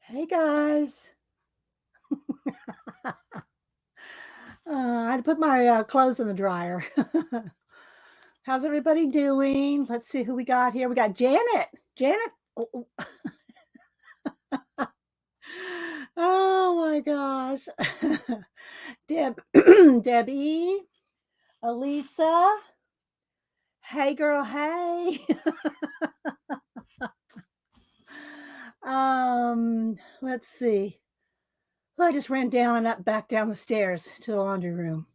Hey guys. I had to put my clothes in the dryer. How's everybody doing? Let's see who we got here. We got Janet. Janet. Oh, oh my gosh. Debbie. Elisa. Hey girl, hey. Let's see. Well, I just ran down and up back down the stairs to the laundry room.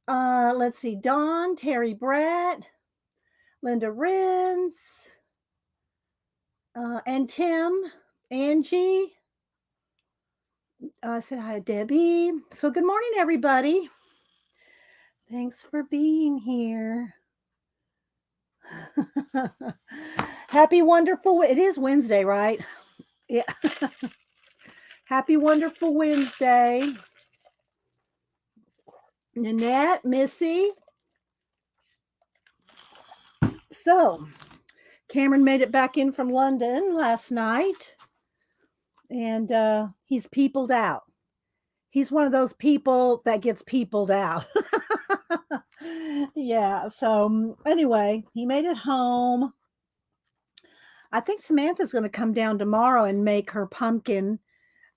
Let's see. Dawn, Terry Brett, Linda Rins, and Tim, Angie. I said hi to Debbie. So good morning, everybody. Thanks for being here. Happy wonderful. It is Wednesday, right? Yeah. Happy wonderful Wednesday. Nanette, Missy. So Cameron made it back in from London last night, and he's peopled out. He's one of those people that gets peopled out. Yeah. So anyway, he made it home. I think Samantha's going to come down tomorrow and make her pumpkin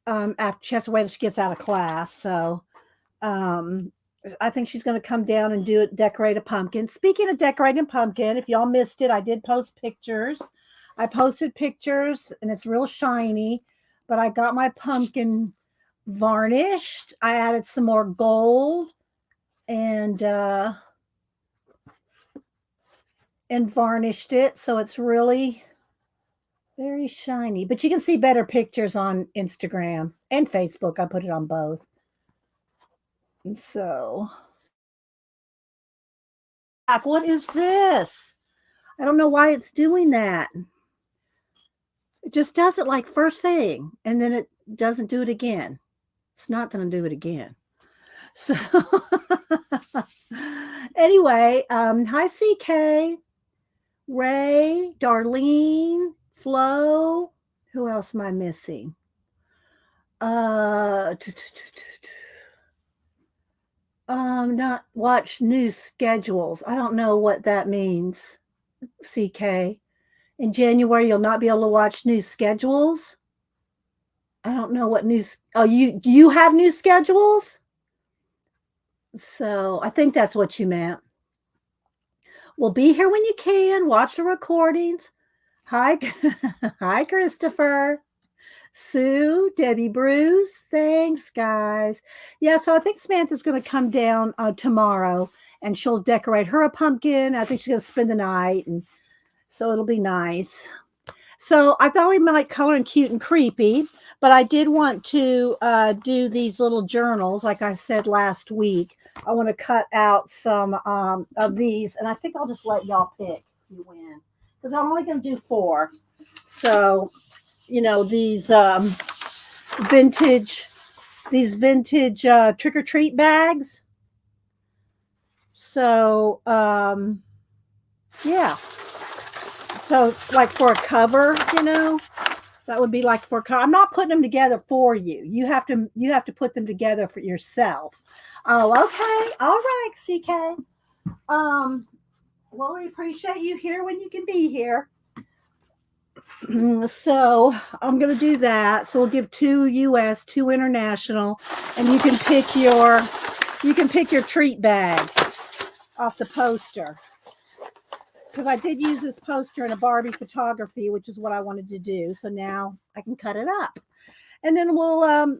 after she has to wait till she gets out of class. So I think she's going to come down and decorate a pumpkin. Speaking of decorating pumpkin, if y'all missed it, I did post pictures. I posted pictures and it's real shiny, but I got my pumpkin varnished. I added some more gold and varnished it, so it's really very shiny. But you can see better pictures on Instagram and Facebook. I put it on both. And so, what is this? I don't know why it's doing that. It just does it like first thing, and then it doesn't do it again. It's not going to do it again. So, anyway, hi CK, Ray, Darlene, Flo. Who else am I missing? Not watch news schedules. I don't know what that means. CK. In January, you'll not be able to watch news schedules. I don't know what news. Oh, do you have news schedules? So I think that's what you meant. We'll be here when you can. Watch the recordings. Hi, hi, Christopher. Sue, Debbie, Bruce. Thanks, guys. Yeah, so I think Samantha's going to come down tomorrow and she'll decorate her a pumpkin. I think she's going to spend the night, and so it'll be nice. So I thought we might color in cute and creepy, but I did want to do these little journals, like I said last week. I want to cut out some of these, and I think I'll just let y'all pick if you win, because I'm only going to do 4. So, these vintage trick or treat bags. So yeah. So like for a cover, that would be like for a cover. I'm not putting them together for you. You have to put them together for yourself. Oh, okay. All right, CK. Well, we appreciate you here when you can be here. So I'm going to do that. So we'll give 2 US, 2 international, and you can pick your treat bag off the poster. Because I did use this poster in a Barbie photography, which is what I wanted to do. So now I can cut it up. And then we'll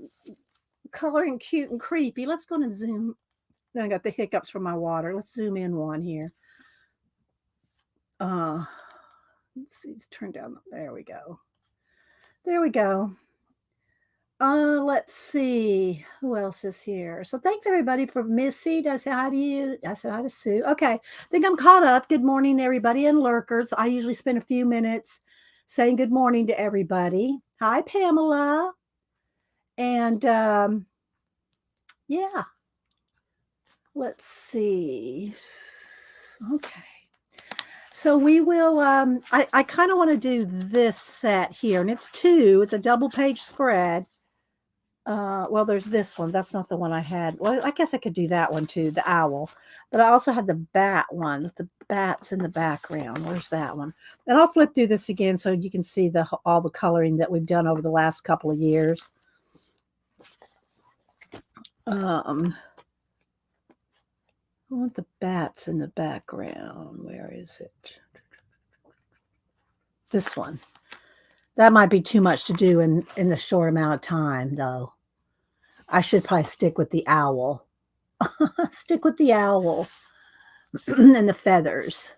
color in cute and creepy. Let's go and zoom. I got the hiccups from my water. Let's zoom in one here. Let's see, just turn down. There we go. There we go. Let's see who else is here. So thanks everybody for Missy. Did I say hi to you? I said hi to Sue. Okay, I think I'm caught up. Good morning, everybody, and lurkers. I usually spend a few minutes saying good morning to everybody. Hi, Pamela. And yeah, let's see. Okay. So we will, I kind of want to do this set here, and it's two. It's a double page spread. Well, there's this one. That's not the one I had. Well, I guess I could do that one too, the owl. But I also had the bat one with the bats in the background. Where's that one? And I'll flip through this again so you can see all the coloring that we've done over the last couple of years. I want the bats in the background. Where is it? This one. That might be too much to do in the short amount of time, though. I should probably stick with the owl. Stick with the owl and the feathers.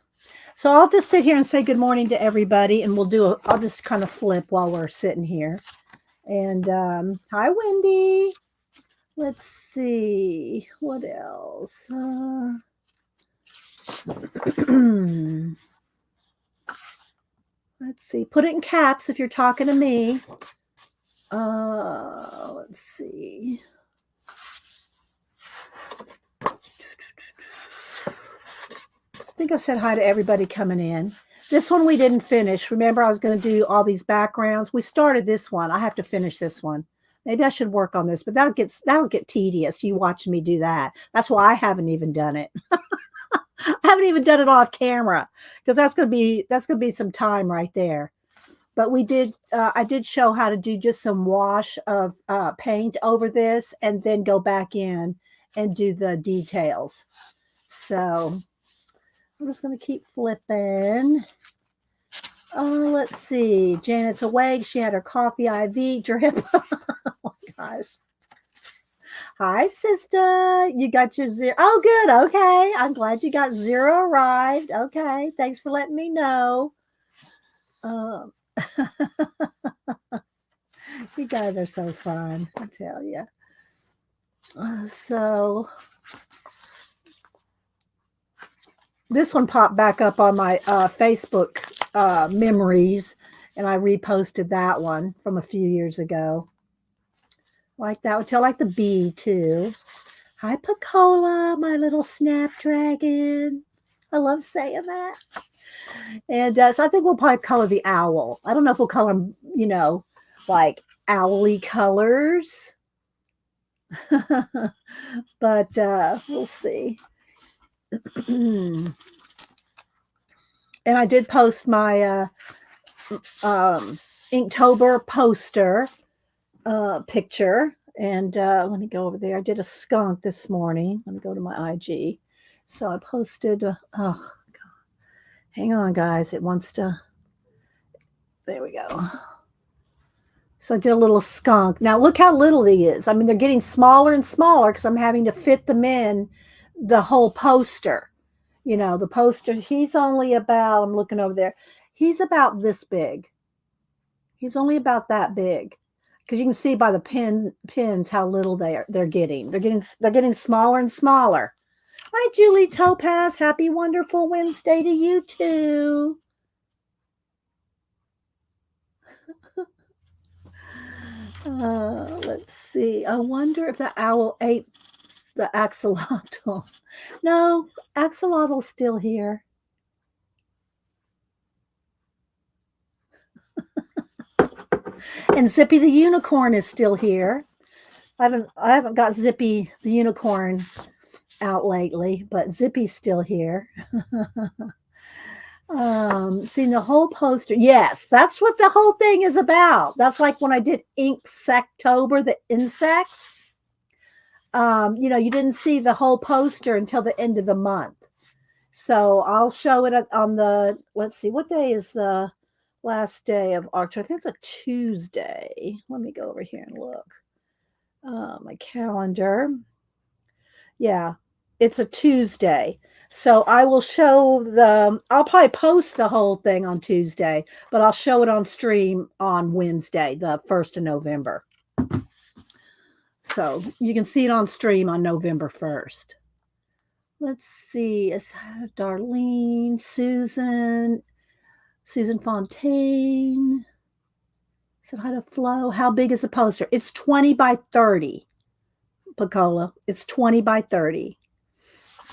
So I'll just sit here and say good morning to everybody, and I'll just kind of flip while we're sitting here. And hi, Wendy. Let's see. What else? Let's see. Put it in caps if you're talking to me. Let's see. I think I've said hi to everybody coming in. This one we didn't finish. Remember, I was going to do all these backgrounds. We started this one. I have to finish this one. Maybe I should work on this, but that'll get tedious. You watching me do that. That's why I haven't even done it. I haven't even done it off camera because that's gonna be some time right there. But I did show how to do just some wash of paint over this and then go back in and do the details. So I'm just gonna keep flipping. Let's see. Janet's awake. She had her coffee IV drip. Oh my gosh. Hi, sister. You got your 0. Oh, good. Okay. I'm glad you got 0 arrived. Okay. Thanks for letting me know. You guys are so fun, I tell you. So this one popped back up on my Facebook memories, and I reposted that one from a few years ago. Like that, which I like the bee too. Hi, Pacola, my little snapdragon. I love saying that. And so I think we'll probably color the owl. I don't know if we'll color them, like owly colors. But we'll see. And I did post my Inktober poster picture, and let me go over there. I did a skunk this morning. Let me go to my IG. So I posted. Oh God. Hang on, guys. It wants to. There we go. So I did a little skunk. Now look how little he is. I mean, they're getting smaller and smaller because I'm having to fit them in the whole poster. The poster. He's only about. I'm looking over there. He's about this big. He's only about that big. Because you can see by the pins how little they're getting. They're getting smaller and smaller. Hi, Julie Topaz. Happy wonderful Wednesday to you too. Let's see. I wonder if the owl ate the axolotl. No, axolotl's still here. And Zippy the unicorn is still here. I haven't got Zippy the unicorn out lately, but Zippy's still here. Seeing the whole poster. Yes, that's what the whole thing is about. That's like when I did Inktober, the insects. You didn't see the whole poster until the end of the month. So I'll show it on the, let's see, what day is the last day of October? I think it's a Tuesday. Let me go over here and look. My calendar. Yeah, it's a Tuesday. So I will show I'll probably post the whole thing on Tuesday, but I'll show it on stream on Wednesday, the 1st of November. So you can see it on stream on November 1st. Let's see. It's Darlene, Susan Fontaine. Said hi to Flo. How big is the poster? It's 20 by 30, Pacola. It's 20 by 30.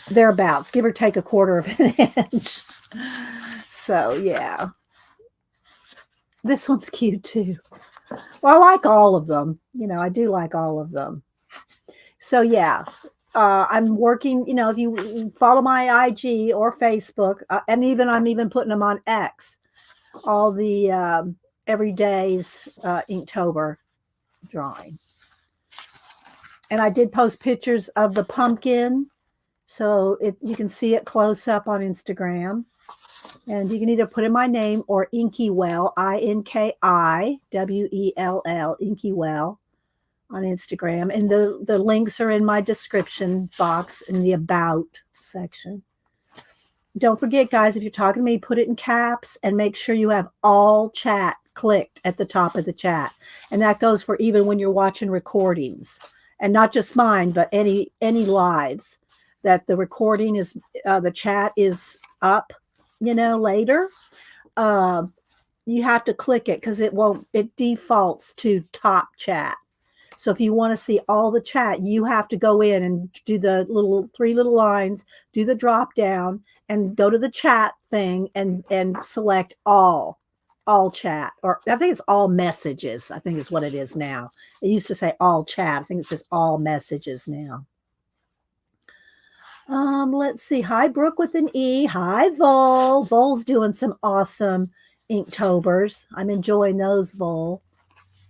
Thereabouts, give or take a quarter of an inch. So, yeah. This one's cute too. Well, I like all of them. You know, I do like all of them. So, yeah. I'm working, you know, if you follow my IG or Facebook, and even I'm even putting them on X, all the every day's Inktober drawing. And I did post pictures of the pumpkin, so you can see it close up on Instagram. And you can either put in my name or Inkywell, INKIWELL, Inkywell on Instagram. And the links are in my description box in the About section. Don't forget, guys, if you're talking to me, put it in caps and make sure you have all chat clicked at the top of the chat. And that goes for even when you're watching recordings. And not just mine, but any lives that the recording is, the chat is up, you know, later. You have to click it because it defaults to top chat. So if you want to see all the chat, you have to go in and do the three little lines, do the drop down, and go to the chat thing and select all chat, or I think it's all messages. I think is what it is now. It used to say all chat. I think it says all messages now. Let's see. Hi, Brooke with an E. Hi, Vol. Vol's doing some awesome Inktobers. I'm enjoying those, Vol.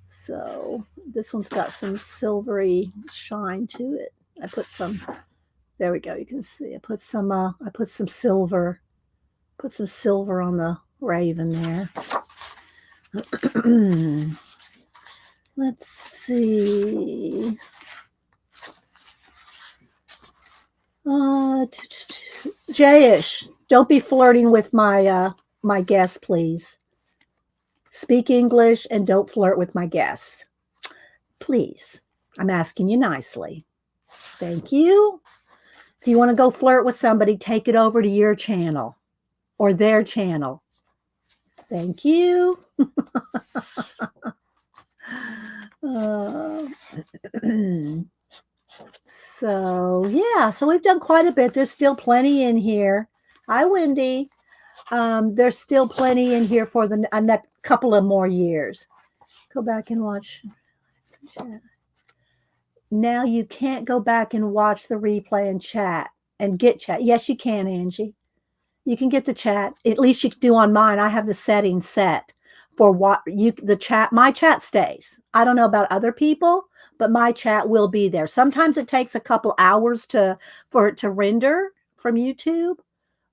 So this one's got some silvery shine to it. I put some, there we go. You can see I put some silver on the raven there. Let's see. Jayish, don't be flirting with my my guest, please. Speak English and don't flirt with my guest. Please. I'm asking you nicely. Thank you. If you want to go flirt with somebody, take it over to your channel or their channel. Thank you. So, yeah, so we've done quite a bit. There's still plenty in here. Hi, Wendy. There's still plenty in here for the next couple of more years. Go back and watch. Now you can't go back and watch the replay and chat and get chat. Yes, you can, Angie. You can get the chat. At least you can do on mine. I have the settings set for what the chat. My chat stays. I don't know about other people, but my chat will be there. Sometimes it takes a couple hours for it to render from YouTube,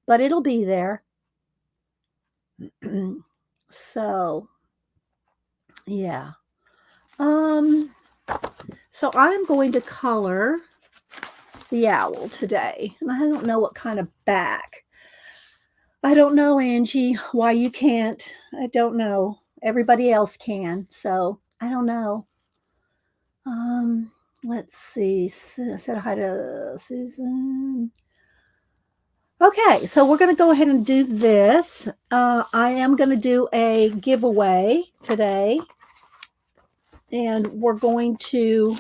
but it'll be there. So, yeah. So I'm going to color the owl today, and I don't know what kind of back. I don't know, Angie, why you can't. I don't know. Everybody else can, so I don't know. Let's see. I said hi to Susan. Okay, so we're going to go ahead and do this. I am going to do a giveaway today, and we're going to.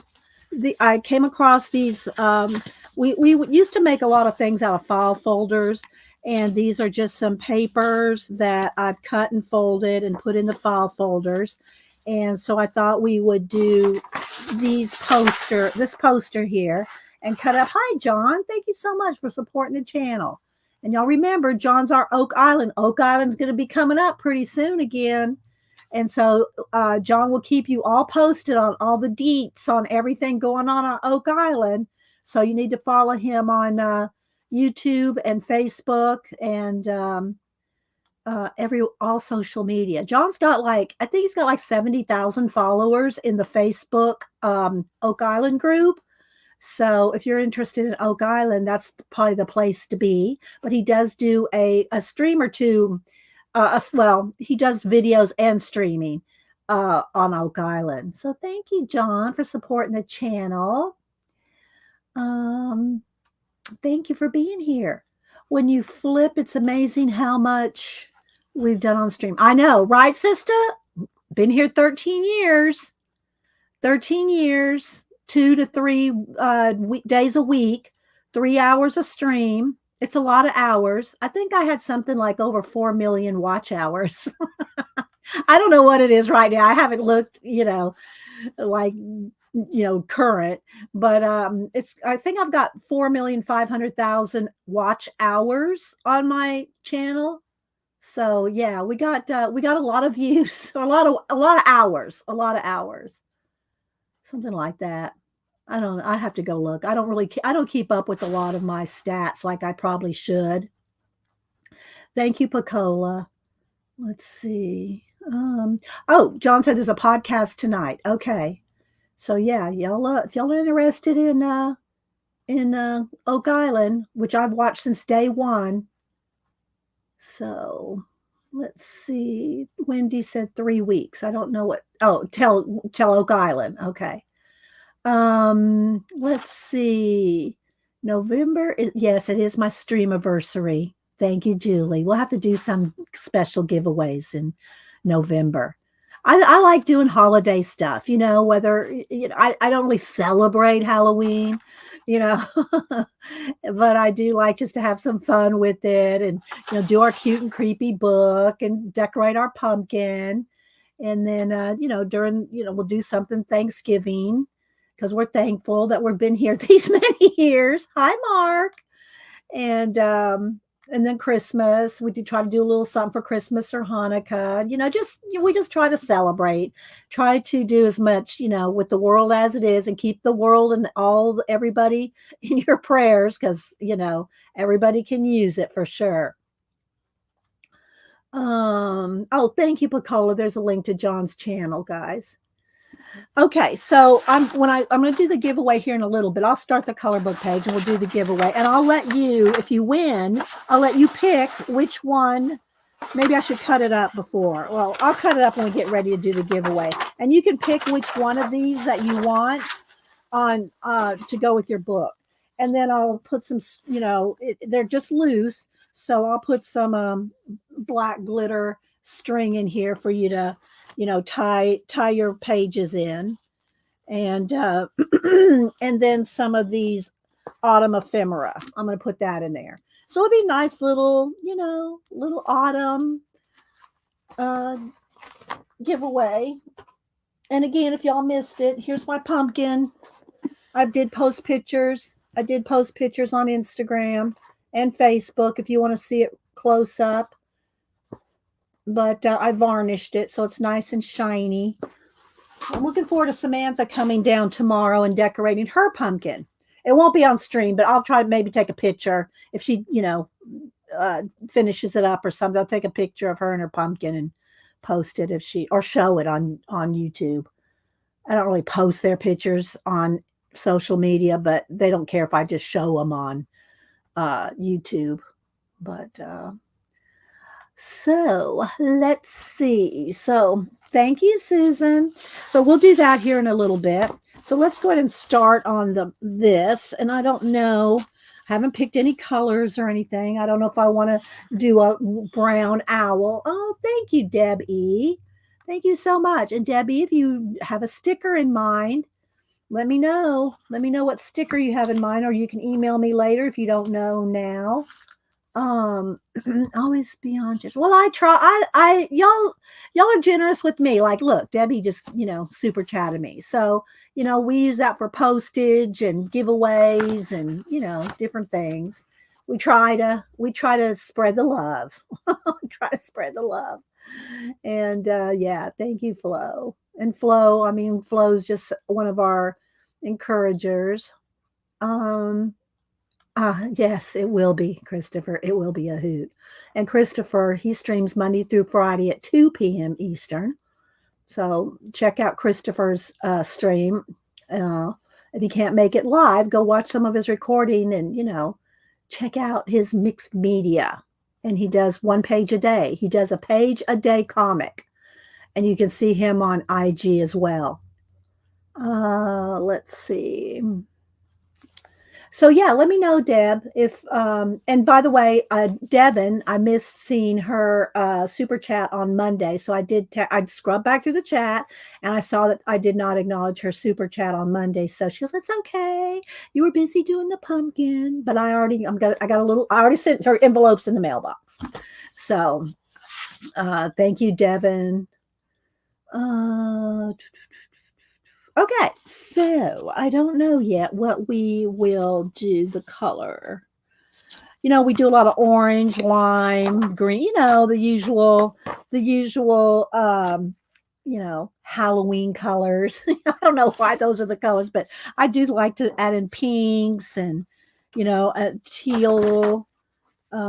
I came across these. We used to make a lot of things out of file folders. And these are just some papers that I've cut and folded and put in the file folders. And so I thought we would do this poster here and cut up. Hi, John. Thank you so much for supporting the channel. And y'all remember, John's our Oak Island. Oak Island's going to be coming up pretty soon again. And so John will keep you all posted on all the deets on everything going on Oak Island. So you need to follow him on YouTube and Facebook and all social media. John's got I think he's got 70,000 followers in the Facebook Oak Island group. So if you're interested in Oak Island, that's probably the place to be. But he does do a stream or two. Well, he does videos and streaming on Oak Island. So thank you, John, for supporting the channel. Thank you for being here. When you flip, it's amazing how much we've done on stream. I know, right, sister? Been here 13 years. 13 years, 2 to 3 days a week, 3 hours a stream. It's a lot of hours. I think I had something like over 4 million watch hours. I don't know what it is right now. I haven't looked, like, current, but it's, I think I've got 4,500,000 watch hours on my channel. So yeah, we got a lot of views, a lot of hours, something like that. I don't. I have to go look. I don't really. I don't keep up with a lot of my stats like I probably should. Thank you, Pacola. Let's see. Oh, John said there's a podcast tonight. Okay, so yeah, y'all. If y'all are interested in Oak Island, which I've watched since day one. So let's see. Wendy said 3 weeks. I don't know what. Oh, tell Oak Island. Okay. Let's see. November. Yes, it is my stream anniversary. Thank you, Julie. We'll have to do some special giveaways in November. I like doing holiday stuff, whether, I don't really celebrate Halloween, you know, but I do like just to have some fun with it and, do our cute and creepy book and decorate our pumpkin. And then, during, we'll do something Thanksgiving because we're thankful that we've been here these many years. Hi, Mark. And then Christmas, we do try to do a little something for Christmas or Hanukkah. We just try to celebrate, try to do as much, with the world as it is, and keep the world and everybody in your prayers because everybody can use it for sure. Oh, thank you, Pacola. There's a link to John's channel, guys. Okay, so I'm going to do the giveaway here in a little bit. I'll start the color book page and we'll do the giveaway. And I'll let you, if you win, I'll let you pick which one. Maybe I should cut it up before. Well, I'll cut it up when we get ready to do the giveaway. And you can pick which one of these that you want on to go with your book. And then I'll put some, they're just loose. So I'll put some black glitter string in here for you to, tie your pages in. And and then some of these autumn ephemera. I'm going to put that in there. So it'll be nice little, little autumn giveaway. And again, if y'all missed it, here's my pumpkin. I did post pictures. on Instagram and Facebook if you want to see it close up. But I varnished it so it's nice and shiny. I'm looking forward to Samantha coming down tomorrow and decorating her pumpkin. It won't be on stream, but I'll try to maybe take a picture if she, finishes it up or something. I'll take a picture of her and her pumpkin and post it or show it on YouTube. I don't really post their pictures on social media, but they don't care if I just show them on YouTube. But so let's see. So thank you, Susan. So we'll do that here in a little bit. So let's go ahead and start on this. And I don't know, I haven't picked any colors or anything. I don't know if I want to do a brown owl. Oh, thank you, Deb E. Thank you so much. And Debbie, if you have a sticker in mind, let me know. Let me know what sticker you have in mind, or you can email me later if you don't know now. Always beyond just, well, I try, y'all are generous with me. Like, look, Debbie just, super chatted me. So, we use that for postage and giveaways and, different things. We try to spread the love, try to spread the love. And, yeah, thank you, Flo. And Flo's just one of our encouragers. Yes, it will be, Christopher. It will be a hoot. And Christopher, he streams Monday through Friday at 2 p.m. Eastern. So check out Christopher's stream. If you can't make it live, go watch some of his recording and, check out his mixed media. And he does 1 page a day. He does a page a day comic. And you can see him on IG as well. Let's see. So yeah, let me know, Deb, if and by the way, Devin, I missed seeing her super chat on Monday. So I scrubbed back through the chat and I saw that I did not acknowledge her super chat on Monday. So she goes, "It's okay. You were busy doing the pumpkin." But I got a little I already sent her envelopes in the mailbox. So thank you, Devin. Okay, so I don't know yet what we will do the color. We do a lot of orange, lime, green, the usual Halloween colors. I don't know why those are the colors, but I do like to add in pinks and teal.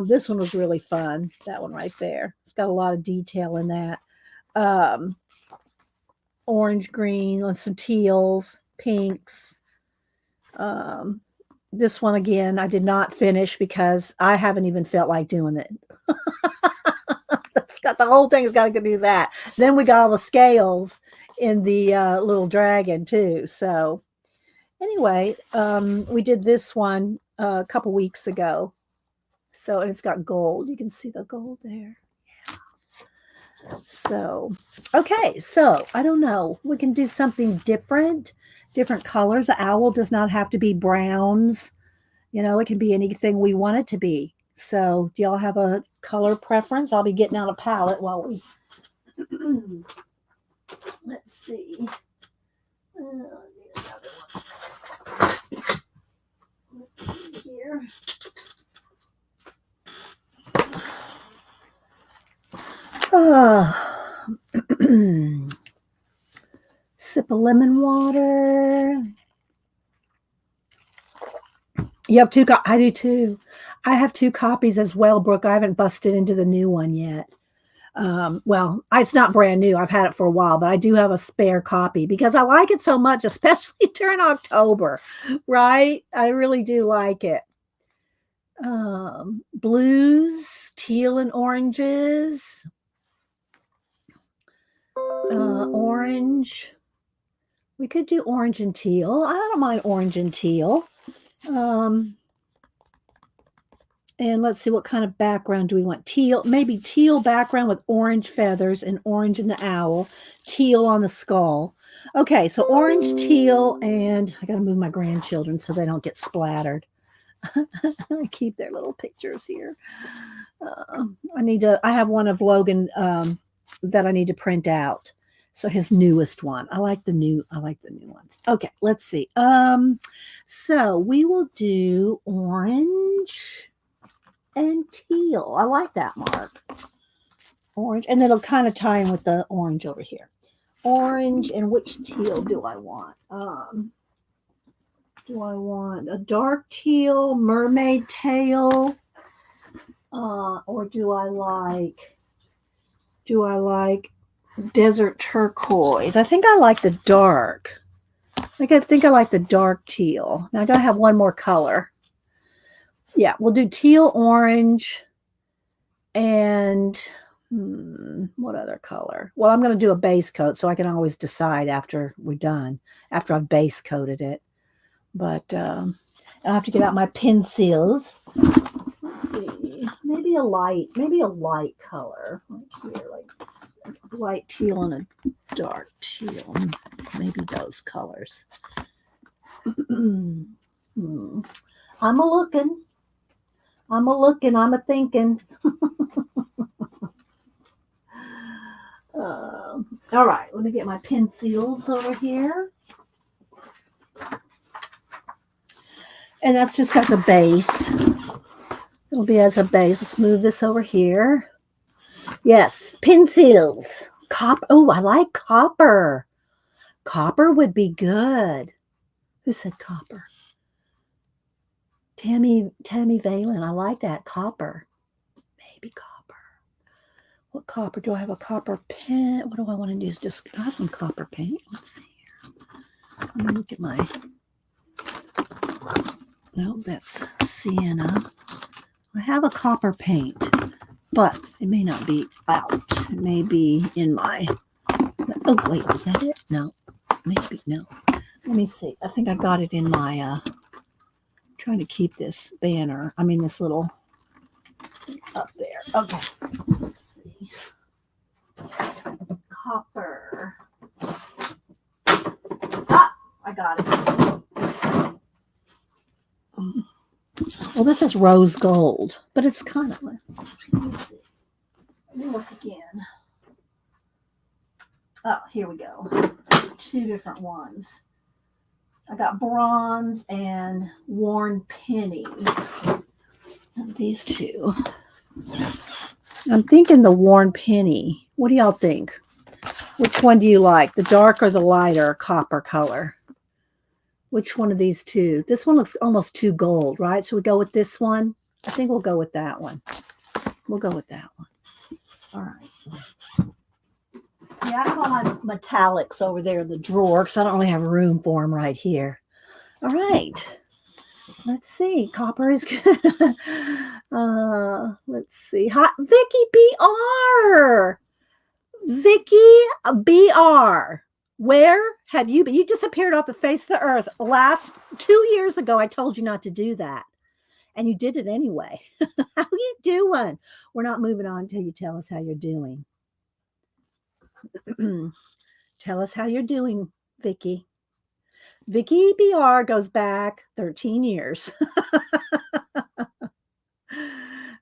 This one was really fun. That one right there. It's got a lot of detail in that. Um, Orange, green, and some teals, pinks. Um, this one again, I did not finish because I haven't even felt like doing it. That's got the whole thing's got to do that. Then we got all the scales in the little dragon too. So anyway, we did this one a couple weeks ago. So and it's got gold. You can see the gold there. So, okay, so I don't know. We can do something different colors. An owl does not have to be browns. It can be anything we want it to be. So, do y'all have a color preference? I'll be getting out a palette while we. Let's see. Let's see here. Sip of lemon water. You have two. I do too. I have two copies as well, Brooke. I haven't busted into the new one yet. Well, it's not brand new. I've had it for a while, but I do have a spare copy because I like it so much, especially during October, right? I really do like it. Blues, teal, and oranges. Orange. We could do orange and teal. I don't mind orange and teal. And let's see, what kind of background do we want? Teal, maybe teal background with orange feathers and orange in the owl, teal on the skull. Okay, so orange, teal, and I got to move my grandchildren so they don't get splattered. I keep their little pictures here. I have one of Logan that I need to print out. So his newest one. I like the new ones. Okay, let's see. So we will do orange and teal. I like that, Mark. Orange, and it'll kind of tie in with the orange over here. Orange, and which teal do I want? Do I want a dark teal, mermaid tail, or do I like desert turquoise? I think I like the dark. I think I like the dark teal. Now I gotta have one more color. Yeah, we'll do teal, orange, and what other color? Well, I'm going to do a base coat so I can always decide after we're done, after I've base coated it. But I'll have to get out my pencils. Let's see, maybe a light color, like here, like light teal and a dark teal. Maybe those colors. I'm a looking, I'm a thinking. All right, let me get my pencils over here. And that's just as a base. It'll be as a base. Let's move this over here. Yes, pencils. Oh, I like copper. Copper would be good. Who said copper? Tammy Valen. I like that. Copper. Maybe copper. What copper? Do I have a copper pen? What do I want to do? Just I have some copper paint. Let's see here. Let me look at my. No, that's sienna. I have a copper paint, but it may not be out. It may be in my. Oh wait, is that it? No, maybe no. Let me see. I think I got it in my trying to keep this banner, I mean this little up there. Okay, let's see. Copper. Ah, I got it. Well, this is rose gold, but it's kind of, let me look again. Oh, here we go. 2 different ones. I got bronze and worn penny. And these 2. I'm thinking the worn penny. What do y'all think? Which one do you like? The dark or the lighter copper color? Which one of these 2? This one looks almost too gold, right? So we go with this one. I think we'll go with that one. We'll go with that one. All right. Yeah, I have all my metallics over there in the drawer because I don't really have room for them right here. All right. Let's see. Copper is good. Let's see. Hot Vicky BR. Vicky BR. Where have you been? You disappeared off the face of the earth. 2 years ago, I told you not to do that. And you did it anyway. How you doing? We're not moving on until you tell us how you're doing. Tell us how you're doing, Vicky. Vicky BR goes back 13 years.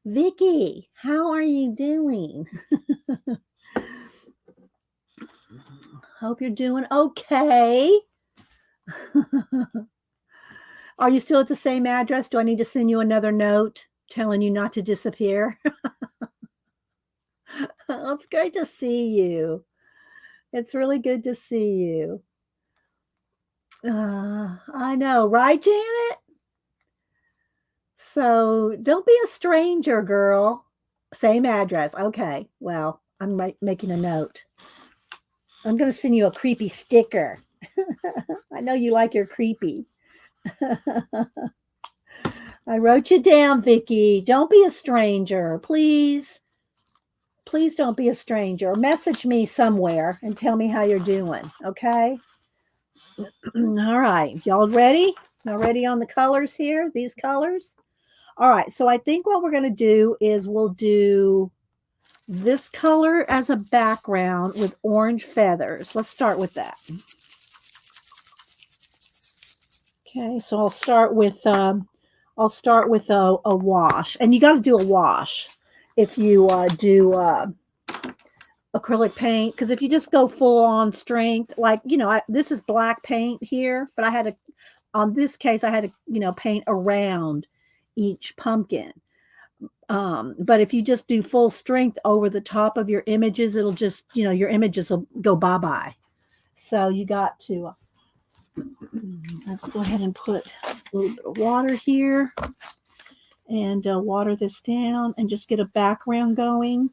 Vicky, how are you doing? Hope you're doing okay. Are you still at the same address? Do I need to send you another note telling you not to disappear? It's great to see you. It's really good to see you. I know, right, Janet? So don't be a stranger, girl. Same address. Okay. Well, I'm making a note. I'm going to send you a creepy sticker. I know you like your creepy. I wrote you down, Vicky. Don't be a stranger, please. Please don't be a stranger. Message me somewhere and tell me how you're doing, okay? All right. Y'all ready? Y'all ready on the colors here? These colors? All right. So I think what we're going to do is we'll do this color as a background with orange feathers. Let's start with that. Okay, so I'll start with a wash, and you got to do a wash if you do acrylic paint, because if you just go full on strength, like this is black paint here, but I had to, on this case, I had to paint around each pumpkin. But if you just do full strength over the top of your images, it'll just, your images will go bye-bye. So you got to, let's go ahead and put a little bit of water here and water this down and just get a background going.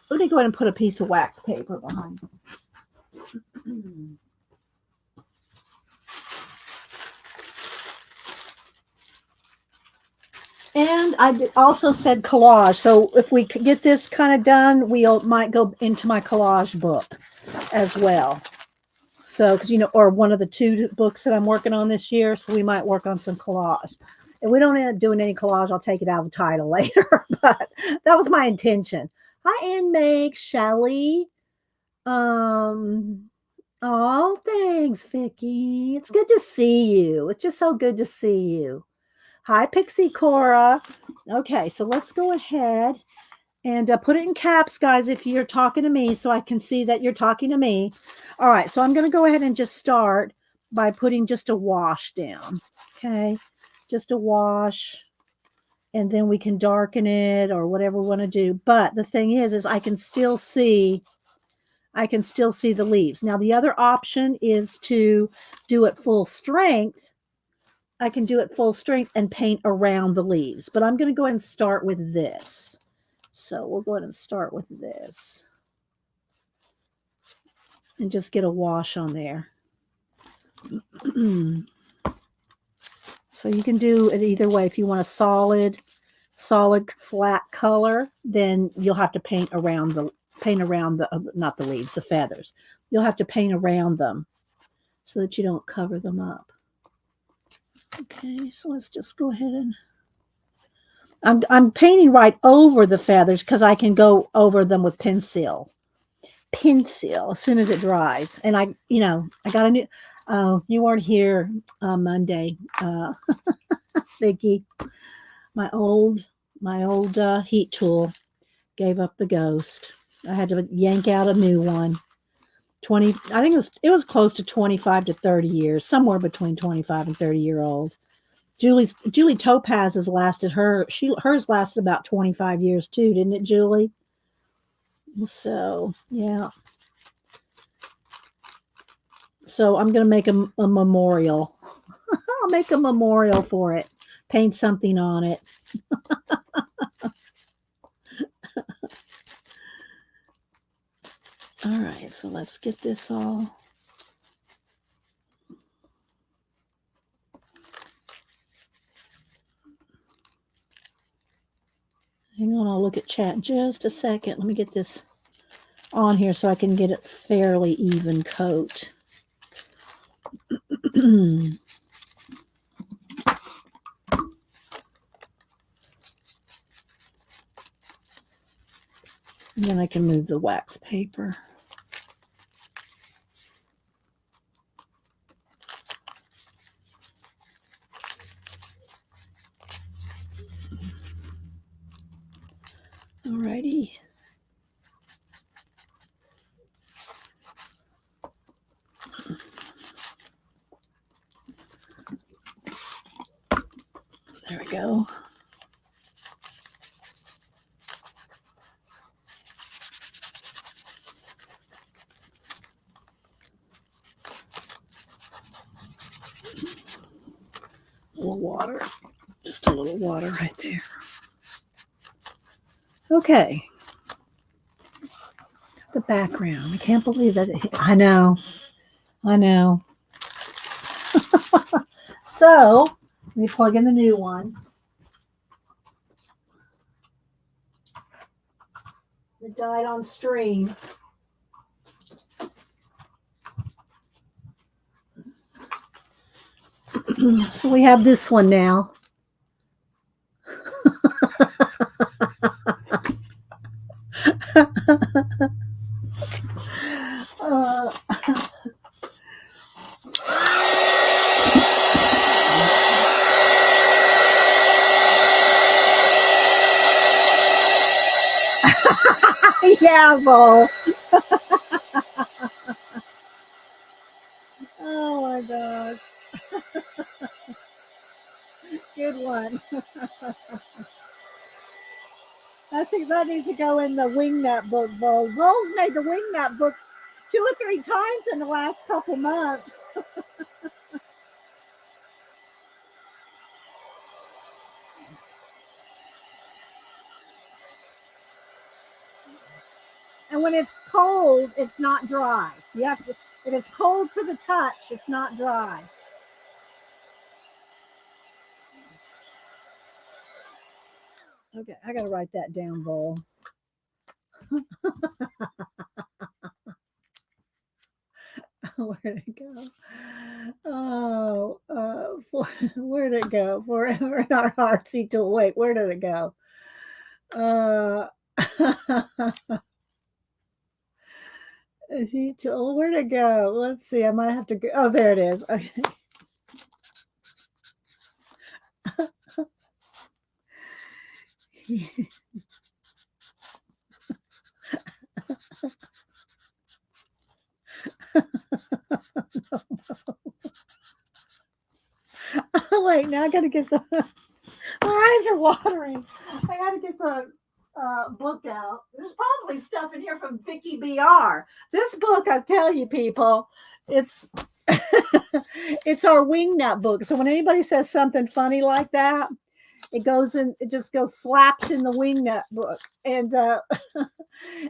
Let me go ahead and put a piece of wax paper behind. And I also said collage. So if we get this kind of done, might go into my collage book as well. So, because, or one of the 2 books that I'm working on this year. So we might work on some collage. If we don't end up doing any collage, I'll take it out of the title later. But that was my intention. Hi, Ann Meg, Shelly. Oh, thanks, Vicky. It's good to see you. It's just so good to see you. Hi, Pixie Cora. Okay, so let's go ahead and put it in caps, guys, if you're talking to me, so I can see that you're talking to me. All right, so I'm going to go ahead and just start by putting just a wash down. Okay, just a wash, and then we can darken it or whatever we want to do. But the thing is I can still see the leaves. Now, the other option is to do it full strength. I can do it full strength and paint around the leaves, but I'm going to go ahead and start with this. So we'll go ahead and start with this and just get a wash on there. So you can do it either way. If you want a solid flat color, then you'll have to paint around the not the leaves, the feathers. You'll have to paint around them so that you don't cover them up. Okay, so let's just go ahead and I'm painting right over the feathers because I can go over them with pencil as soon as it dries. And I got a new. Oh, you weren't here on Monday, Vicky. My old heat tool gave up the ghost. I had to yank out a new one. 20. I think it was close to 25 to 30 years, somewhere between 25 and 30-year-old. Julie Topaz has lasted hers lasted about 25 years too, didn't it, Julie? So yeah. So I'm gonna make a memorial. I'll make a memorial for it. Paint something on it. All right, so let's get this all. Hang on, I'll look at chat just a second. Let me get this on here so I can get it fairly even coat. And then I can move the wax paper. Alrighty. There we go. A little water. Just a little water right there. Okay. The background. I can't believe that. I know. So, let me plug in the new one. It died on stream. So we have this one now. Yeah, Bo. Oh my gosh. Good one. I think that needs to go in the wingnut book, Bo. Bo's made the wingnut book 2 or 3 times in the last couple months. And when it's cold, it's not dry. You have to, if it's cold to the touch, it's not dry. Okay, I gotta write that down, Bo. Where'd it go? Oh, where'd it go? Forever in our hearts, he told. Wait, where did it go? He told. Where'd it go? Let's see. I might have to go. Oh, there it is. Okay. Wait, now I gotta get the. My eyes are watering. I gotta get the book out. There's probably stuff in here from Vicky BR. This book, I tell you, people, it's it's our wingnut book. So when anybody says something funny like that, it goes in. It just goes slaps in the wingnut book, and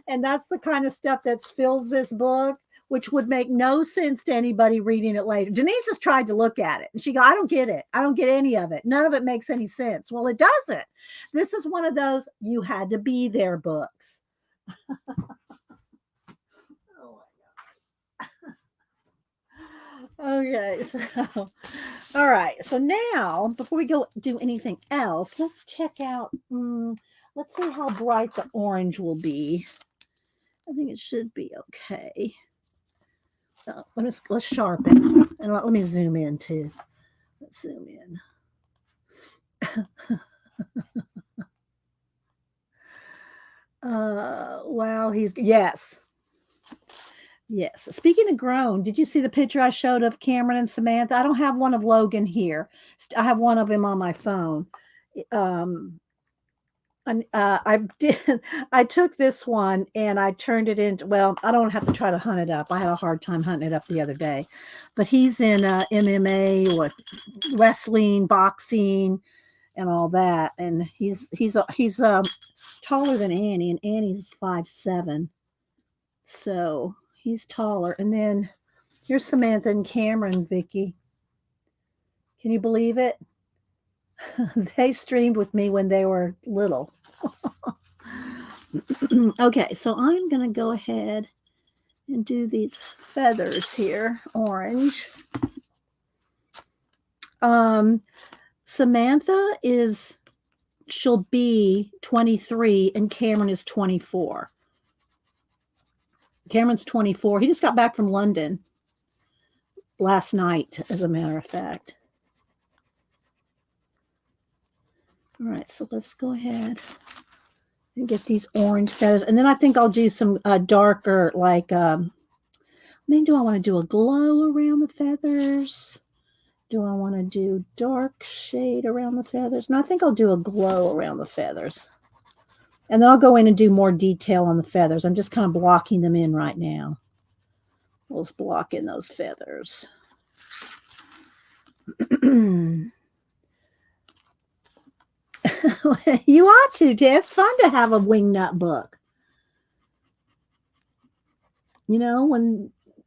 and that's the kind of stuff that fills this book, which would make no sense to anybody reading it later. Denise has tried to look at it and she go, I don't get it. I don't get any of it. None of it makes any sense. Well, it doesn't. This is one of those you had to be there books. Oh my gosh. Okay, so All right. So now, before we go do anything else, let's check out. Let's see how bright the orange will be. I think it should be okay. Let's sharpen and let me zoom in too. Let's zoom in. Wow, yes. Speaking of grown, did you see the picture I showed of Cameron and Samantha? I don't have one of Logan here. I have one of him on my phone. Um, I did. I took this one and I turned it into. Well, I don't have to try to hunt it up. I had a hard time hunting it up the other day, but he's in MMA or wrestling, boxing, and all that. And he's taller than Annie, and Annie's 5'7", so he's taller. And then here's Samantha and Cameron, Vicky. Can you believe it? They streamed with me when they were little. Okay, so I'm going to go ahead and do these feathers here, orange. Samantha she'll be 23 and Cameron is 24. Cameron's 24. He just got back from London last night, as a matter of fact. All right, so let's go ahead and get these orange feathers. And then I think I'll do some darker, like, do I want to do a glow around the feathers? Do I want to do dark shade around the feathers? No, I think I'll do a glow around the feathers. And then I'll go in and do more detail on the feathers. I'm just kind of blocking them in right now. Let's block in those feathers. You ought to. It's fun to have a wingnut book. You know,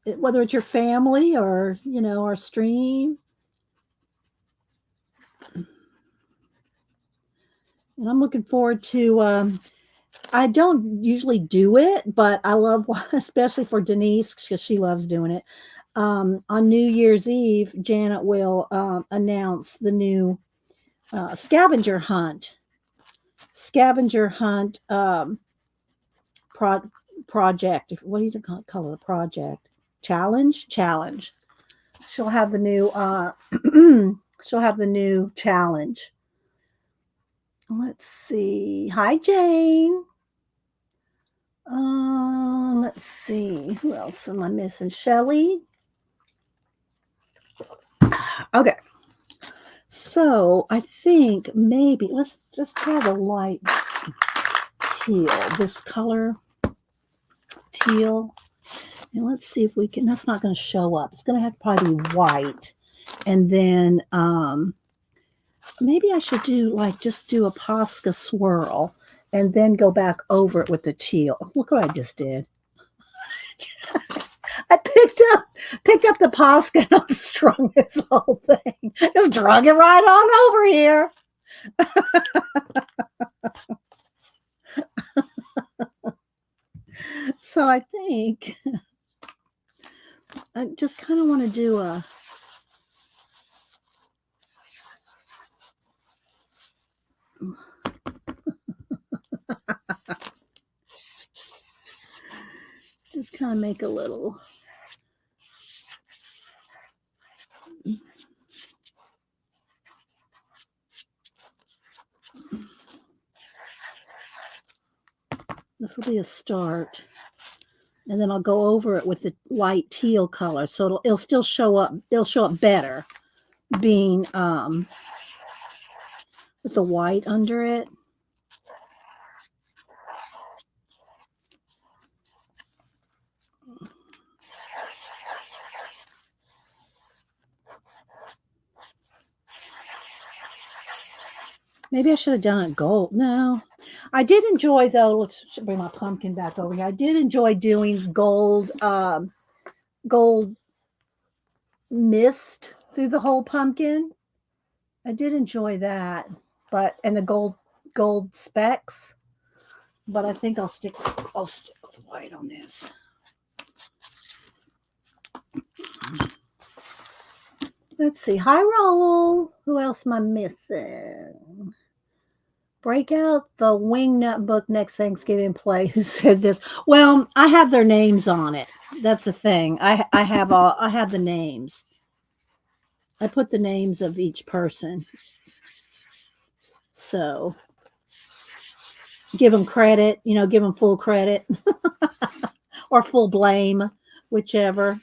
whether it's your family or, our stream. And I'm looking forward to, I don't usually do it, but I love, especially for Denise, because she loves doing it. On New Year's Eve, Janet will announce the new scavenger hunt project. What do you call it? A project challenge. She'll have the new challenge. Let's see. Hi, Jane. Let's see. Who else am I missing? Shelly. Okay. So I think maybe let's just try the light teal. This color teal. And let's see if we can. That's not going to show up. It's going to have to probably be white. And then maybe I should just do a Posca swirl and then go back over it with the teal. Look what I just did. I picked up the Posca and I strung this whole thing. Just drug it right on over here. So I think I just kind of want to do a just kind of make a little this will be a start. And then I'll go over it with the light teal color. So it'll still show up. It'll show up better being with the white under it. Maybe I should have done it gold. No. I did enjoy, though, let's bring my pumpkin back over here. I did enjoy doing gold mist through the whole pumpkin. I did enjoy that, and the gold specks. But I think I'll stick with white on this. Let's see. Hi, Raul. Who else am I missing? Break out the Wingnut book next Thanksgiving play. Who said this? Well, I have their names on it. That's the thing. I have the names. I put the names of each person. So give them credit, give them full credit or full blame, whichever.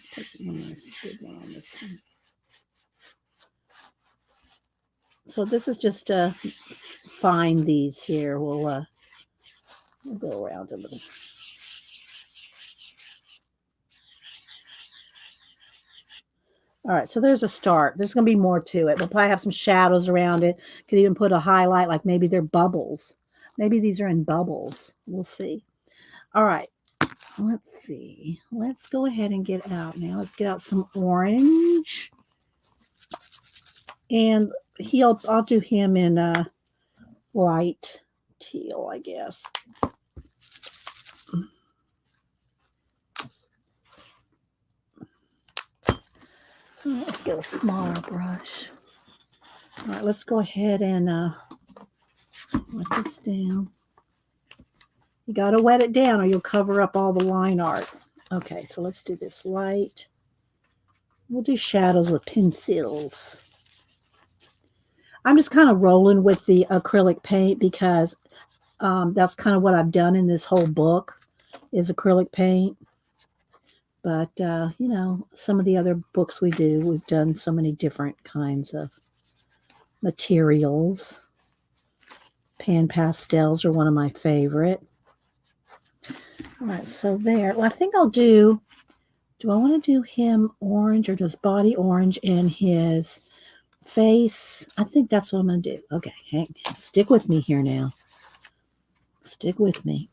So this is just to find these here. We'll go around a little. All right, so there's a start. There's going to be more to it. We'll probably have some shadows around it. Could even put a highlight, like maybe they're bubbles. Maybe these are in bubbles. We'll see. All right, let's see. Let's go ahead and get out now. Let's get out some orange. And I'll do him in light teal, I guess. Let's get a smaller brush. All right, let's go ahead and let this down. You got to wet it down or you'll cover up all the line art. Okay, so let's do this light. We'll do shadows with pencils. I'm just kind of rolling with the acrylic paint because that's kind of what I've done in this whole book is acrylic paint. But, some of the other books we've done so many different kinds of materials. Pan pastels are one of my favorite. All right, so there. Well, I think I'll do I want to do him orange or just body orange and his face? I think that's what I'm going to do. Okay, stick with me here now. Stick with me.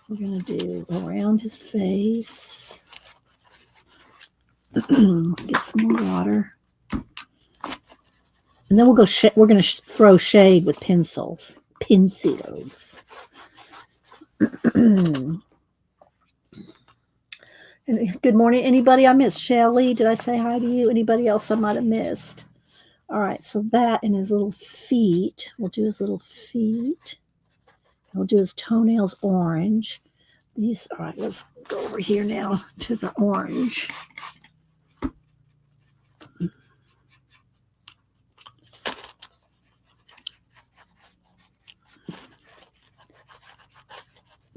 We're going to do around his face. Let's get some more water. And then we'll go, we're going to throw shade with pencils. And good morning. Anybody I missed? Shelly, did I say hi to you? Anybody else I might have missed? All right, so that and his little feet. We'll do his little feet. We'll do his toenails orange. These, all right, let's go over here now to the orange.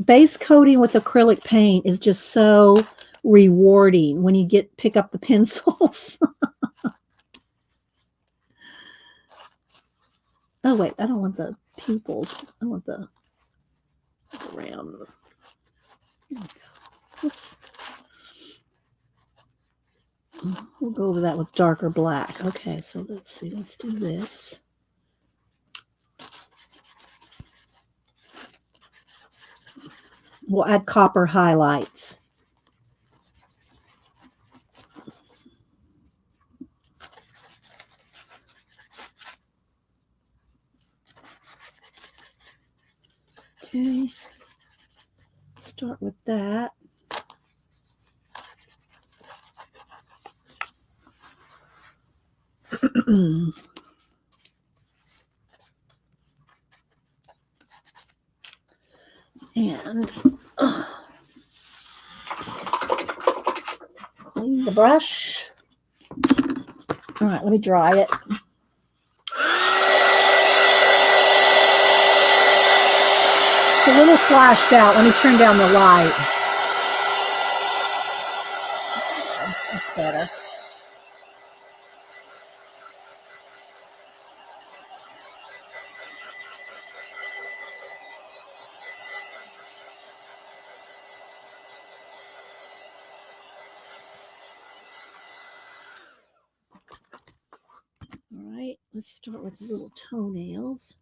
Base coating with acrylic paint is just so rewarding when you pick up the pencils. Oh, wait, I don't want the pupils. I want the round. Oops. We'll go over that with darker black. Okay, so let's see. Let's do this. We'll add copper highlights. Okay, start with that. And clean the brush. All right, let me dry it. It's a little flashed out. Let me turn down the light. That's better. All right, let's start with his little toenails.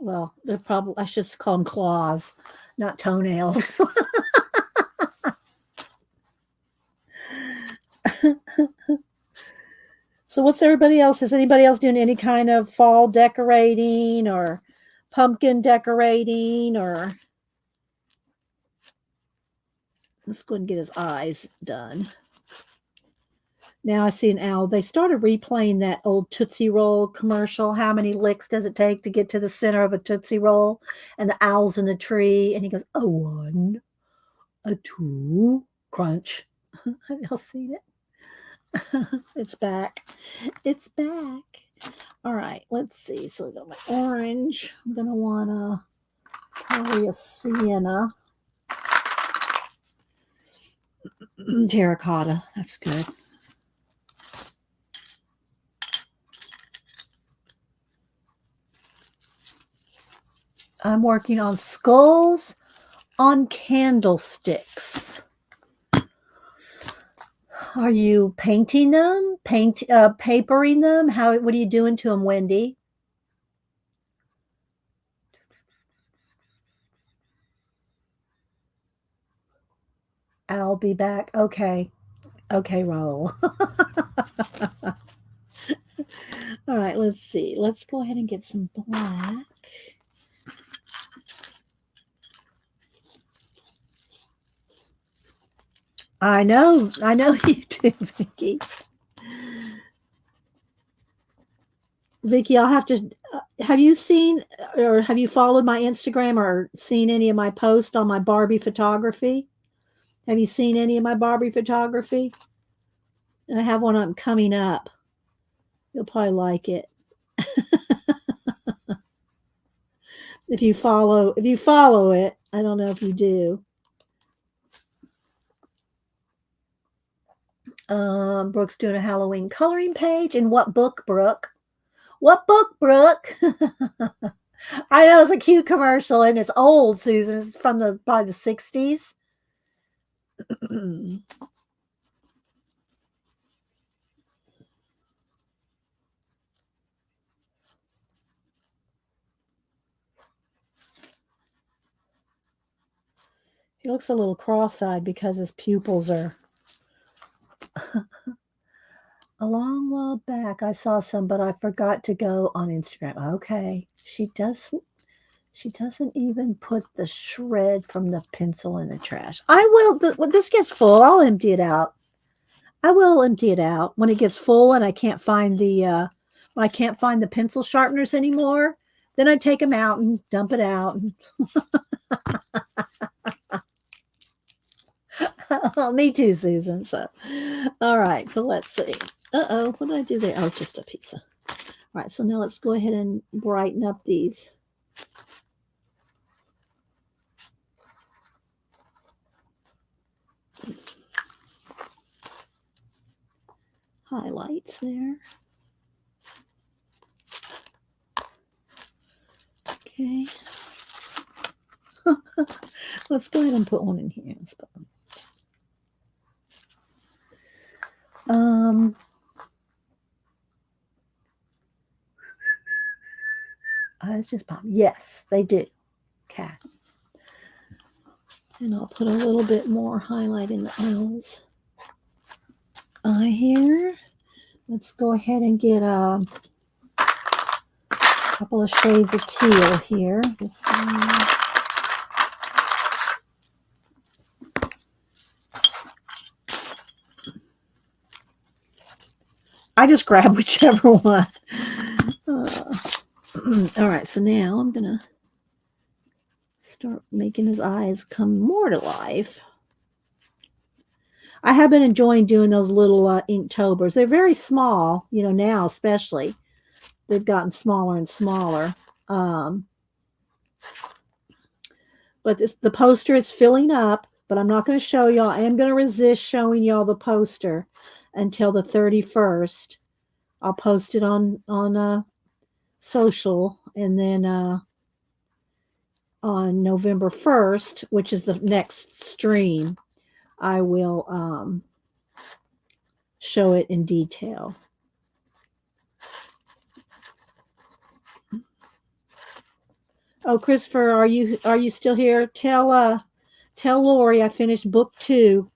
Well, they're probably, I should call them claws, not toenails. So what's everybody else? Is anybody else doing any kind of fall decorating or pumpkin decorating or Let's go and get his eyes done. Now I see an owl. They started replaying that old Tootsie Roll commercial. How many licks does it take to get to the center of a Tootsie Roll? And the owl's in the tree. And he goes, a one, a two, crunch. Have y'all seen it? It's back. It's back. All right, let's see. So I got my orange. I'm going to want probably a sienna. Terracotta. That's good. I'm working on skulls on candlesticks. Are you painting them? Papering them? What are you doing to them, Wendy? I'll be back. Okay. Okay, Raul. All right, let's see. Let's go ahead and get some black. I know you do, Vicky. Vicky, I'll have to. Have you seen or have you followed my Instagram or seen any of my posts on my Barbie photography? Have you seen any of my Barbie photography? I have one coming up. You'll probably like it. If you follow it, I don't know if you do. Brooke's doing a Halloween coloring page. And what book, Brooke? What book, Brooke? I know it's a cute commercial and it's old, Susan. It's from probably the 60s. He looks a little cross-eyed because his pupils are a long while back. I saw some, but I forgot to go on Instagram. Okay. She doesn't even put the shred from the pencil in the trash. I will. When this gets full, I'll empty it out. I will empty it out when it gets full and I can't find the pencil sharpeners anymore. Then I take them out and dump it out. Oh, me too, Susan. So, all right. So let's see. Uh-oh, what did I do there? Oh, it's just a piece of. All right. So now let's go ahead and brighten up these. Highlights there. Okay. Let's go ahead and put one in here. Eyes just pop. Yes, they do. Okay. And I'll put a little bit more highlight in the owl's eye here. Let's go ahead and get a couple of shades of teal here. I just grab whichever one. All right, so now I'm going to start making his eyes come more to life. I have been enjoying doing those little Inktobers. They're very small, now especially. They've gotten smaller and smaller. But the poster is filling up, but I'm not going to show y'all. I am going to resist showing y'all the poster until the 31st. I'll post it on social, and then on November 1st, which is the next stream, I will show it in detail. Oh, Christopher, are you still here? Tell Lori I finished book 2.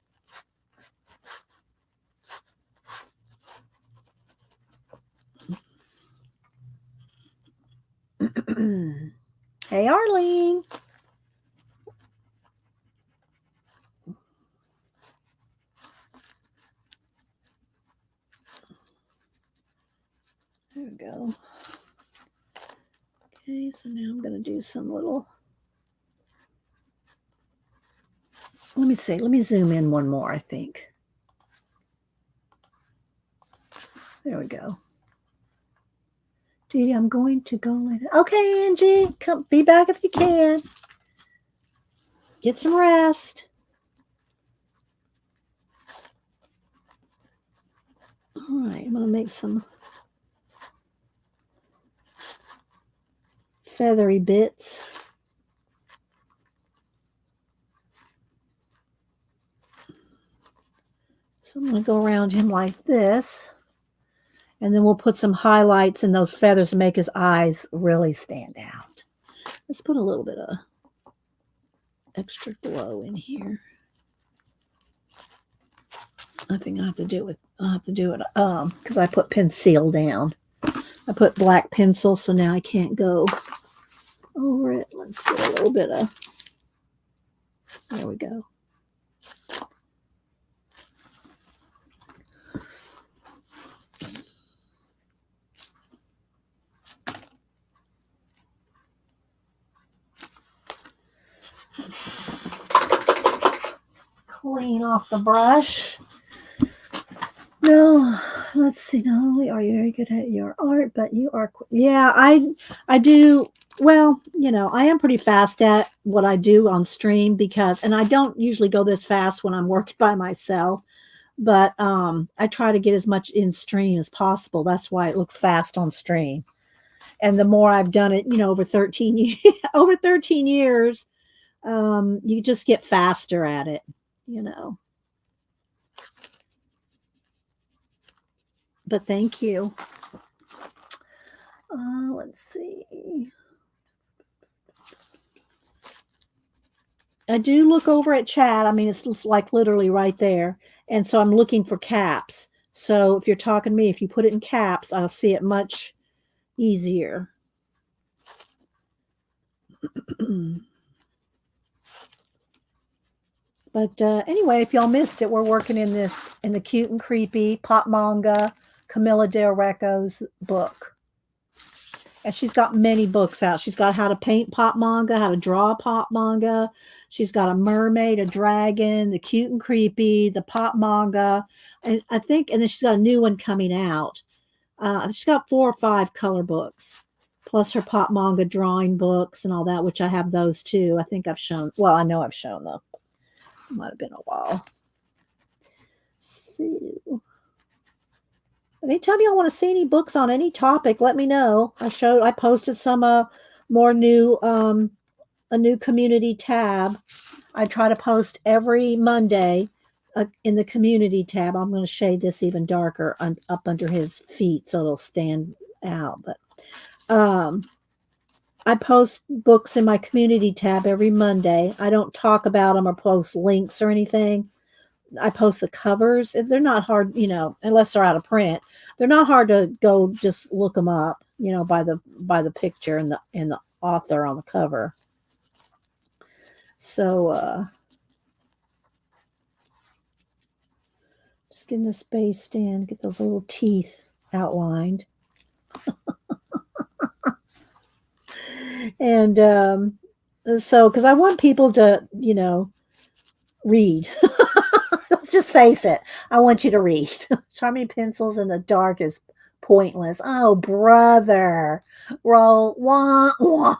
Hey, Arlene. go. Okay, so now I'm going to do some little, let me see, let me zoom in one more, I think. There we go. Dee, I'm going to go later. Okay, Angie, come be back if you can. Get some rest. All right, I'm going to make some feathery bits. So I'm going to go around him like this. And then we'll put some highlights in those feathers to make his eyes really stand out. Let's put a little bit of extra glow in here. I think I have to do it because I put pencil down. I put black pencil, so now I can't go over it. Let's get a little bit of, there we go. Clean off the brush. No, let's see. Not only are you very good at your art, but you are, yeah, I do. Well, you know, I am pretty fast at what I do on stream because, and I don't usually go this fast when I'm working by myself, but I try to get as much in stream as possible. That's why it looks fast on stream. And the more I've done it, you know, over 13 years, you just get faster at it, you know. But thank you. Let's see. I do look over at chat. I mean, it's just like literally right there. And so I'm looking for caps. So if you're talking to me, if you put it in caps, I'll see it much easier. But anyway, if y'all missed it, we're working in the Cute and Creepy Pop Manga, Camilla Del Recco's book. And she's got many books out. She's got how to paint pop manga, how to draw pop manga. She's got a mermaid, a dragon, the Cute and Creepy, the pop manga. And I think, and then she's got a new one coming out. She's got 4 or 5 color books, plus her pop manga drawing books and all that, which I have those too. I think I've shown, well, I know I've shown them. It might have been a while. So, anytime y'all want to see any books on any topic, let me know. I posted some more new a new community tab. I try to post every Monday in the community tab. I'm going to shade this even darker up under his feet so it'll stand out. But I post books in my community tab every Monday. I don't talk about them or post links or anything. I post the covers. If they're not hard, you know, unless they're out of print, they're not hard to go just look them up, you know, by the picture and the author on the cover. So just getting this based in, get those little teeth outlined. And so because I want people to, you know, read. Let's just face it. I want you to read. Sharpening pencils in the dark is pointless. Oh, brother. Roll. Wah, wah.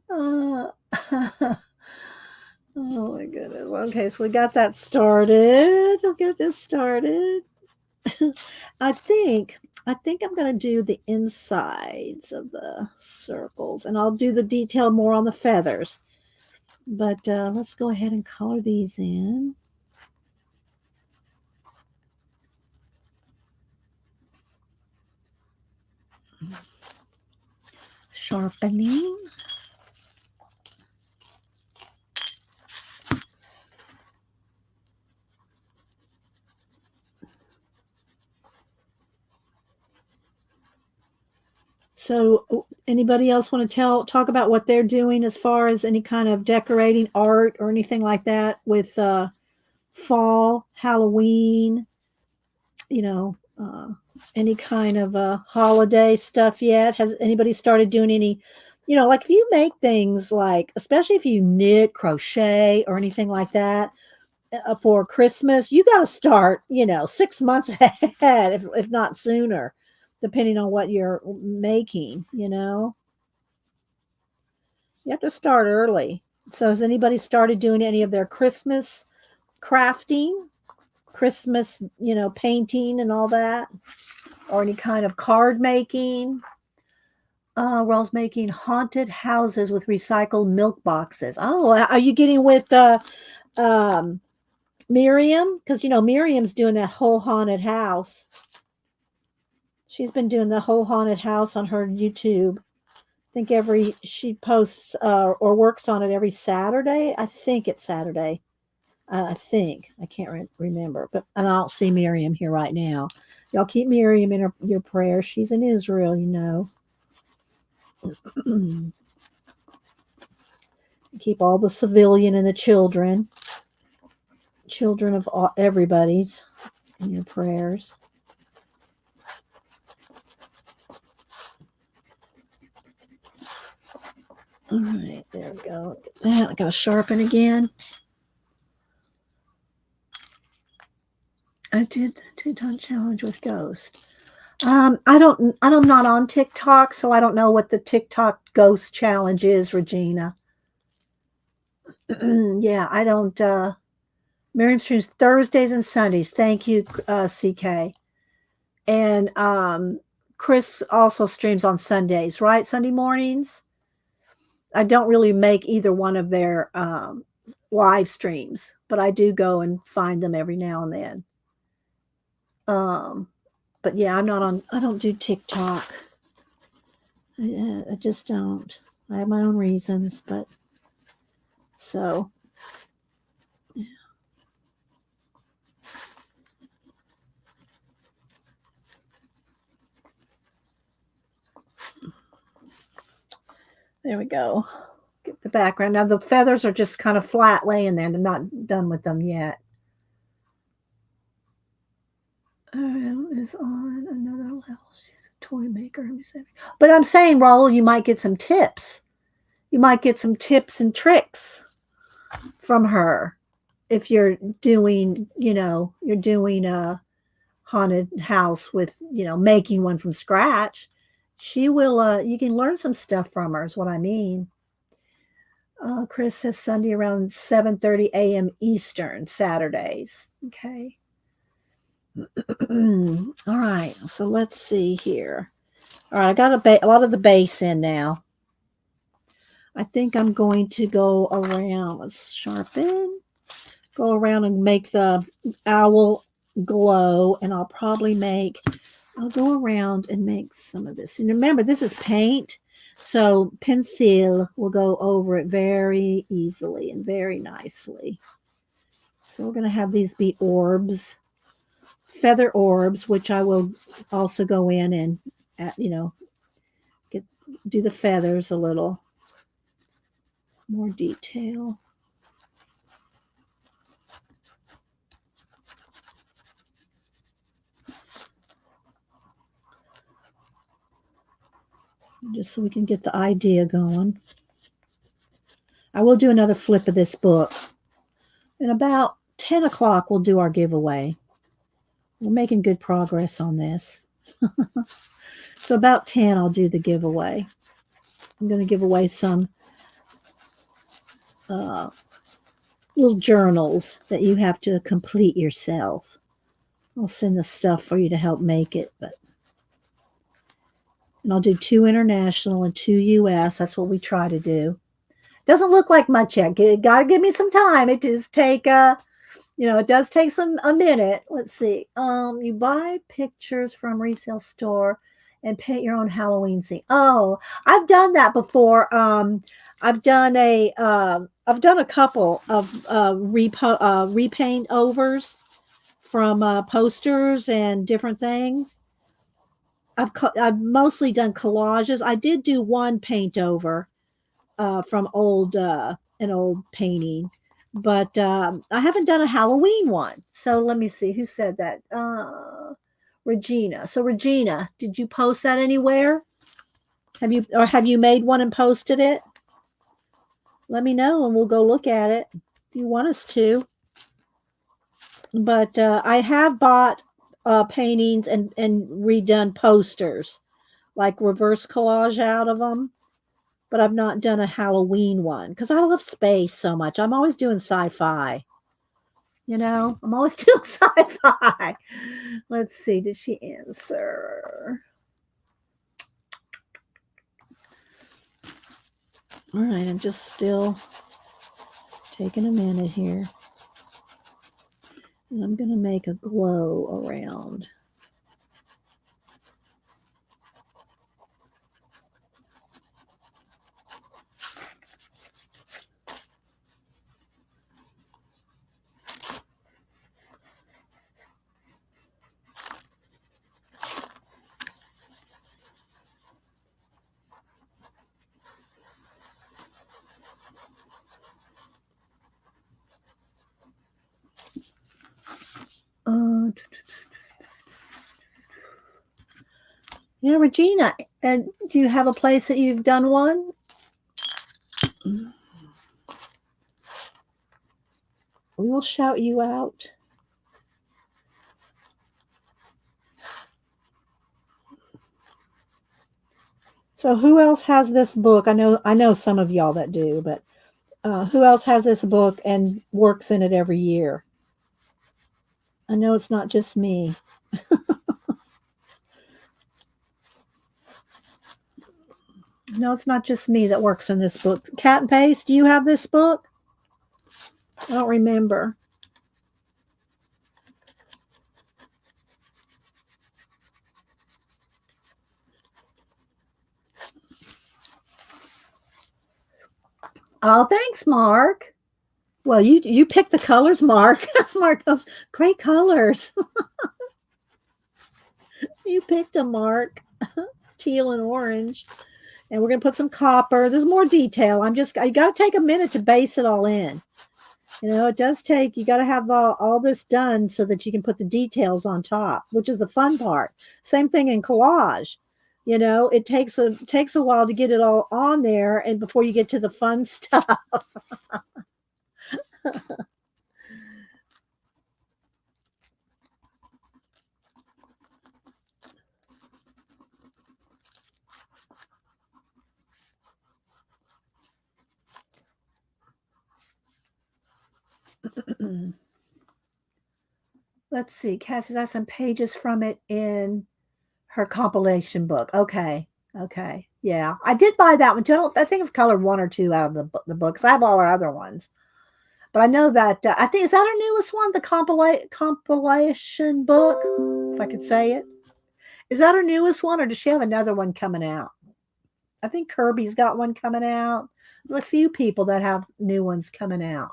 Oh my goodness. Okay, so we got that started. I'll get this started. I think I'm going to do the insides of the circles, and I'll do the detail more on the feathers. But let's go ahead and color these in. Sharpening. So anybody else want to talk about what they're doing as far as any kind of decorating art or anything like that with fall, Halloween, you know, any kind of holiday stuff yet? Has anybody started doing any, like if you make things like, especially if you knit, crochet, or anything like that for Christmas, you got to start, 6 months ahead, if not sooner, depending on what you're making. You have to start early. So has anybody started doing any of their Christmas crafting, Christmas, painting and all that? Or any kind of card making? Rose making haunted houses with recycled milk boxes. Oh, are you getting with um, Miriam? Because, Miriam's doing that whole haunted house. She's been doing the whole haunted house on her YouTube. I think she posts or works on it every Saturday. I think it's Saturday. I think I can't remember, but and I don't see Miriam here right now. Y'all keep Miriam in your prayers. She's in Israel. Keep all the civilian and the children of everybody's in your prayers. All right, there we go. I got to sharpen again. I did the 2-ton challenge with Ghost. I'm not on TikTok, so I don't know what the TikTok Ghost challenge is, Regina. Yeah, I don't. Miriam streams Thursdays and Sundays. Thank you, CK. And Chris also streams on Sundays, right? Sunday mornings. I don't really make either one of their live streams, but I do go and find them every now and then. But yeah, I don't do TikTok. I just don't. I have my own reasons, but so. Yeah. There we go. Get the background. Now the feathers are just kind of flat laying there. I'm not done with them yet. Is on another level. She's a toy maker. But I'm saying, Raul, you might get some tips. You might get some tips and tricks from her if you're doing, a haunted house with, making one from scratch. She will, you can learn some stuff from her is what I mean. Chris says Sunday around 7:30 a.m. Eastern, Saturdays. Okay. All right. So let's see here. All right. I got a lot of the base in now. I think I'm going to go around. Let's sharpen. Go around and make the owl glow. And I'll go around and make some of this. And remember, this is paint. So pencil will go over it very easily and very nicely. So we're going to have these be orbs, feather orbs, which I will also go in and, do the feathers a little more detail. Just so we can get the idea going. I will do another flip of this book. And about 10 o'clock, we'll do our giveaway. We're making good progress on this. So about 10, I'll do the giveaway. I'm going to give away some little journals that you have to complete yourself. I'll send the stuff for you to help make it. And I'll do 2 international and 2 US. That's what we try to do. Doesn't look like much yet. Got to give me some time. It does take it does take a minute. Let's see. You buy pictures from resale store and paint your own Halloween scene. Oh, I've done that before. I've done a couple of repaint overs from posters and different things. I've mostly done collages. I did do one paint over from an old painting, But I haven't done a Halloween one. So let me see who said that. Regina. So Regina, did you post that anywhere? Have you made one and posted it? Let me know and we'll go look at it if you want us to. But I have bought paintings and redone posters, like reverse collage out of them. But I've not done a Halloween one because I love space so much. I'm always doing sci-fi. You know, I'm always doing sci-fi. Let's see. Did she answer? All right. I'm just still taking a minute here. And I'm going to make a glow around. Yeah, Regina, and do you have a place that you've done one? We will shout you out. So who else has this book? I know some of y'all that do, but who else has this book and works in it every year? I know it's not just me. No, it's not just me that works in this book. Cat and Paste, do you have this book? I don't remember. Oh, thanks, Mark. Well, you picked the colors, Mark. Mark goes, great colors. You picked them, Mark. Teal and orange. And we're going to put some copper. There's more detail. I got to take a minute to base it all in. You know, it does take, you got to have all this done so that you can put the details on top, which is the fun part. Same thing in collage. You know, it takes a while to get it all on there and before you get to the fun stuff. Let's see. Cassie's got some pages from it in her compilation book. Okay. Okay. Yeah. I did buy that one too. I think I've colored one or two out of the books. I have all our other ones. But I know that, I think, is that our newest one? The compilation book? If I could say it. Is that her newest one or does she have another one coming out? I think Kirby's got one coming out. There's a few people that have new ones coming out.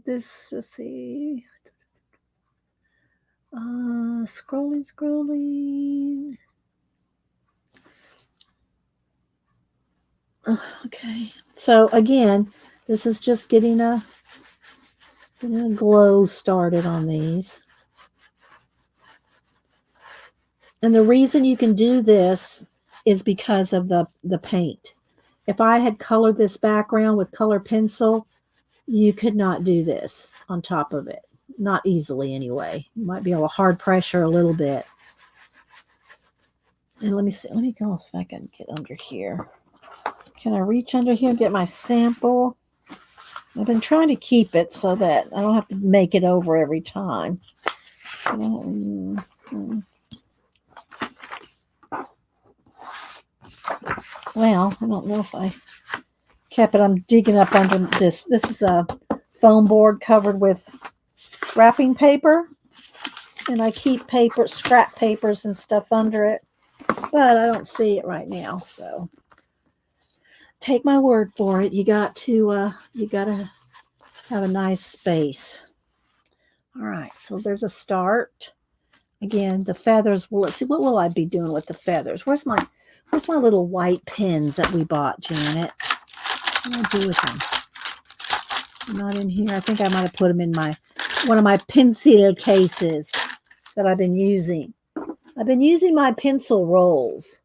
Let's see. Scrolling. Okay. So again, this is just getting a glow started on these. And the reason you can do this is because of the paint. If I had colored this background with color pencil, you could not do this on top of it. Not easily anyway. You might be able to hard pressure a little bit. And let me see. Let me go if I can get under here. Can I reach under here and get my sample? I've been trying to keep it so that I don't have to make it over every time. Well, I don't know if I kept it. I'm digging up under this. This is a foam board covered with wrapping paper. And I keep scrap papers and stuff under it. But I don't see it right now, so take my word for it. You got to have a nice space. All right, so there's a start. Again, the feathers. Well, let's see. What will I be doing with the feathers? Where's my little white pins that we bought, Janet? What do I do with them? Not in here. I think I might have put them in one of my pencil cases that I've been using. I've been using my pencil rolls.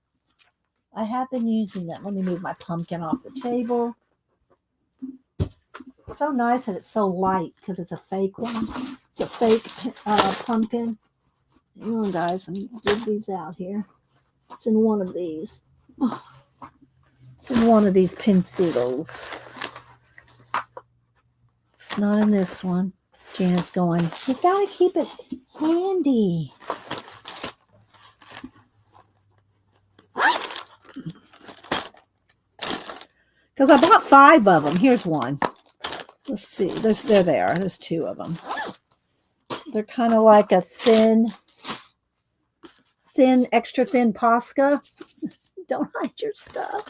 I have been using them. Let me move my pumpkin off the table. It's so nice that it's so light because it's a fake one. It's a fake pumpkin. Hang on, guys. Let me dig these out here. It's in one of these. Oh, it's in one of these pencils. It's not in this one. Janet's going, you've got to keep it handy. Because I bought 5 of them. Here's one. Let's see. There they are. There's 2 of them. They're kind of like a extra thin Posca. Don't hide your stuff.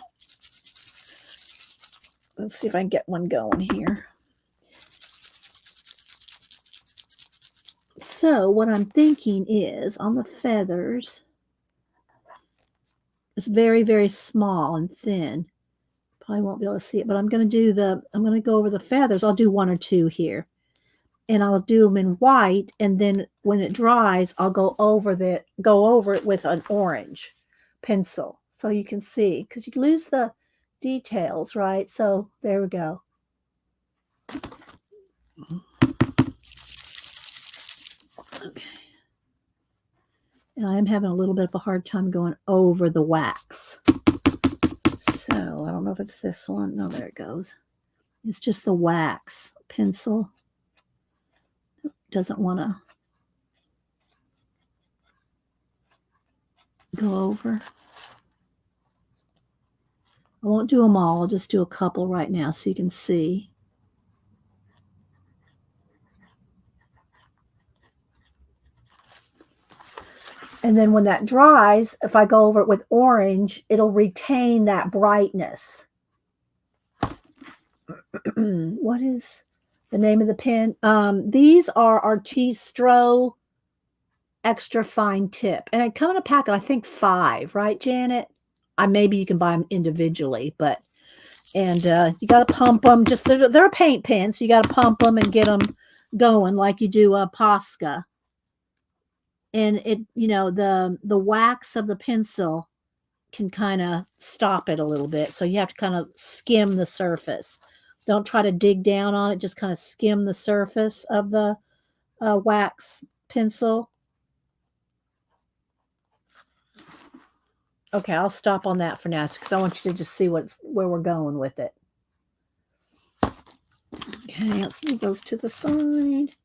Let's see if I can get one going here. So what I'm thinking is on the feathers, it's very, very small and thin. Probably won't be able to see it, but I'm going to go over the feathers. I'll do 1 or 2 here. And I'll do them in white, and then when it dries, I'll go over it with an orange pencil so you can see, because you lose the details, right? So there we go. Okay. And I am having a little bit of a hard time going over the wax. So I don't know if it's this one. No, there it goes. It's just the wax pencil. Doesn't want to go over. I won't do them all. I'll just do a couple right now so you can see. And then when that dries, if I go over it with orange, it'll retain that brightness. What is the name of the pen? These are Artistro extra fine tip, and they come in a packet, I think 5, right, Janet? Maybe you can buy them individually, but you got to pump them. Just they're a paint pen, so you got to pump them and get them going like you do a Posca. And it, the wax of the pencil can kind of stop it a little bit, so you have to kind of skim the surface. Don't try to dig down on it. Just kind of skim the surface of the wax pencil. Okay, I'll stop on that for now because I want you to just see where we're going with it. Okay, let's move those to the side.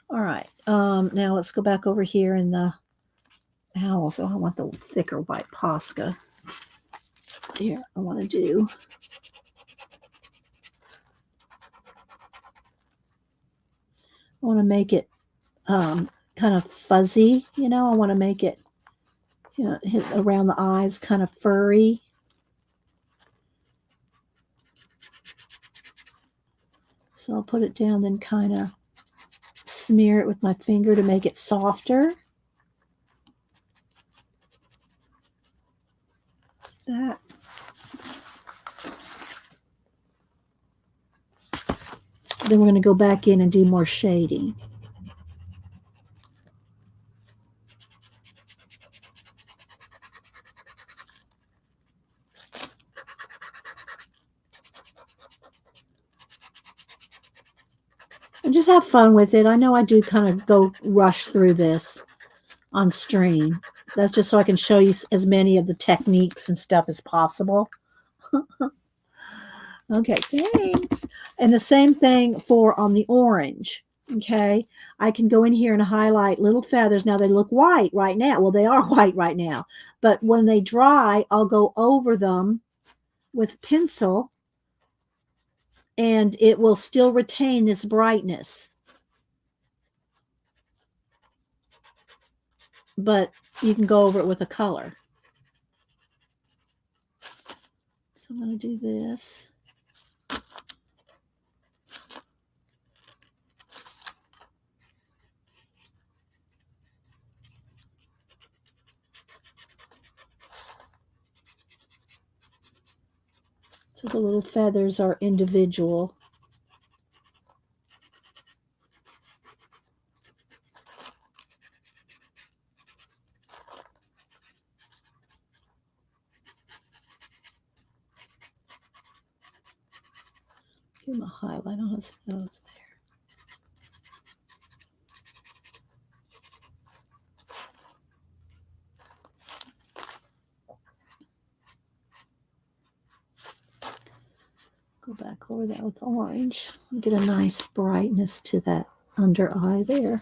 All right, now let's go back over here in the owl. So I want the thicker white Posca. Here, I want to make it kind of fuzzy, I want to make it, hit around the eyes, kind of furry. So I'll put it down, then kind of smear it with my finger to make it softer. That. Then we're going to go back in and do more shading. And just have fun with it. I know I do kind of go rush through this on stream. That's just so I can show you as many of the techniques and stuff as possible. Okay, thanks. And the same thing for on the orange. Okay, I can go in here and highlight little feathers. Now they look white right now. Well, they are white right now. But when they dry, I'll go over them with pencil, and it will still retain this brightness. But you can go over it with a color. So I'm going to do this. So the little feathers are individual. Give him a highlight on his nose there. Go back over that with orange. Get a nice brightness to that under eye there.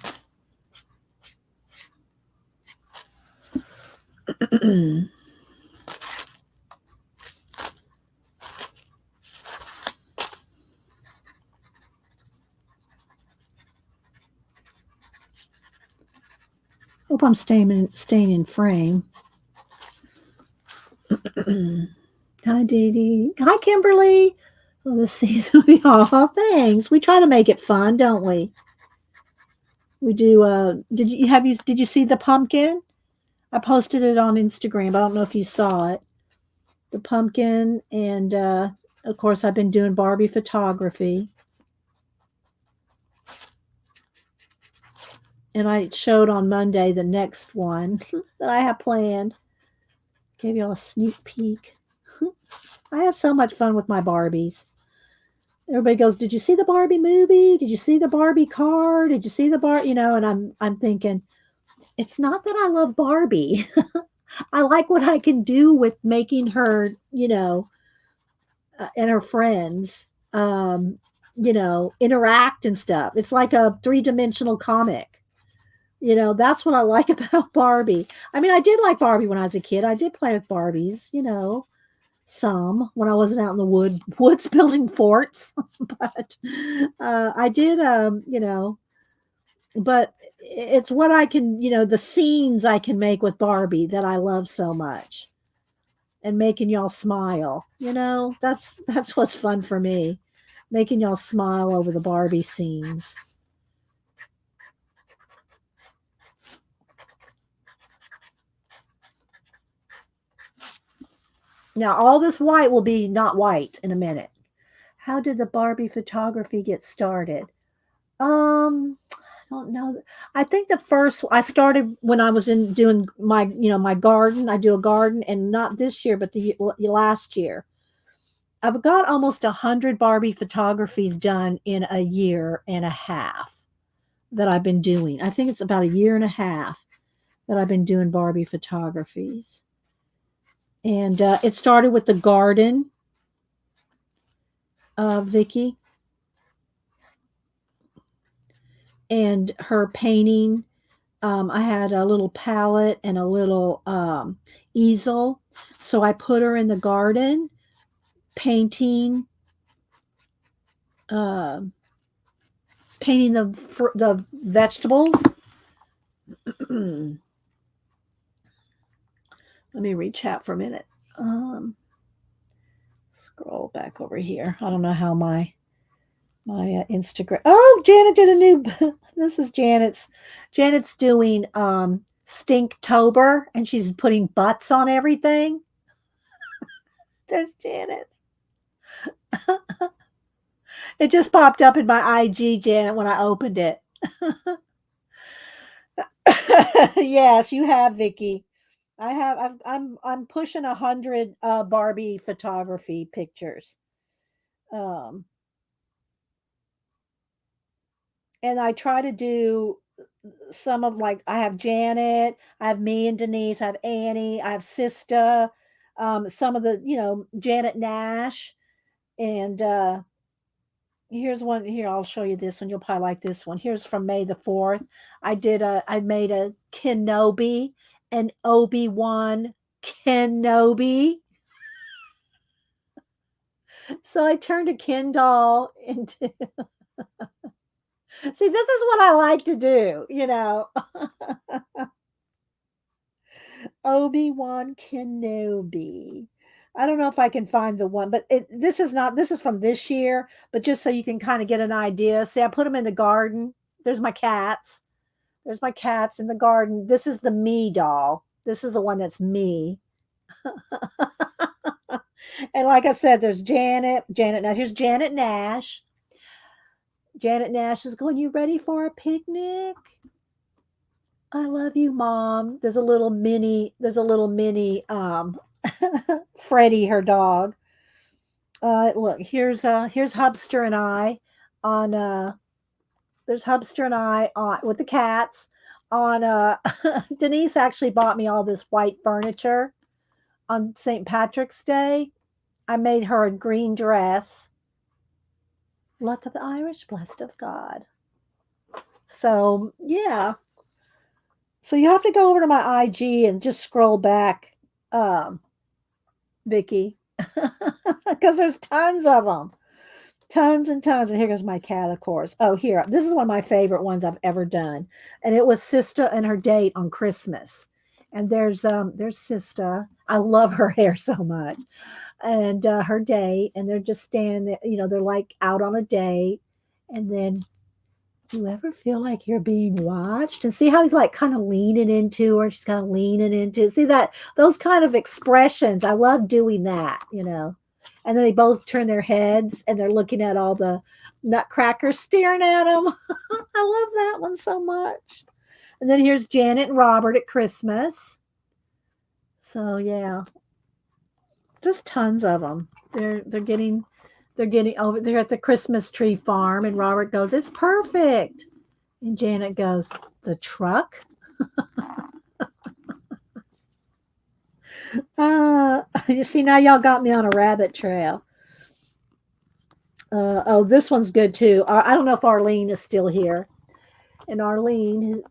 Hope I'm staying in frame. Hi, Dee Dee. Hi, Kimberly. Well, this season, thanks. We try to make it fun, don't we? We do. Did you see the pumpkin? I posted it on Instagram. I don't know if you saw it. The pumpkin, and of course, I've been doing Barbie photography. And I showed on Monday the next one that I have planned. Gave you all a sneak peek. I have so much fun with my Barbies. Everybody goes, "Did you see the Barbie movie? Did you see the Barbie car? Did you see the and I'm thinking, it's not that I love Barbie. I like what I can do with making her, and her friends, interact and stuff. It's like a three-dimensional comic. That's what I like about Barbie. I mean, I did like Barbie when I was a kid. I did play with Barbies, some when I wasn't out in the woods building forts. But I did, but it's what I can, the scenes I can make with Barbie that I love so much, and making y'all smile. That's what's fun for me, making y'all smile over the Barbie scenes. Now, all this white will be not white in a minute. How did the Barbie photography get started? I don't know. I think I started when I was in doing my garden. I do a garden, and not this year, but the last year. I've got almost 100 Barbie photographies done in a year and a half that I've been doing. I think it's about a year and a half that I've been doing Barbie photographies. And it started with the garden, Vicky, and her painting. I had a little palette and a little easel. So I put her in the garden painting, uh, painting the vegetables. Let me reach out for a minute. Scroll back over here. I don't know how my Instagram. Oh, Janet did a new. This is Janet's doing Stinktober, and she's putting butts on everything. There's Janet. It just popped up in my IG, Janet, when I opened it. Yes, you have, Vicky. I have. I'm pushing 100 Barbie photography pictures. Um, and I try to do some of, like, I have Janet, I have me and Denise, I have Annie, I have Sista, some of the, Janet Nash, and here's one here. I'll show you this one. You'll probably like this one. Here's from May the 4th. I made a Kenobi, an Obi-Wan Kenobi. So I turned a Ken doll into. See, this is what I like to do, Obi-Wan Kenobi. I don't know if I can find the one, but this is from this year, but just so you can kind of get an idea. See, I put them in the garden. There's my cats. There's my cats in the garden. This is the me doll. This is the one that's me. And like I said, there's Janet Nash. Here's Janet Nash. Janet Nash is going, "You ready for a picnic? I love you, Mom." There's a little mini Freddie, her dog. Look, here's Hubster and I on there's Hubster and I on with the cats on Denise actually bought me all this white furniture on St. Patrick's Day. I made her a green dress. Luck of the Irish, blessed of God. So yeah. So you have to go over to my IG and just scroll back, um, Vicky, because there's tons of them. Tons and tons. And here goes my cat, of course. Oh, here. This is one of my favorite ones I've ever done. And it was Sista and her date on Christmas. And there's Sista. I love her hair so much. And her date, and they're just standing there, they're like out on a date. And then, do you ever feel like you're being watched? And see how he's like kind of leaning into her. She's kind of leaning into. See that those kind of expressions. I love doing that. And then they both turn their heads and they're looking at all the nutcrackers staring at them. I love that one so much. And then here's Janet and Robert at Christmas. So yeah, just tons of them. They're getting over. They're at the Christmas tree farm, and Robert goes, "It's perfect," and Janet goes, "The truck." You see, now y'all got me on a rabbit trail. Oh, this one's good too. I don't know if Arlene is still here. And Arlene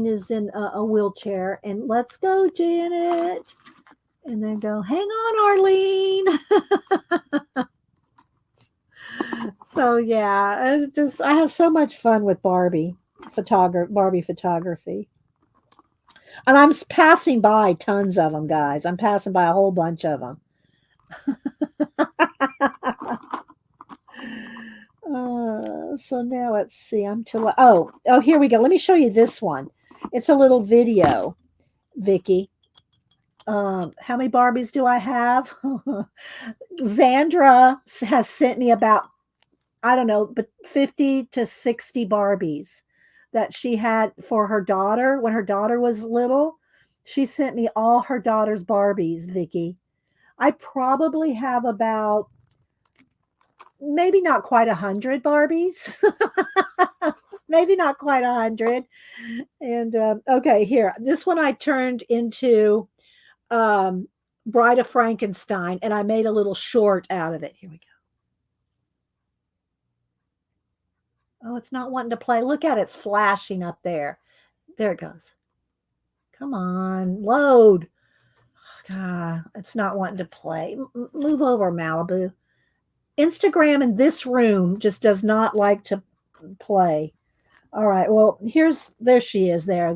is in a wheelchair. And let's go, Janet. And then go, hang on, Arlene. So yeah, I have so much fun with Barbie photography. And I'm passing by tons of them, guys. I'm passing by a whole bunch of them. So now let's see. Here we go. Let me show you this one. It's a little video, Vicky. How many Barbies do I have? Xandra has sent me about, I don't know, but 50 to 60 Barbies that she had for her daughter when her daughter was little. She sent me all her daughter's Barbies, Vicky. I probably have about maybe not quite 100 Barbies. Maybe not quite 100. And okay, here. This one I turned into Bride of Frankenstein, and I made a little short out of it. Here we go. Oh, it's not wanting to play. Look at it. It's flashing up there. There it goes. Come on, load. It's not wanting to play. Move over, Malibu. Instagram in this room just does not like to play. All right. Well, there she is there. I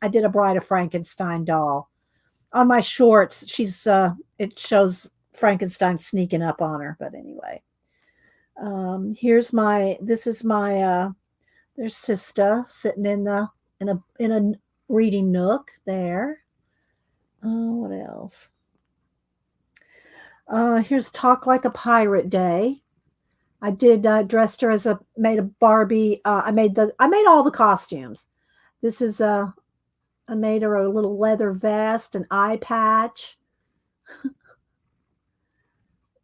did a Bride of Frankenstein doll. On my shorts, it shows Frankenstein sneaking up on her, but anyway. There's Sista sitting in a reading nook there. What else? Here's Talk Like a Pirate Day. I did dressed her made a Barbie. I made all the costumes. This is I made her a little leather vest, an eye patch.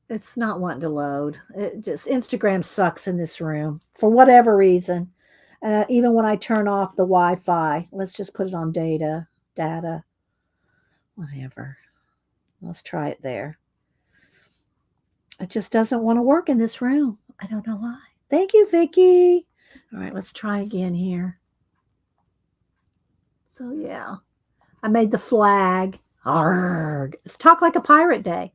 It's not wanting to load. It just Instagram sucks in this room for whatever reason. Even when I turn off the Wi-Fi, let's just put it on data, whatever. Let's try it there. It just doesn't want to work in this room. I don't know why. Thank you, Vicky. All right, let's try again here. So yeah, I made the flag. Arrgh. It's Talk Like a Pirate Day.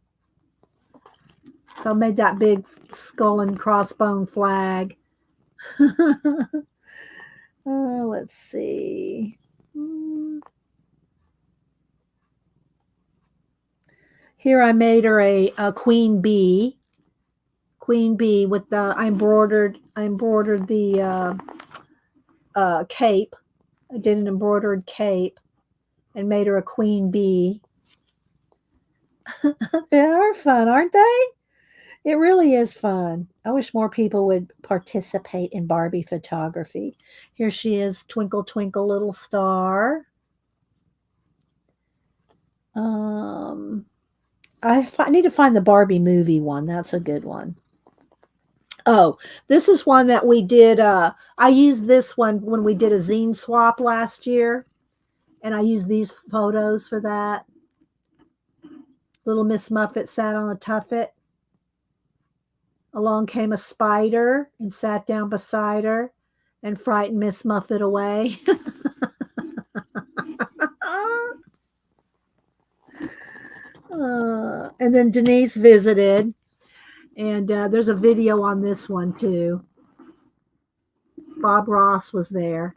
So I made that big skull and crossbone flag. Let's see. Here I made her a queen bee. Queen bee with I embroidered the cape. I did an embroidered cape and made her a queen bee. They are fun, aren't they? It really is fun. I wish more people would participate in Barbie photography. Here she is, Twinkle Twinkle Little Star. I need to find the Barbie movie one. That's a good one. Oh, this is one that we did. I used this one when we did a zine swap last year, and I used these photos for that. Little Miss Muffet sat on a tuffet. Along came a spider and sat down beside her and frightened Miss Muffet away. And then Denise visited, and there's a video on this one too. Bob Ross was there.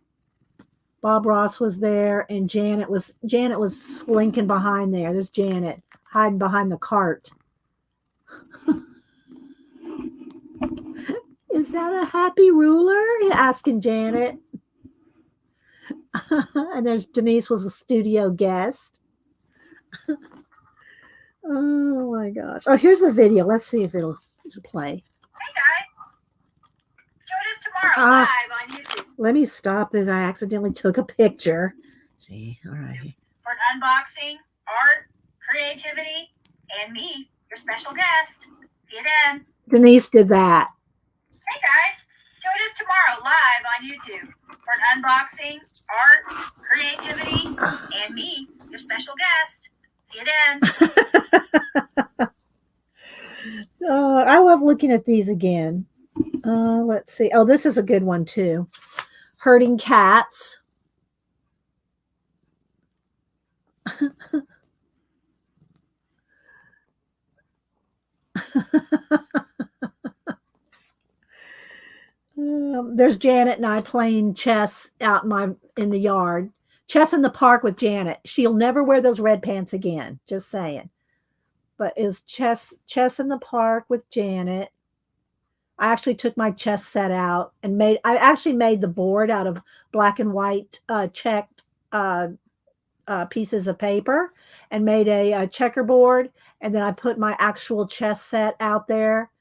Bob Ross was there, and Janet was slinking behind there. There's Janet hiding behind the cart. Is that a happy ruler? Asking Janet. And there's Denise was a studio guest. Oh my gosh. Oh, here's the video. Let's see if it'll play. Hey guys. Join us tomorrow live on YouTube. Let me stop this. I accidentally took a picture. See, all right. For an unboxing, art, creativity, and me, your special guest. See you then. Denise did that. Hey guys. Join us tomorrow live on YouTube. For an unboxing, art, creativity, and me, your special guest. See you then. I love looking at these again. Let's see. Oh, this is a good one too. Herding cats. There's Janet and I playing chess out in the yard. Chess in the park with Janet. She'll never wear those red pants again. Just saying. But is chess in the park with Janet. I actually took my chess set out and I actually made the board out of black and white checked pieces of paper and made a checkerboard. And then I put my actual chess set out there,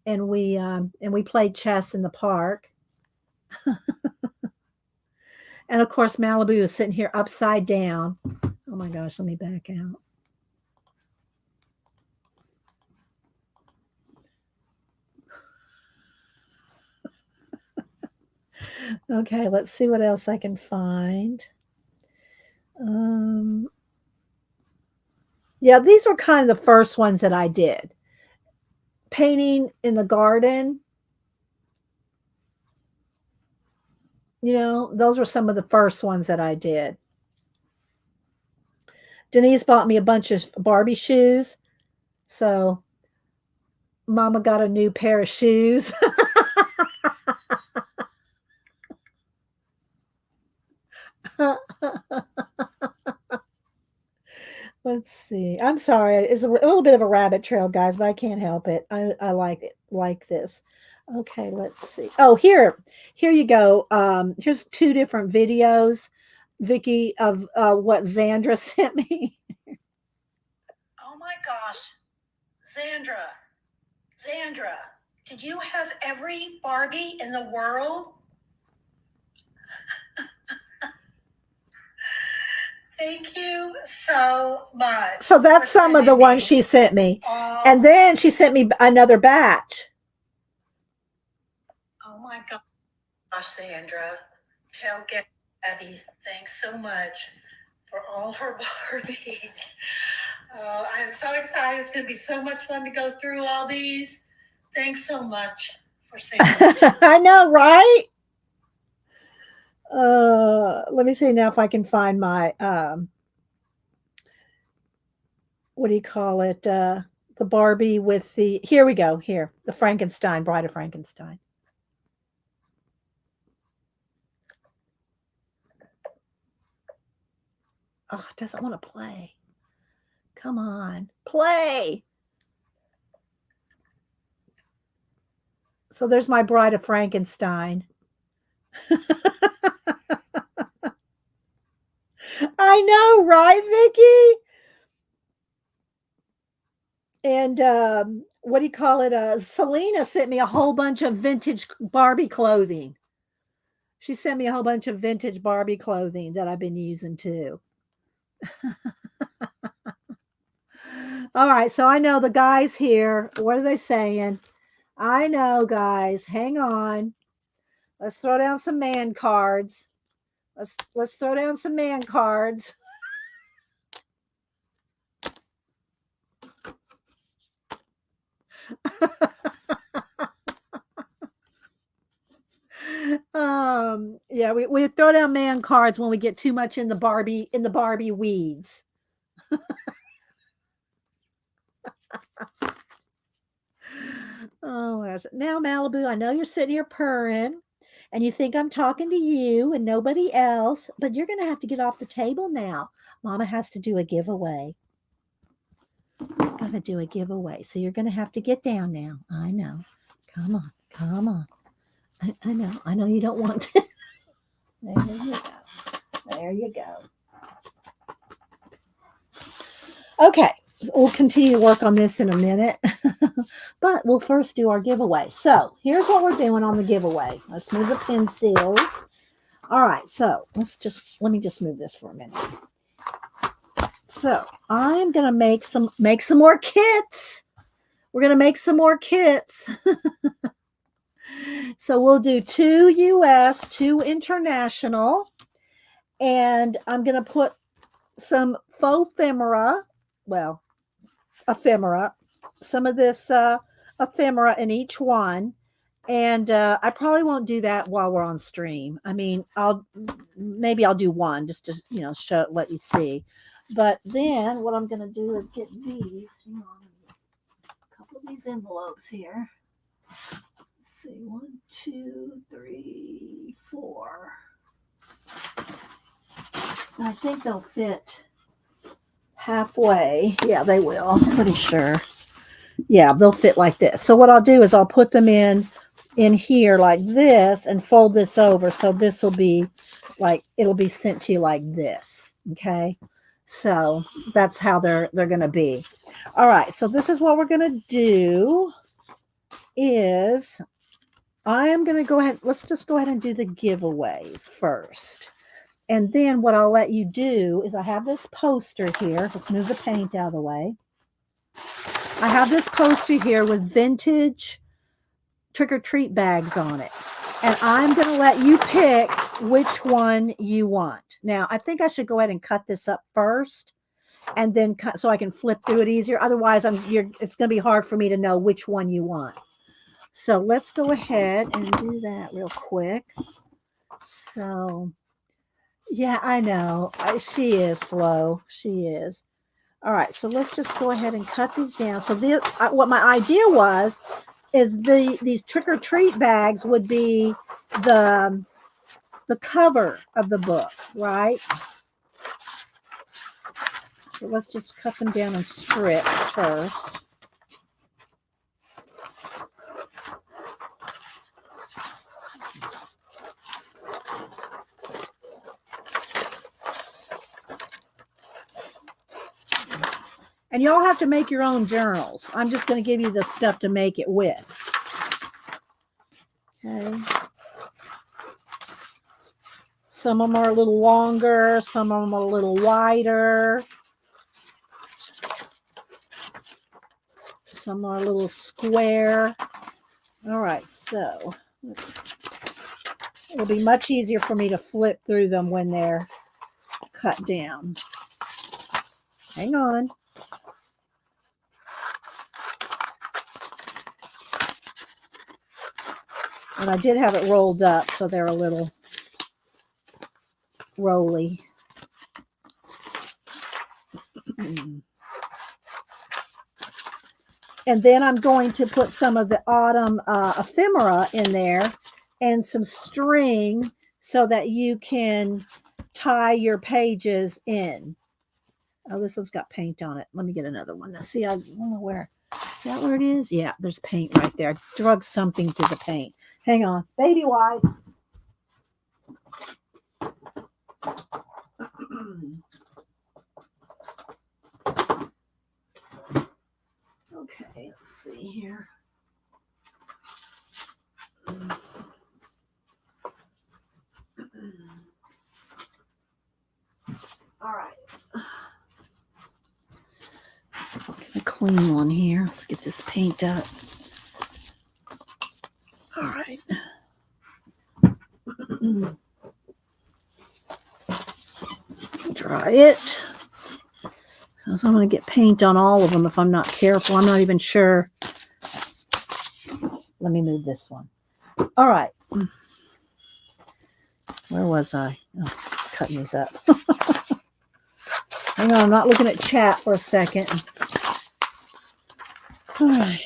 and we played chess in the park. And of course, Malibu is sitting here upside down. Oh my gosh, let me back out. Okay, let's see what else I can find. Yeah, these were kind of the first ones that I did. Painting in the garden. You know, those were some of the first ones that I did. Denise bought me a bunch of Barbie shoes. So Mama got a new pair of shoes. Let's see. I'm sorry. It's a little bit of a rabbit trail, guys, but I can't help it. I like it, like this. Okay, let's see. Oh, here you go. Here's 2 different videos, Vicky, of what Xandra sent me. Oh my gosh. Xandra, did you have every Barbie in the world? Thank you so much. So that's some of the ones she sent me. And then she sent me another batch. Oh my gosh, Xandra. Tell Gabby thanks so much for all her Barbies. I'm so excited. It's going to be so much fun to go through all these. Thanks so much for saying I know, right? Let me see now if I can find my what do you call it? The Barbie with the, here we go, here, the Frankenstein, Bride of Frankenstein. Oh, it doesn't want to play. Come on, play. So there's my Bride of Frankenstein. I know, right, Vicky? And what do you call it? Selena sent me a whole bunch of vintage Barbie clothing. She sent me a whole bunch of vintage Barbie clothing that I've been using too. All right, so I know the guys here. What are they saying? I know, guys. Hang on. Let's throw down some man cards. Let's throw down some man cards. Yeah, we throw down man cards when we get too much in the Barbie weeds. Oh my gosh. Now, Malibu, I know you're sitting here purring and you think I'm talking to you and nobody else, but you're gonna have to get off the table now. Mama has to do a giveaway. Gonna do a giveaway. So you're gonna have to get down now. I know. Come on, come on. I know you don't want to. There you go. There you go. Okay, we'll continue to work on this in a minute, but we'll first do our giveaway. So here's what we're doing on the giveaway. Let's move the pencils. All right, so let me just move this for a minute. So I'm gonna make some more kits. We're gonna make some more kits. So we'll do 2 US, 2 international, and I'm gonna put some faux ephemera, some of this ephemera in each one. And I probably won't do that while we're on stream. I mean, I'll do one just to, let you see. But then what I'm going to do is get these. Hang on. A couple of these envelopes here. Let's see. 1, 2, 3, 4. I think they'll fit halfway. Yeah, they will. I'm pretty sure. Yeah, they'll fit like this. So what I'll do is I'll put them in here like this and fold this over. So this will be like, it'll be sent to you like this. Okay. So that's how they're going to be. All right. So this is what we're going to do is I am going to go ahead. Let's just go ahead and do the giveaways first. And then what I'll let you do is I have this poster here. Let's move the paint out of the way. I have this poster here with vintage trick-or-treat bags on it. And I'm going to let you pick which one you want. Now, I think I should go ahead and cut this up first and then cut so I can flip through it easier. Otherwise, it's going to be hard for me to know which one you want. So let's go ahead and do that real quick. So, yeah, I know. She is, Flo. She is. All right, so let's just go ahead and cut these down. So what my idea was is these trick-or-treat bags would be the cover of the book, right? So let's just cut them down in strips first. And y'all have to make your own journals. I'm just going to give you the stuff to make it with. Okay. Some of them are a little longer. Some of them are a little wider. Some are a little square. All right, so it'll be much easier for me to flip through them when they're cut down. Hang on. And I did have it rolled up, so they're a little rolly. And then I'm going to put some of the autumn ephemera in there and some string so that you can tie your pages in. Oh, this one's got paint on it. Let me get another one. Now, see, I don't know where. See that where it is? Yeah, there's paint right there. I drug something through the paint. Hang on. Baby wipe. Okay, let's see here. All right. clean one here. Let's get this paint up. All right. Dry it. So I'm going to get paint on all of them if I'm not careful. I'm not even sure. Let me move this one. All right. Where was I? Oh, cutting these up. Hang on, I'm not looking at chat for a second. All right.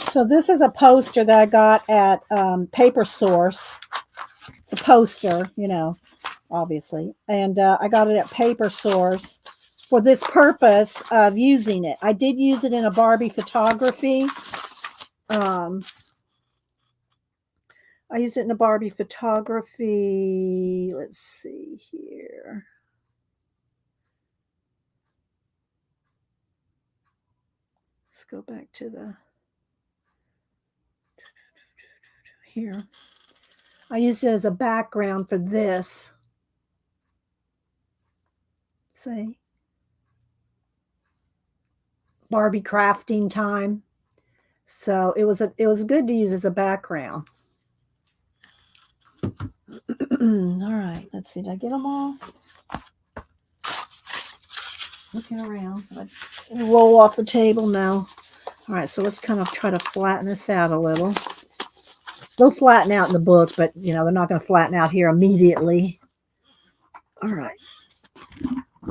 So this is a poster that I got at Paper Source. It's a poster, you know, obviously. And I got it at Paper Source for this purpose of using it. I did use it in a Barbie photography. I used it in a Barbie photography. Let's see here. Let's go back to the... Here. I used it as a background for this. Say Barbie crafting time. So it was good to use as a background. All right, let's see. Did I get them all? Looking around. Roll off the table now. All right, so let's kind of try to flatten this out a little. They'll flatten out in the book, but you know, they're not going to flatten out here immediately. All right.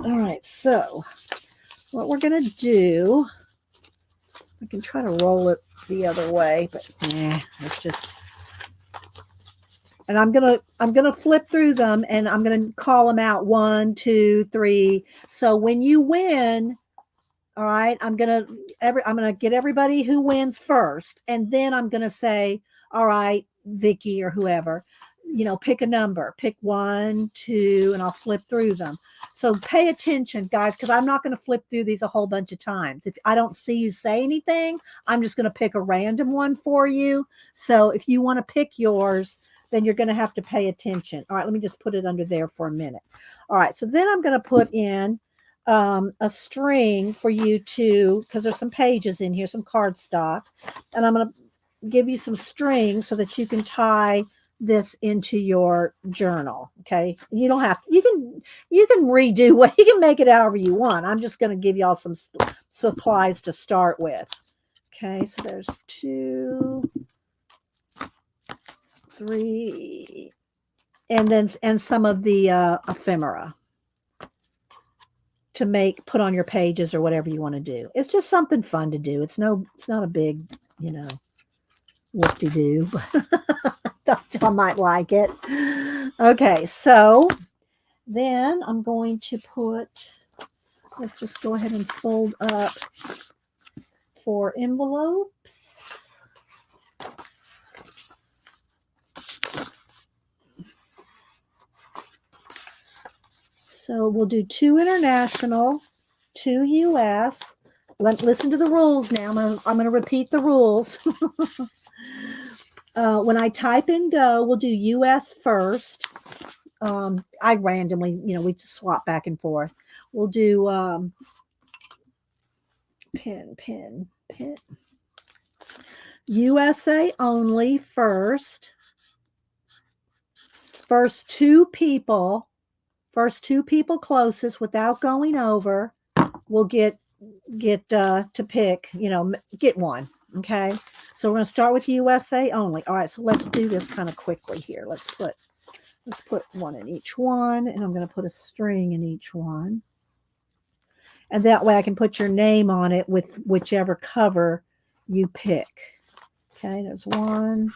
All right, so what we're going to do, I can try to roll it the other way, but it's just, and I'm going to flip through them and I'm going to call them out 1, 2, 3. So when you win, all right, I'm going to get everybody who wins first. And then I'm going to say, all right, Vicky or whoever, you know, pick a number, pick 1, 2, and I'll flip through them. So pay attention, guys, because I'm not going to flip through these a whole bunch of times. If I don't see you say anything, I'm just going to pick a random one for you. So if you want to pick yours, then you're going to have to pay attention. All right, let me just put it under there for a minute. All right, so then I'm going to put in a string for you to, because there's some pages in here, some cardstock, and I'm going to give you some string so that you can tie this into your journal. Okay, you don't have, you can redo what, you can make it however you want. I'm just going to give y'all some supplies to start with. Okay, so there's 2, 3, and some of the ephemera to put on your pages or whatever you want to do. It's just something fun to do. It's not a big, you know, whoop-de-doo, but I thought y'all might like it. Okay, so then I'm going to let's just go ahead and fold up for envelopes. So we'll do 2 international, 2 US. Listen to the rules now. I'm going to repeat the rules. When I type in go, we'll do US first. I randomly, you know, we just swap back and forth. We'll do pin. USA only first. First two people closest without going over will get to pick, you know, get one. Okay, so we're going to start with USA only. All right, so let's do this kind of quickly here. Let's put one in each one, and I'm going to put a string in each one, and that way I can put your name on it with whichever cover you pick. Okay, there's one,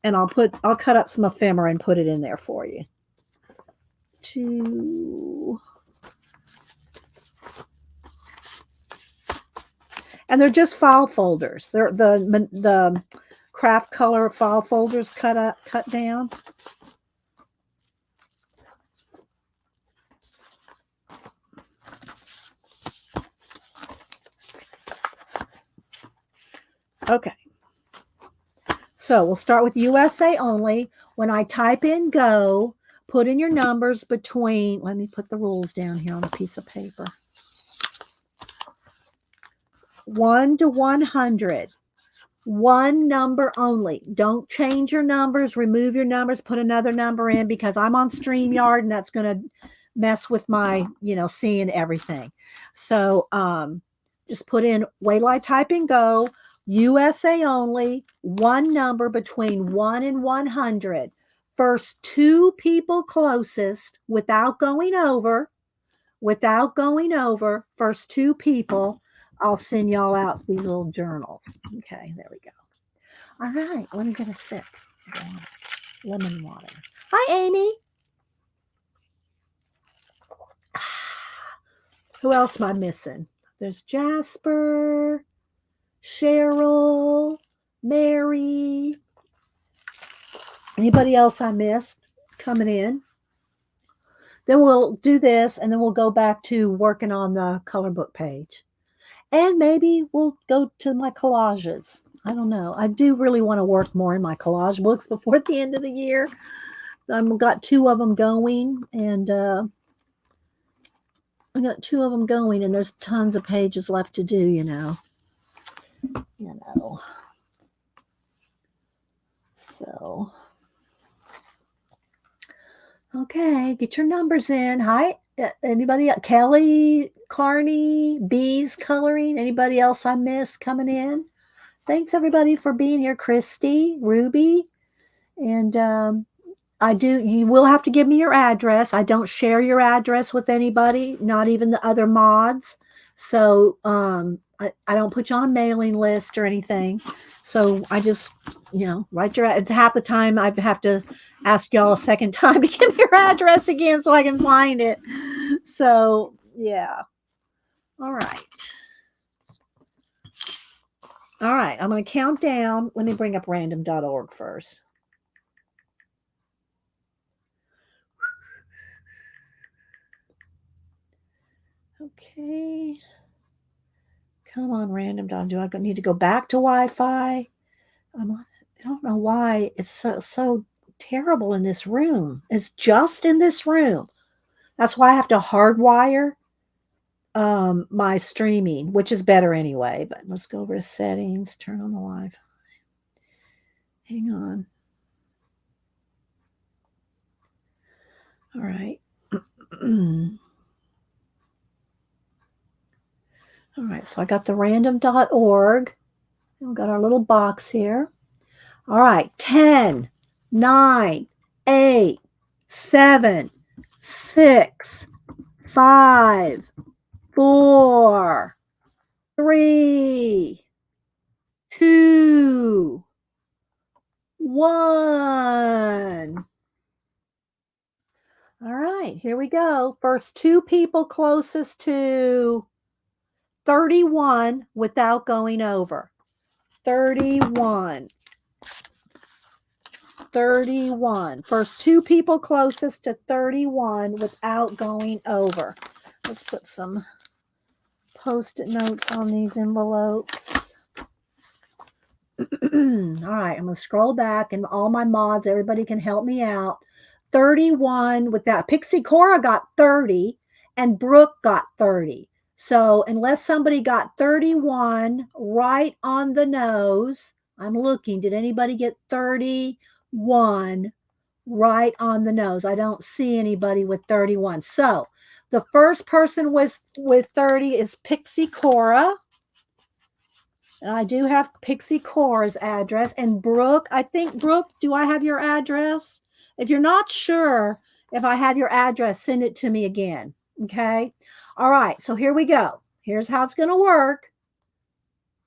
and I'll cut up some ephemera and put it in there for you. 2. And they're just file folders. They're the craft color file folders cut down. Okay. So we'll start with USA only. When I type in go, put in your numbers between, let me put the rules down here on a piece of paper. 1 to 100. One number only. Don't change your numbers, remove your numbers, put another number in because I'm on StreamYard and that's going to mess with my, seeing everything. So just put in, wait till I type in go, USA only, one number between 1 and 100. First two people closest without going over, first two people, I'll send y'all out these little journals. Okay, there we go. All right, let me get a sip. Lemon water. Hi, Amy. Who else am I missing? There's Jasper, Cheryl, Mary. Anybody else I missed coming in? Then we'll do this, and then we'll go back to working on the color book page. And maybe we'll go to my collages. I don't know. I do really want to work more in my collage books before the end of the year. I've got 2 of them going, and and there's tons of pages left to do, So, okay, get your numbers in. Hi, anybody else? Kelly, Carney, Bees Coloring. Anybody else I missed coming in? Thanks, everybody, for being here. Christy, Ruby, and you will have to give me your address. I don't share your address with anybody, not even the other mods. So I don't put you on a mailing list or anything. So I just, write your, it's half the time I have to ask y'all a second time to give me your address again so I can find it. So, yeah. All right. All right. I'm going to count down. Let me bring up random.org first. Okay. Come on, random. Do I need to go back to Wi-Fi? I don't know why it's so terrible in this room. It's just in this room. That's why I have to hardwire my streaming, which is better anyway. But let's go over to settings, turn on the Wi-Fi. Hang on. All right. All right, so I got the random.org. We've got our little box here. All right, 10, 9, 8, 7, 6, 5, 4, 3, 2, 1. All right, here we go. First two people closest to 31 without going over. 31. 31. First two people closest to 31 without going over. Let's put some Post-it notes on these envelopes. All right, I'm going to scroll back, and all my mods, everybody can help me out. 31 with that. Pixie Cora got 30, and Brooke got 30. So unless somebody got 31 right on the nose, I'm looking. Did anybody get 31 right on the nose? I don't see anybody with 31. So the first person with 30 is Pixie Cora. And I do have Pixie Cora's address. And Brooke, Brooke, do I have your address? If you're not sure if I have your address, send it to me again. Okay. All right. So here we go. Here's how it's going to work.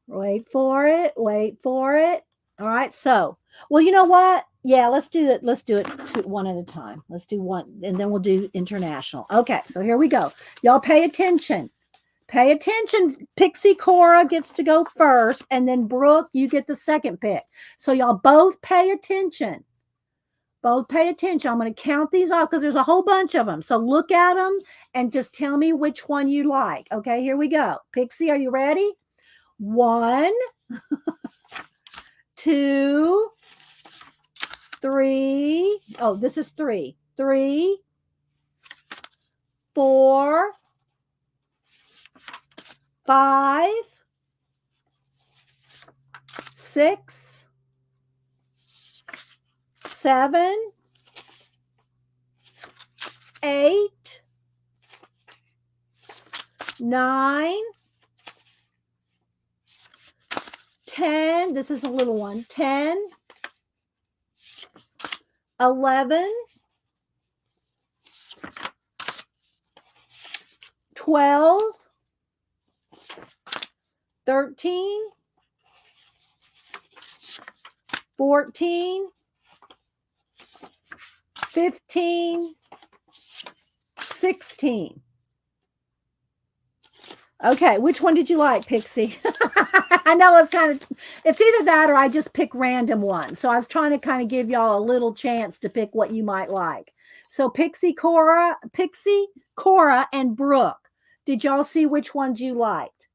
Wait for it. Wait for it. All right. So, well, you know what? Yeah, let's do it. Let's do it one at a time. Let's do one, and then we'll do international. Okay. So here we go. Y'all pay attention. Pay attention. Pixie Cora gets to go first, and then Brooke, you get the second pick. So y'all both pay attention. Both pay attention. I'm going to count these off because there's a whole bunch of them. So look at them and just tell me which one you like. Okay, here we go. Pixie, are you ready? 1, 2, 3. Oh, this is 3. 3, 4, 5, 6, 7, 8, 9, 10. This is a little one. 10, 11, 12, 13, 14, 15, 16. Okay, which one did you like, Pixie? I know it's either that or I just pick random ones. So I was trying to kind of give y'all a little chance to pick what you might like. So Pixie, Cora, and Brooke. Did y'all see which ones you liked?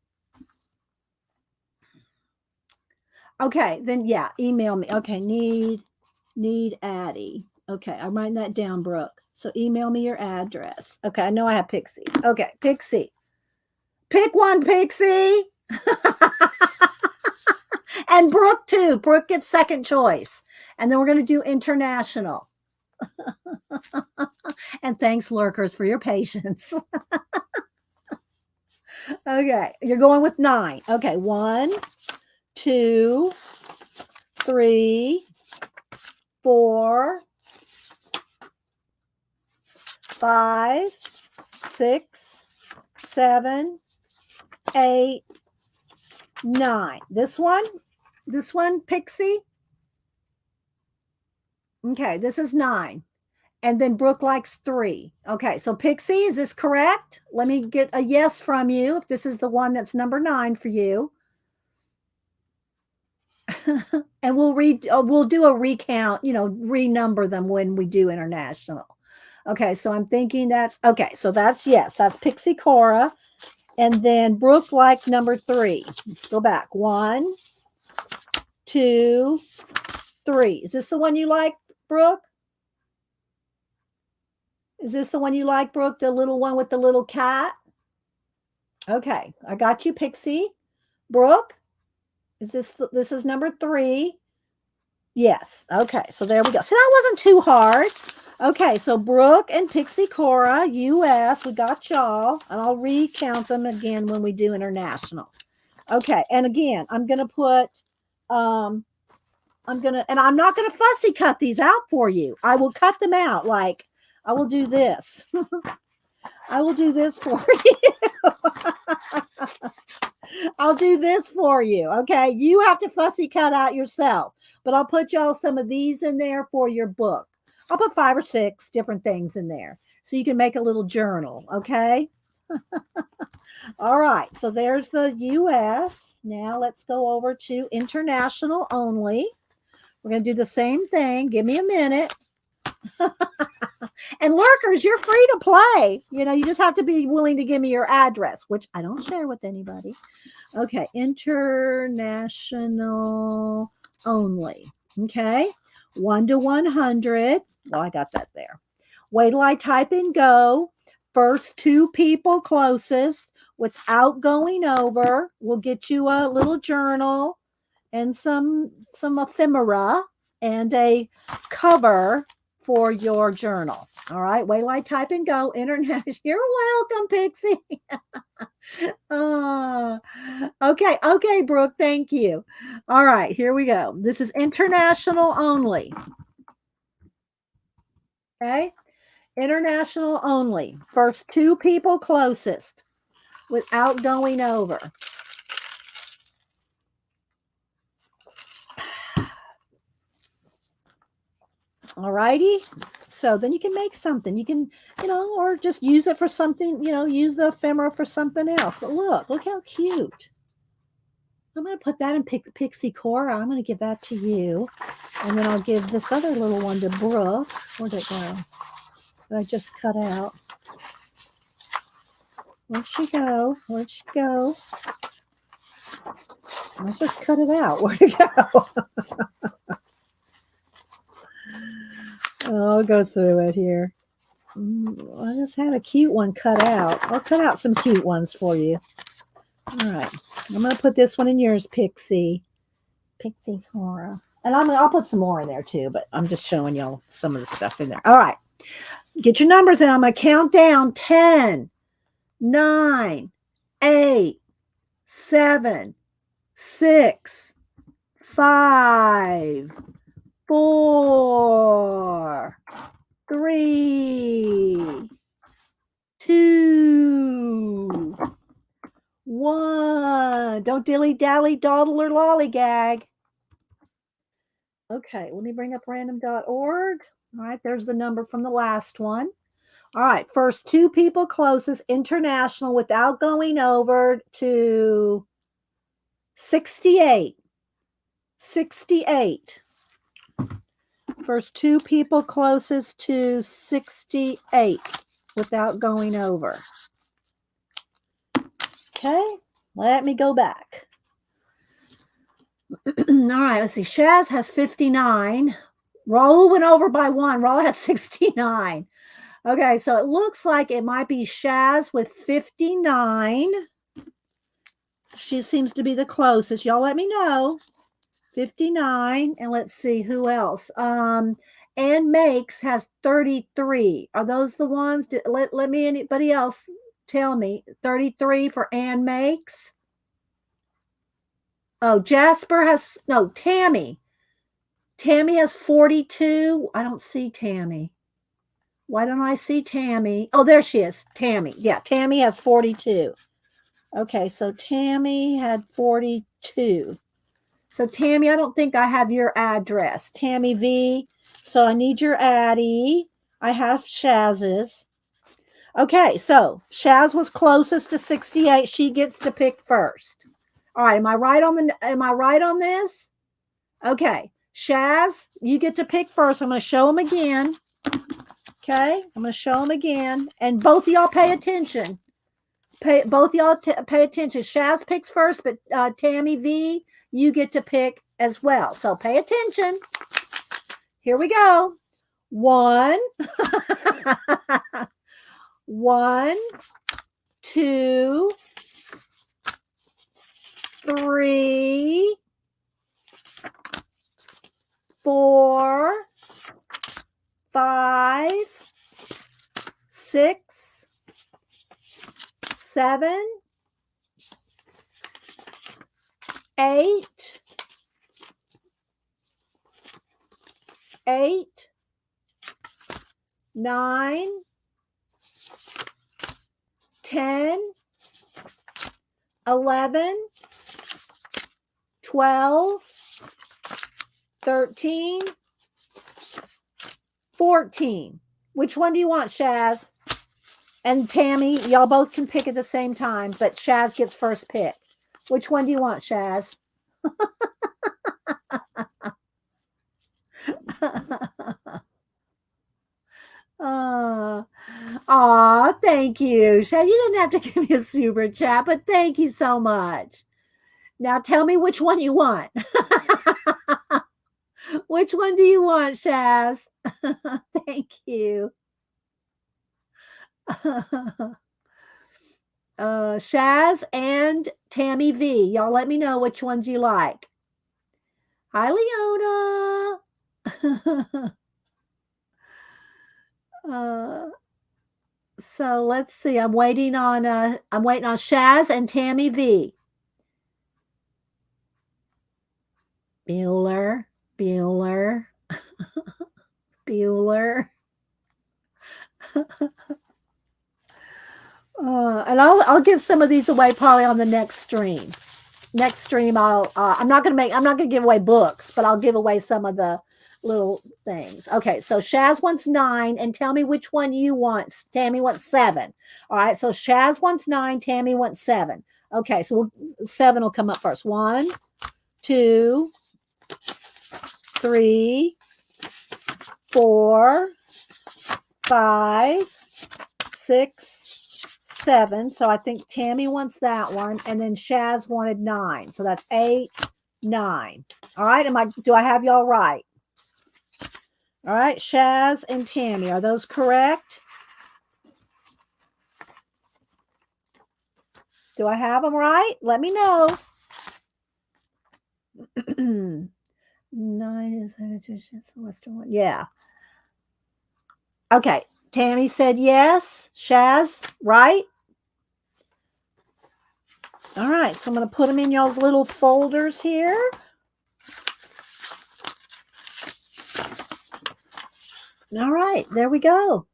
Okay, then yeah, email me. Okay, need Addie. Okay, I'm writing that down, Brooke. So email me your address. Okay, I know I have Pixie. Okay, Pixie. Pick one, Pixie. And Brooke too. Brooke gets second choice. And then we're going to do international. And thanks, lurkers, for your patience. Okay, you're going with 9. Okay, 1, 2, 3, 4, 5, 6, 7, 8, 9. This one, Pixie. Okay, this is 9. And then Brooke likes 3. Okay, so Pixie, is this correct? Let me get a yes from you if this is the one that's number 9 for you. And we'll do a recount, renumber them when we do international. Okay, so I'm thinking that's okay. So that's yes, that's Pixie Cora. And then Brooke liked number 3. Let's go back. 1, 2, 3. Is this the one you like, Brooke? Is this the one you like, Brooke? The little one with the little cat? Okay, I got you, Pixie. Brooke, this is number 3? Yes. Okay, so there we go. So that wasn't too hard. Okay, so Brooke and Pixie Cora, US, we got y'all. And I'll recount them again when we do international. Okay, and again, I'm going to put, and I'm not going to fussy cut these out for you. I will cut them out. Like, I will do this. I will do this for you. I'll do this for you. Okay, you have to fussy cut out yourself. But I'll put y'all some of these in there for your book. I'll put 5 or 6 different things in there so you can make a little journal, okay? All right, so there's the US. Now let's go over to international only. We're going to do the same thing. Give me a minute. And lurkers, you're free to play. You just have to be willing to give me your address, which I don't share with anybody. Okay, international only. Okay. 1 to 100. Well, I got that there. Wait till I type in go. First 2 people closest without going over. We'll get you a little journal and some ephemera and a cover for your journal. All right. Wait till I type and go. International. You're welcome, Pixie. Okay, Brooke. Thank you. All right. Here we go. This is international only. Okay. International only. First 2 people closest without going over. All righty. So then you can make something. You can, or just use it for something, use the ephemera for something else. But look how cute. I'm going to put that in Pixie Cora. I'm going to give that to you. And then I'll give this other little one to Brooke. Where'd it go? That I just cut out. Where'd she go? Let's just cut it out. Where'd it go? I'll go through it here. I just had a cute one cut out. I'll cut out some cute ones for you. All right. I'm going to put this one in yours, Pixie. Pixie Cora. And I'll put some more in there too, but I'm just showing y'all some of the stuff in there. All right. Get your numbers in. I'm going to count down 10, 9, 8, 7, 6, 5, 4, 3, 2, 1. Don't dilly-dally, dawdle, or lollygag. Okay, let me bring up random.org. All right, there's the number from the last one. All right, first two people closest international without going over to 68. 68. First two people closest to 68 without going over. Okay, let me go back. All right, let's see. Shaz has 59. Raul went over by 1. Raul had 69. Okay, so it looks like it might be Shaz with 59. She seems to be the closest. Y'all let me know. 59. And let's see who else. Ann Makes has 33. Are those the ones? Let me, anybody else tell me. 33 for Ann Makes. Oh, Jasper has, no, Tammy. Tammy has 42. I don't see Tammy. Why don't I see Tammy? Oh, there she is. Tammy. Yeah, Tammy has 42. Okay, so Tammy had 42. So Tammy, I don't think I have your address. Tammy V. So I need your Addie. I have Shaz's. Okay, so Shaz was closest to 68. She gets to pick first. All right, am I right on this? Okay, Shaz, you get to pick first. I'm going to show them again. Okay, I'm going to show them again. And both of y'all pay attention. Both y'all pay attention. Shaz picks first, but Tammy V, you get to pick as well. So pay attention. Here we go. 1, 1, 2, 3, 4, 5, 6, 7, 8, 9, 10, 11, 12, 13, 14. Which one do you want, Shaz? And Tammy, y'all both can pick at the same time, but Shaz gets first pick. Which one do you want, Shaz? Thank you. Shaz, you didn't have to give me a super chat, but thank you so much. Now tell me which one you want. Which one do you want, Shaz? Thank you. Shaz and Tammy V. Y'all let me know which ones you like. Hi, Leona. So let's see. I'm waiting on Shaz and Tammy V. Bueller. And I'll give some of these away probably on the next stream. I'm not gonna give away books, but I'll give away some of the little things. Okay, so Shaz wants 9, and tell me which one you want. Tammy wants 7. All right, so Shaz wants 9, Tammy wants 7. Okay, so 7 will come up first. 1, 2, 3, 4, 5, 6, 7. So I think Tammy wants that one. And then Shaz wanted 9. So that's 8, 9. All right. Do I have y'all right? All right. Shaz and Tammy. Are those correct? Do I have them right? Let me know. 9 is the Western one. Yeah. Okay. Tammy said yes. Shaz, right? All right. So I'm going to put them in y'all's little folders here. All right. There we go.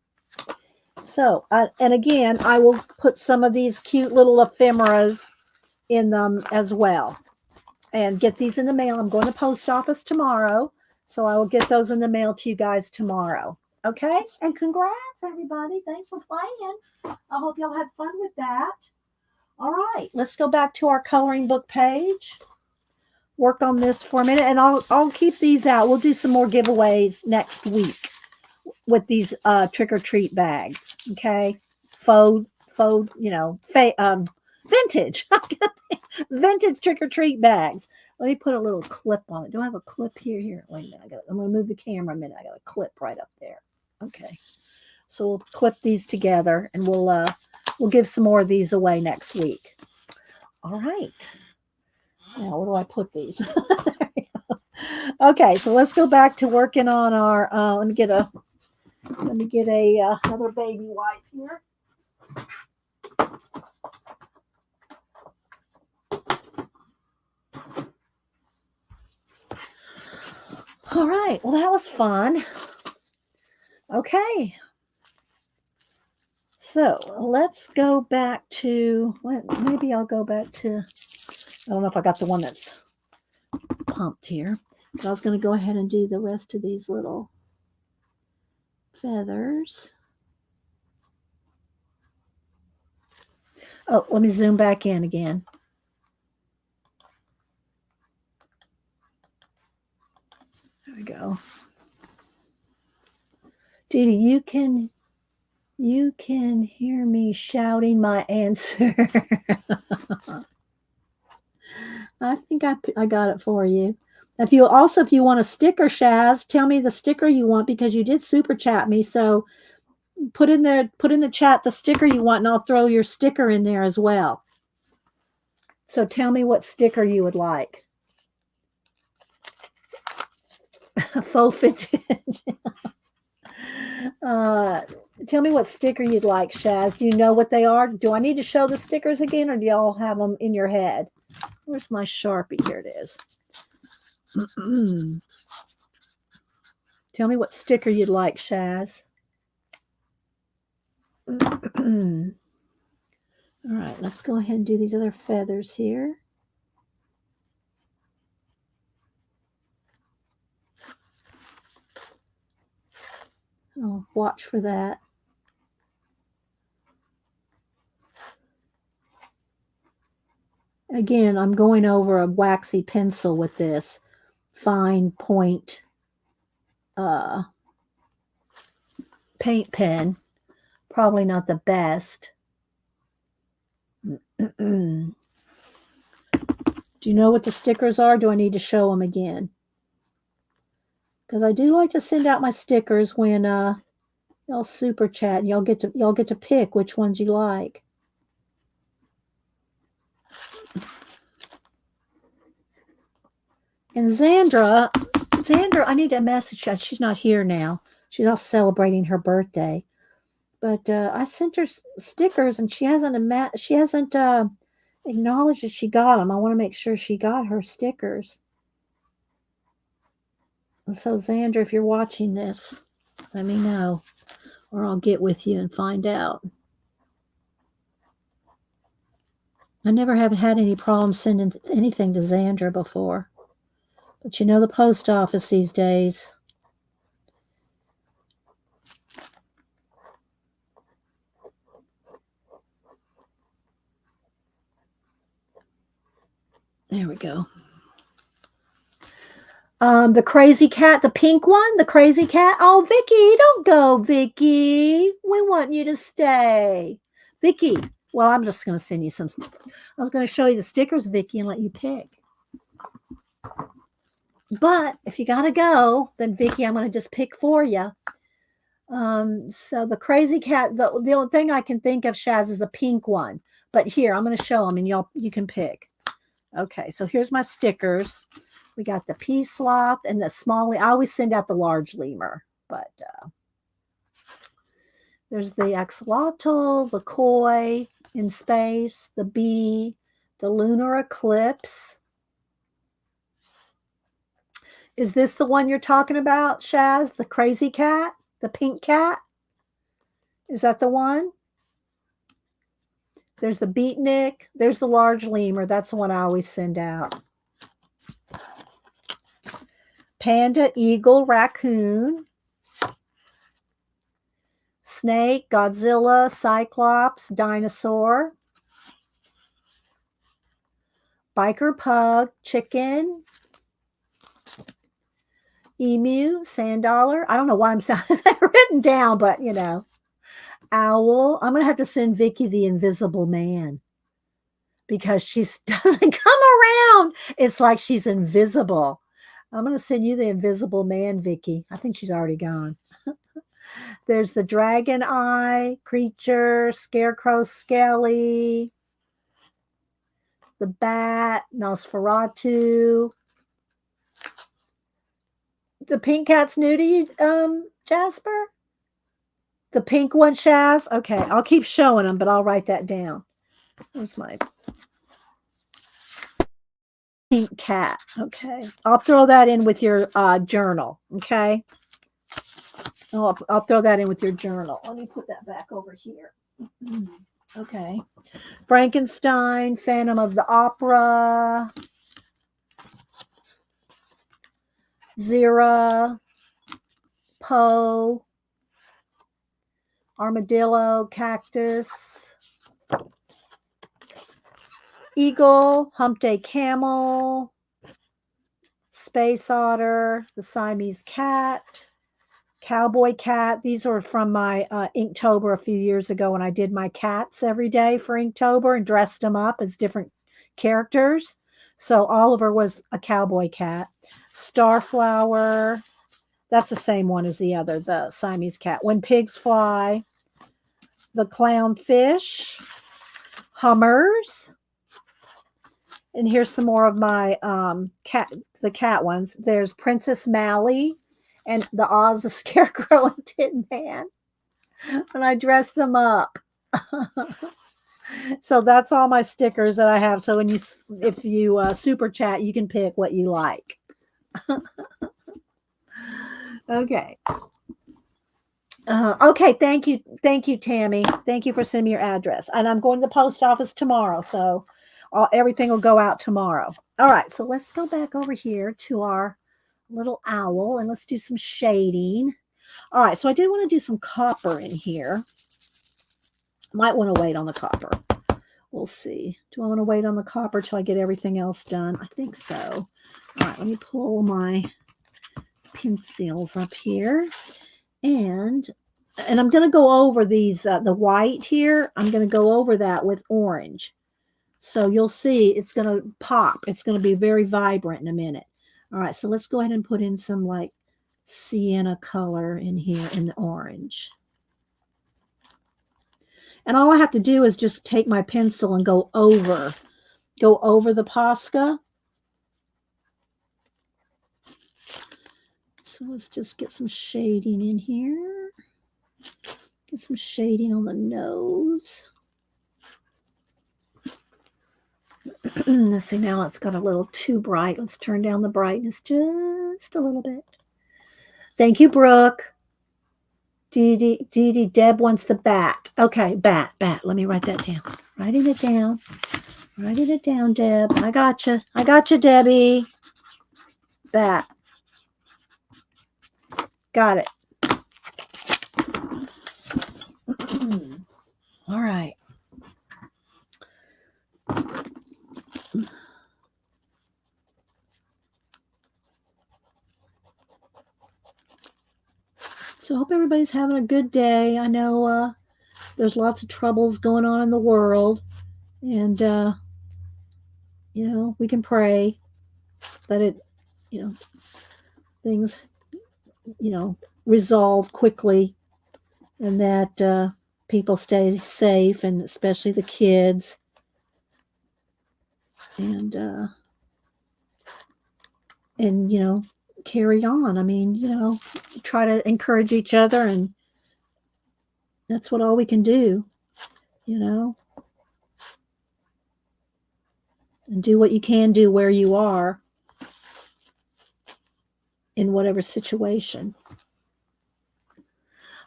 So, and again, I will put some of these cute little ephemeras in them as well. And get these in the mail. I'm going to post office tomorrow. So I will get those in the mail to you guys tomorrow. Okay? And congrats, everybody. Thanks for playing. I hope y'all had fun with that. All right. Let's go back to our coloring book page. Work on this for a minute. And I'll keep these out. We'll do some more giveaways next week with these trick-or-treat bags. Okay? Faux, vintage. Vintage trick-or-treat bags. Let me put a little clip on it. Do I have a clip here? Here. Wait a minute. I'm going to move the camera a minute. I got a clip right up there. Okay. So we'll clip these together and we'll give some more of these away next week. All right. Now, where do I put these? There we go. Okay, so let's go back to working on our let me get a another baby wipe here. All right. Well, that was fun. Okay. So let's go back to, maybe I'll go back to, I don't know if I got the one that's pumped here, but I was going to go ahead and do the rest of these little feathers. Oh, let me zoom back in again. There we go. Judy, you can hear me shouting my answer. I think I got it for you. If you want a sticker, Shaz, tell me the sticker you want because you did super chat me. So put in the chat the sticker you want and I'll throw your sticker in there as well. So tell me what sticker you would like. Faux vintage. Tell me what sticker you'd like, Shaz. Do you know what they are? Do I need to show the stickers again or do y'all have them in your head? Where's my Sharpie? Here it is. Tell me what sticker you'd like, Shaz. All right, let's go ahead and do these other feathers here. I'll watch for that. Again, I'm going over a waxy pencil with this fine point paint pen. Probably not the best. Do you know what the stickers are? Do I need to show them again? Because I do like to send out my stickers when y'all super chat and y'all get to pick which ones you like. And Xandra, I need a message. She's not here now. She's off celebrating her birthday. But I sent her stickers and she hasn't acknowledged that she got them. I want to make sure she got her stickers. And so Xandra, if you're watching this, let me know or I'll get with you and find out. I never have had any problems sending anything to Xandra before. But you know the post office these days. There we go. The crazy cat, the pink one, the crazy cat. Oh, Vicky, don't go, Vicky. We want you to stay. Vicky, Well, I'm just going to send you some. I was going to show you the stickers, Vicky, and let you pick. But if you got to go, then Vicky, I'm going to just pick for you. So the crazy cat, the only thing I can think of, Shaz, is the pink one. But here, I'm going to show them, and you can pick. Okay, so here's my stickers. We got the pea sloth and the small. I always send out the large lemur, but there's the axolotl, the koi in space, the bee, the lunar eclipse. Is this the one you're talking about, Shaz? The crazy cat? The pink cat? Is that the one? There's the beatnik. There's the large lemur. That's the one I always send out. Panda, eagle, raccoon. Snake, Godzilla, Cyclops, dinosaur. Biker pug, chicken. Emu, sand dollar. I don't know why I'm saying that written down, but you know. Owl. I'm going to have to send Vicky the invisible man because she doesn't come around. It's like she's invisible. I'm going to send you the invisible man, Vicky. I think she's already gone. There's the dragon eye creature, scarecrow, skelly, the bat, Nosferatu. The pink cat's new to you, Jasper? The pink one, Shaz? Okay, I'll keep showing them, but I'll write that down. Where's my pink cat? Okay, I'll throw that in with your journal, okay? I'll throw that in with your journal. Let me put that back over here. Okay. Frankenstein, Phantom of the Opera, Zira, Poe, armadillo, cactus, eagle, hump day camel, space otter, the Siamese cat, cowboy cat. These are from my Inktober a few years ago when I did my cats every day for Inktober and dressed them up as different characters. So Oliver was a cowboy cat. Starflower. That's the same one as the other, the Siamese cat. When Pigs Fly. The clownfish. Hummers. And here's some more of my the cat ones. There's Princess Mally and the Oz the Scarecrow and Tin Man. And I dress them up. So that's all my stickers that I have. So if you super chat, you can pick what you like. Okay. Okay. Thank you, Tammy. Thank you for sending me your address. And I'm going to the post office tomorrow, so everything will go out tomorrow. All right. So let's go back over here to our little owl and let's do some shading. All right. So I did want to do some copper in here. Might want to wait on the copper. We'll see. Do I want to wait on the copper till I get everything else done? I think so. All right, let me pull my pencils up here. And I'm going to go over these, the white here. I'm going to go over that with orange. So you'll see it's going to pop. It's going to be very vibrant in a minute. All right, so let's go ahead and put in some like sienna color in here in the orange. And all I have to do is just take my pencil and go over the Posca. So let's just get some shading in here. Get some shading on the nose. Let's see, now it's got a little too bright. Let's turn down the brightness just a little bit. Thank you, Brooke. Dee, Deb wants the bat. Okay, bat. Let me write that down. Writing it down, Deb. I got you, Debbie. Bat. Got it. All right. So I hope everybody's having a good day. I know there's lots of troubles going on in the world, and we can pray that it, things, resolve quickly, and that people stay safe, and especially the kids, and carry on. I mean, try to encourage each other, and that's what all we can do, and do what you can do where you are in whatever situation.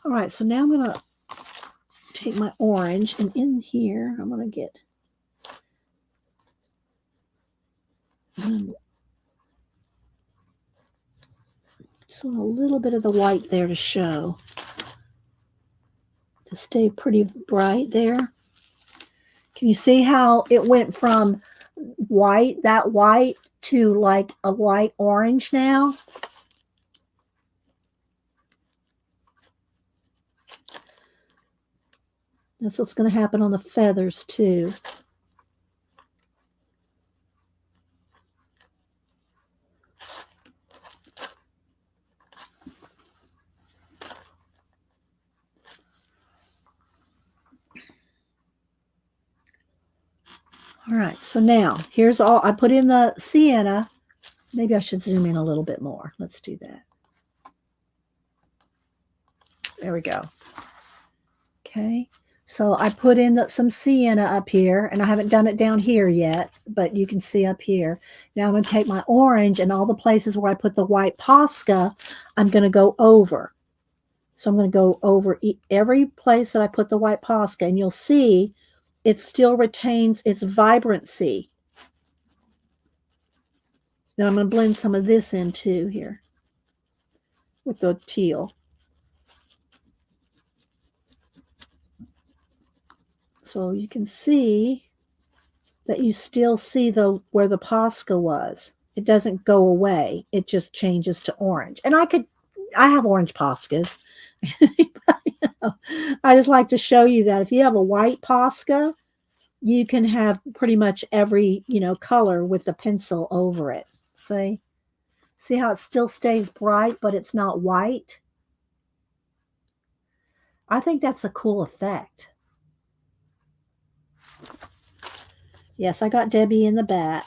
All right, so now I'm going to take my orange, and in here I'm going to get just a little bit of the white there to show, to stay pretty bright there. Can you see how it went from that white to like a light orange now? That's what's going to happen on the feathers too. All right, so now here's all. I put in the sienna. Maybe I should zoom in a little bit more. Let's do that. There we go. Okay, so I put in some sienna up here, and I haven't done it down here yet, but you can see up here. Now I'm going to take my orange, and all the places where I put the white Posca, I'm going to go over. So I'm going to go over every place that I put the white Posca, and you'll see it still retains its vibrancy. Now I'm going to blend some of this in too here with the teal. So you can see that you still see where the Posca was. It doesn't go away. It just changes to orange. And I have orange Poscas. I just like to show you that if you have a white Posca, you can have pretty much every, color with a pencil over it. See how it still stays bright, but it's not white? I think that's a cool effect. Yes, I got Debbie in the back.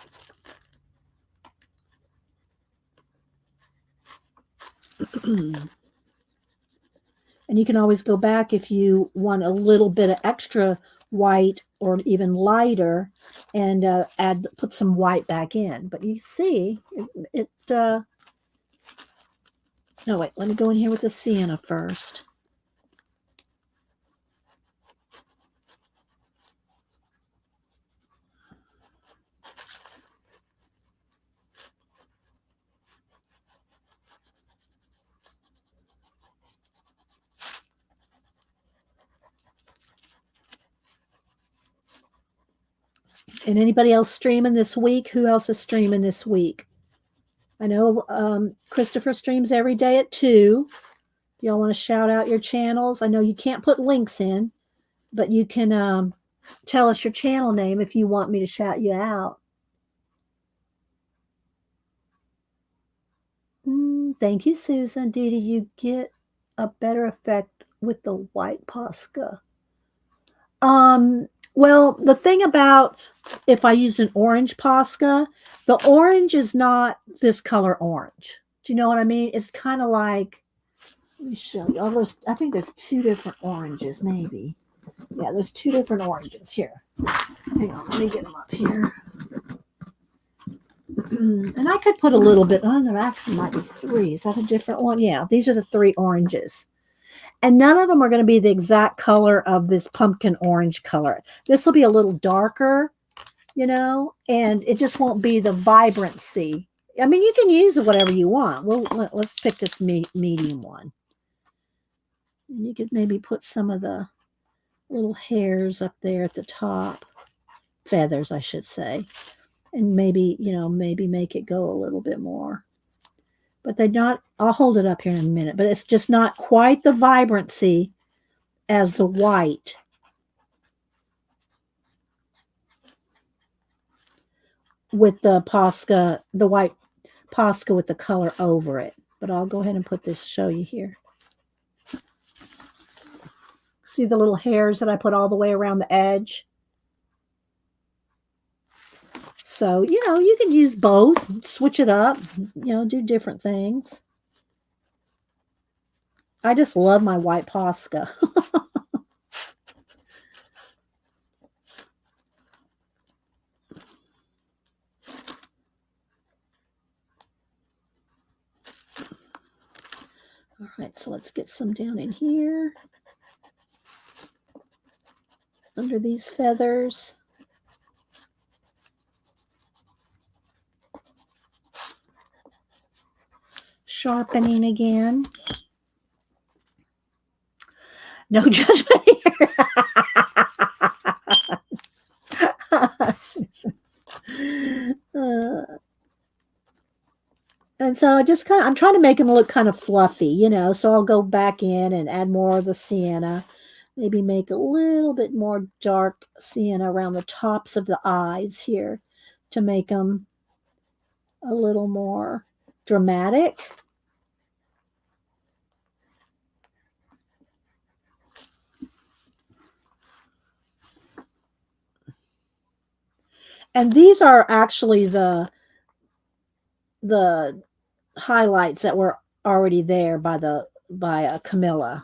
And you can always go back if you want a little bit of extra white or even lighter, and put some white back in. But you see, no, wait, let me go in here with the sienna first. And anybody else streaming this week? Who else is streaming this week? I know Christopher streams every day at 2. Do y'all want to shout out your channels? I know you can't put links in, but you can tell us your channel name if you want me to shout you out. Thank you, Susan. Dee, you get a better effect with the white Posca. Well, the thing about if I used an orange Posca, the orange is not this color orange. Do you know what I mean? It's kind of like, let me show you. I think there's 2 different oranges, maybe. Yeah, there's 2 different oranges here. Hang on, let me get them up here. And I could put a little bit on. There actually might be 3. Is that a different one? Yeah, these are the 3 oranges. And none of them are going to be the exact color of this pumpkin orange color. This will be a little darker, and it just won't be the vibrancy. I mean, you can use whatever you want. Let's pick this medium one. And you could maybe put some of the little hairs up there at the top. Feathers, I should say. And maybe make it go a little bit more. But they're not, I'll hold it up here in a minute, but it's just not quite the vibrancy as the white with the Posca, the white Posca with the color over it. But I'll go ahead and put this, show you here. See the little hairs that I put all the way around the edge? So, you know, you can use both, switch it up, you know, do different things. I just love my white Posca. All right, so let's get some down in here under these feathers. Sharpening again. No judgment here. And so I just I'm trying to make them look kind of fluffy, you know, so I'll go back in and add more of the sienna, maybe make a little bit more dark sienna around the tops of the eyes here to make them a little more dramatic. And these are actually the highlights that were already there by Camilla.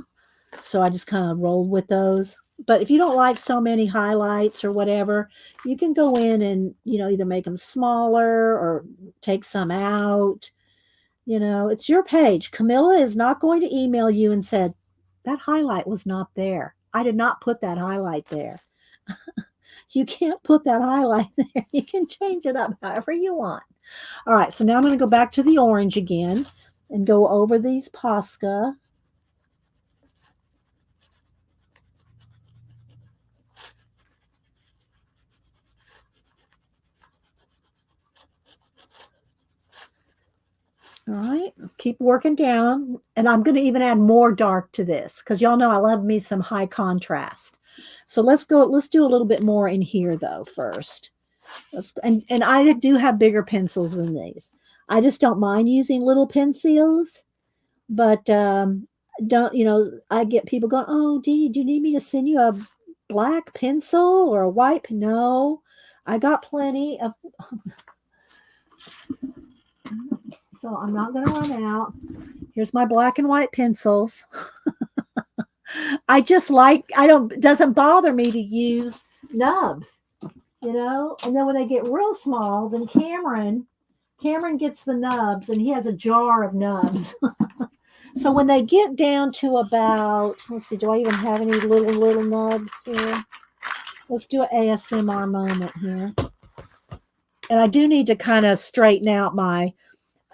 So I just kind of rolled with those. But if you don't like so many highlights or whatever, you can go in and, you know, either make them smaller or take some out. You know, it's your page. Camilla is not going to email you and said, that highlight was not there. I did not put that highlight there. You can't put that highlight there. You can change it up however you want. All right, so now I'm going to go back to the orange again and go over these Posca. All right, keep working down. And I'm going to even add more dark to this because y'all know I love me some high contrast. So let's do a little bit more in here though first. And I do have bigger pencils than these. I just don't mind using little pencils, but don't, you know, I get people going, oh, Dee, do you need me to send you a black pencil or a white? No, I got plenty of. So I'm not going to run out. Here's my black and white pencils. I just like, it doesn't bother me to use nubs, you know? And then when they get real small, then Cameron gets the nubs and he has a jar of nubs. So when they get down to about, let's see, do I even have any little nubs here? Let's do an ASMR moment here. And I do need to kind of straighten out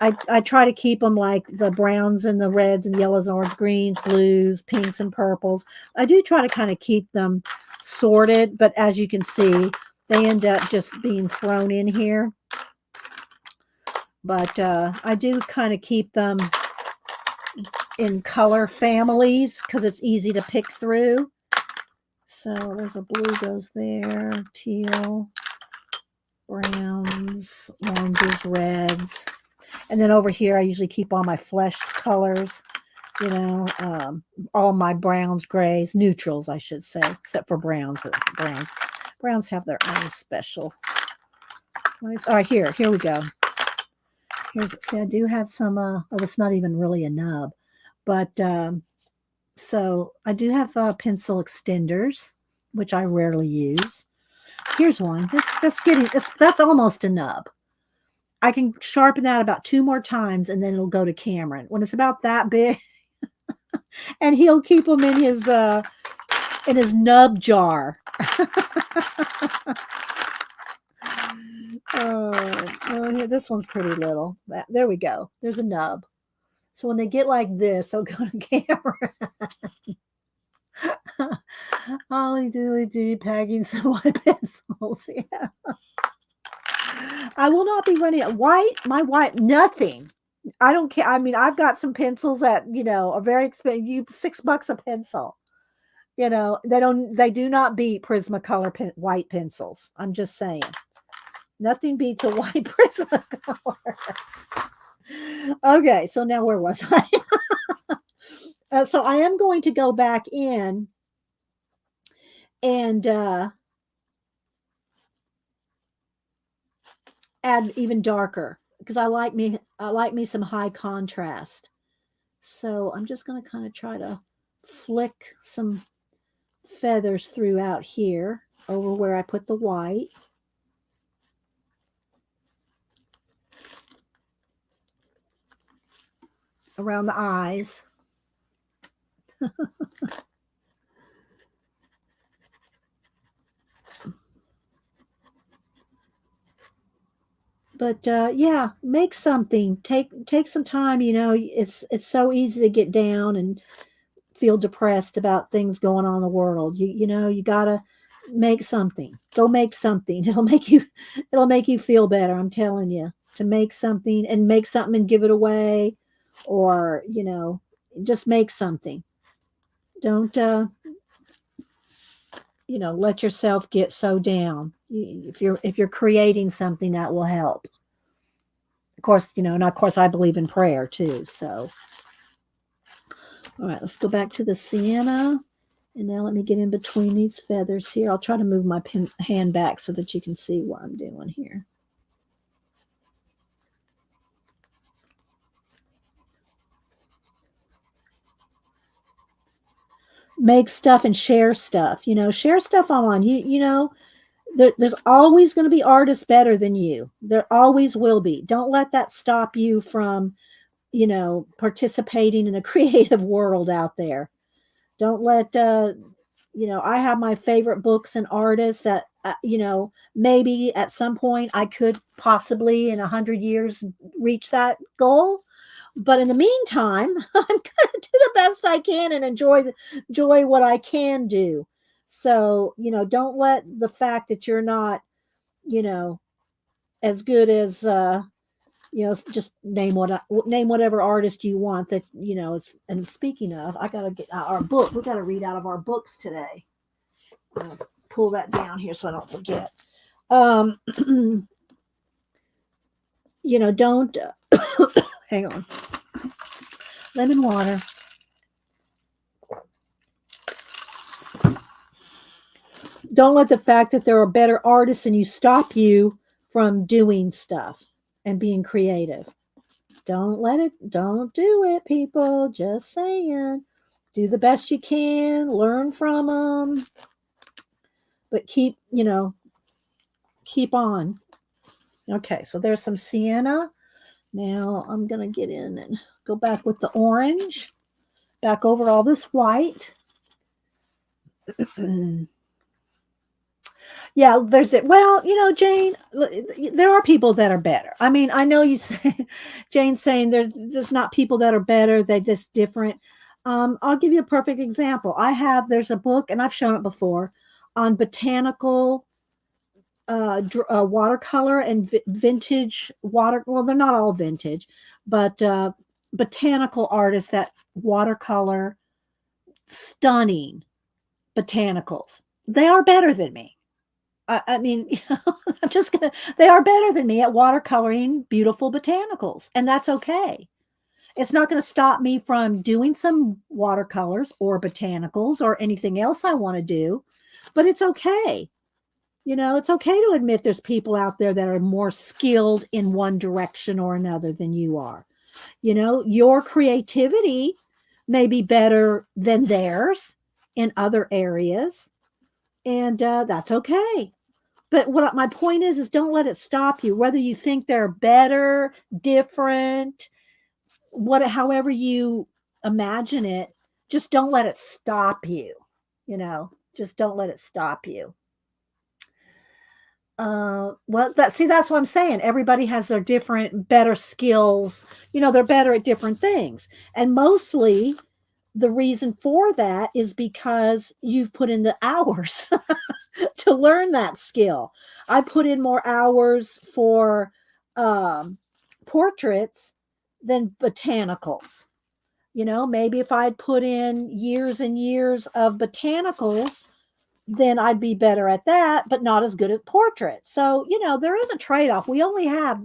I try to keep them like the browns and the reds and yellows, orange, greens, blues, pinks, and purples. I do try to kind of keep them sorted, but as you can see, they end up just being thrown in here. But I do kind of keep them in color families because it's easy to pick through. So there's a blue goes there, teal, browns, oranges, reds. And then over here, I usually keep all my fleshed colors, you know, all my browns, grays, neutrals, I should say, except for browns. Browns have their own special place. All right, here we go. See, I do have some, it's not even really a nub, but so I do have pencil extenders, which I rarely use. Here's one. That's almost a nub. I can sharpen that about 2 more times and then it'll go to Cameron. When it's about that big, and he'll keep them in his nub jar. Oh, this one's pretty little. There we go. There's a nub. So when they get like this, they'll go to Cameron. Holly dooley doo, packing some white pencils. Yeah. I will not be running my white, nothing. I don't care. I mean, I've got some pencils that, you know, are very expensive. $6 a pencil. You know, they do not beat Prismacolor white pencils. I'm just saying. Nothing beats a white Prismacolor. Okay, so now where was I? So I am going to go back in and add even darker because I like me some high contrast. So I'm just going to kind of try to flick some feathers throughout here over where I put the white. Around the eyes. But yeah, make something. Take some time. You know, it's so easy to get down and feel depressed about things going on in the world. You know, you gotta make something. Go make something. It'll make you feel better. I'm telling you, to make something and give it away, or you know, just make something. Don't you know, let yourself get so down. If you're creating something, that will help. Of course, you know, and of course I believe in prayer too. So all right, let's go back to the sienna. And now let me get in between these feathers here. I'll try to move my hand back so that you can see what I'm doing here. Make stuff and share stuff. You know, share stuff online. You know, there's always going to be artists better than you. There always will be. Don't let that stop you from, you know, participating in a creative world out there. Don't let you know, I have my favorite books and artists that you know, maybe at some point I could possibly in 100 years reach that goal, but in the meantime I'm going to do the best I can and enjoy what I can do. So you know, don't let the fact that you're not, you know, as good as you know, just name whatever artist you want that you know is. And speaking of, I gotta get our book. We gotta read out of our books today. Pull that down here so I don't forget. Um, you know, don't hang on. Lemon water. Don't let the fact that there are better artists than you stop you from doing stuff and being creative. Don't do it, people. Just saying. Do the best you can, learn from them, but keep, you know, keep on. Okay, so there's some sienna. Now I'm going to get in and go back with the orange, back over all this white. Yeah, there's it. Well, you know, Jane, there are people that are better. I mean, I know you say, Jane's saying there's not people that are better, they're just different. I'll give you a perfect example. There's a book, and I've shown it before, on botanical watercolor and vintage water. Well, they're not all vintage, but botanical artists that watercolor stunning botanicals. They are better than me. I mean, you know, they are better than me at watercoloring beautiful botanicals, and that's okay. It's not going to stop me from doing some watercolors or botanicals or anything else I want to do, but it's okay. You know, it's okay to admit there's people out there that are more skilled in one direction or another than you are. You know, your creativity may be better than theirs in other areas, and that's okay. But what my point is don't let it stop you. Whether you think they're better, different, however you imagine it, just don't let it stop you. You know, just don't let it stop you. Well, that's what I'm saying. Everybody has their different, better skills. You know, they're better at different things, and mostly the reason for that is because you've put in the hours to learn that skill. I put in more hours for portraits than botanicals. You know, maybe if I'd put in years and years of botanicals, then I'd be better at that, but not as good at portraits. So, there is a trade-off. We only have,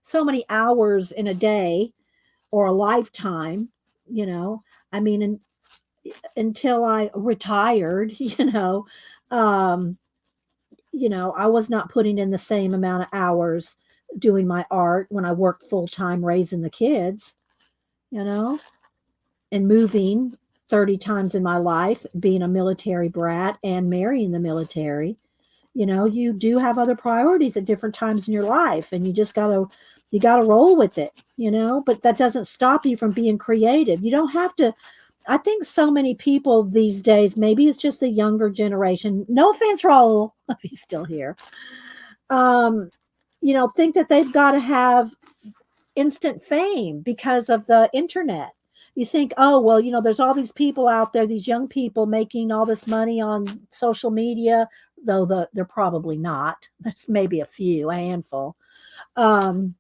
so many hours in a day or a lifetime, you know. I mean, until I retired, um, I was not putting in the same amount of hours doing my art when I worked full time raising the kids, you know, and moving 30 times in my life, being a military brat and marrying the military. You do have other priorities at different times in your life, and you got to roll with it, but that doesn't stop you from being creative. You don't have to. I think so many people these days, maybe it's just the younger generation. No offense, Raul, if he's still here. Um, think that they've got to have instant fame because of the internet. You think, oh, well, there's all these people out there, these young people making all this money on social media, though they're probably not. There's maybe a few, a handful. And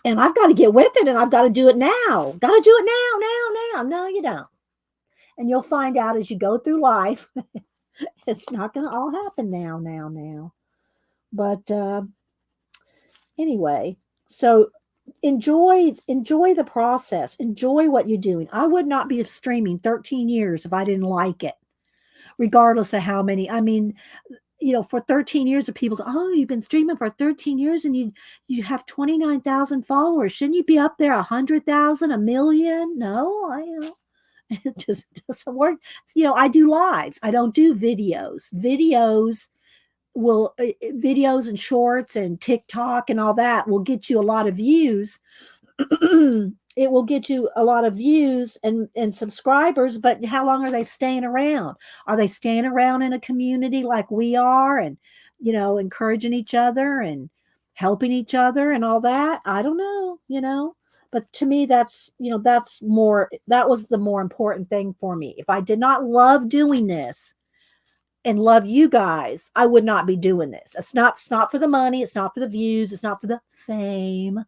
I've got to get with it, and I've got to do it now. Got to do it now. No, you don't. And you'll find out as you go through life, it's not going to all happen now. But anyway, so enjoy the process. Enjoy what you're doing. I would not be streaming 13 years if I didn't like it, regardless of how many. I mean, for 13 years of people go, oh, you've been streaming for 13 years and you have 29,000 followers. Shouldn't you be up there 100,000, a million? No, it just doesn't work. I do lives. I don't do videos. Videos and shorts and TikTok and all that will get you a lot of views. It will get you a lot of views and subscribers, but how long are they staying around? Are they staying around in a community like we are, and encouraging each other and helping each other and all that? I don't know. But to me, that was the more important thing for me. If I did not love doing this and love you guys, I would not be doing this. It's not for the money, it's not for the views, it's not for the fame.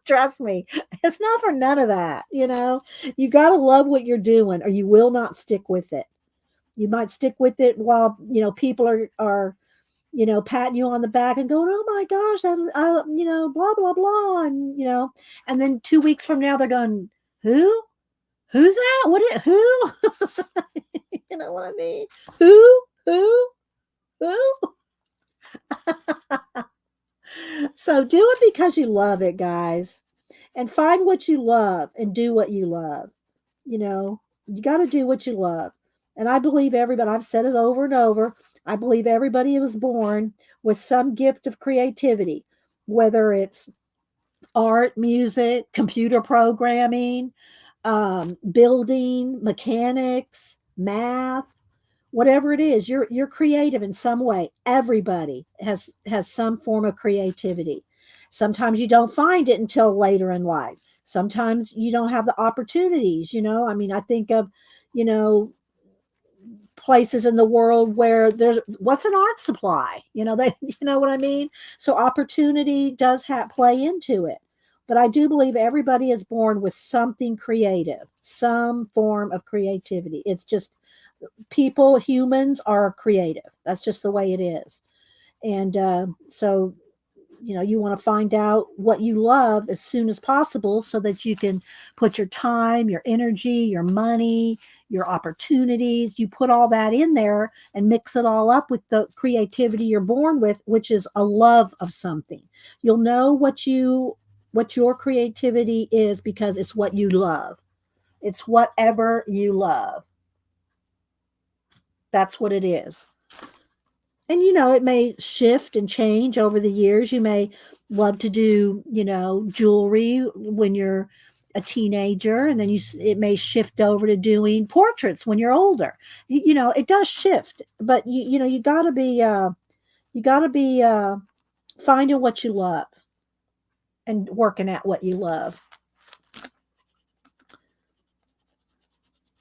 Trust me, it's not for none of that. You got to love what you're doing, or you will not stick with it. You might stick with it while people are patting you on the back and going, oh my gosh, blah blah blah, and then 2 weeks from now they're going, who's that, who? You know what I mean? Who? So do it because you love it, guys. And find what you love and do what you love. You got to do what you love. And I believe everybody, I've said it over and over, I believe everybody was born with some gift of creativity, whether it's art, music, computer programming, building, mechanics, math, whatever it is. You're creative in some way. Everybody has some form of creativity. Sometimes you don't find it until later in life. Sometimes you don't have the opportunities. I mean, I think of you know places in the world where there's what's an art supply. They you know what I mean. So opportunity does play into it. But I do believe everybody is born with something creative, some form of creativity. It's just humans are creative. That's just the way it is. And so, you want to find out what you love as soon as possible so that you can put your time, your energy, your money, your opportunities, you put all that in there and mix it all up with the creativity you're born with, which is a love of something. You'll know what your creativity is because it's what you love. It's whatever you love. That's what it is. And it may shift and change over the years. You may love to do, jewelry when you're a teenager, and then it may shift over to doing portraits when you're older. It does shift, but you got to be finding what you love and working at what you love,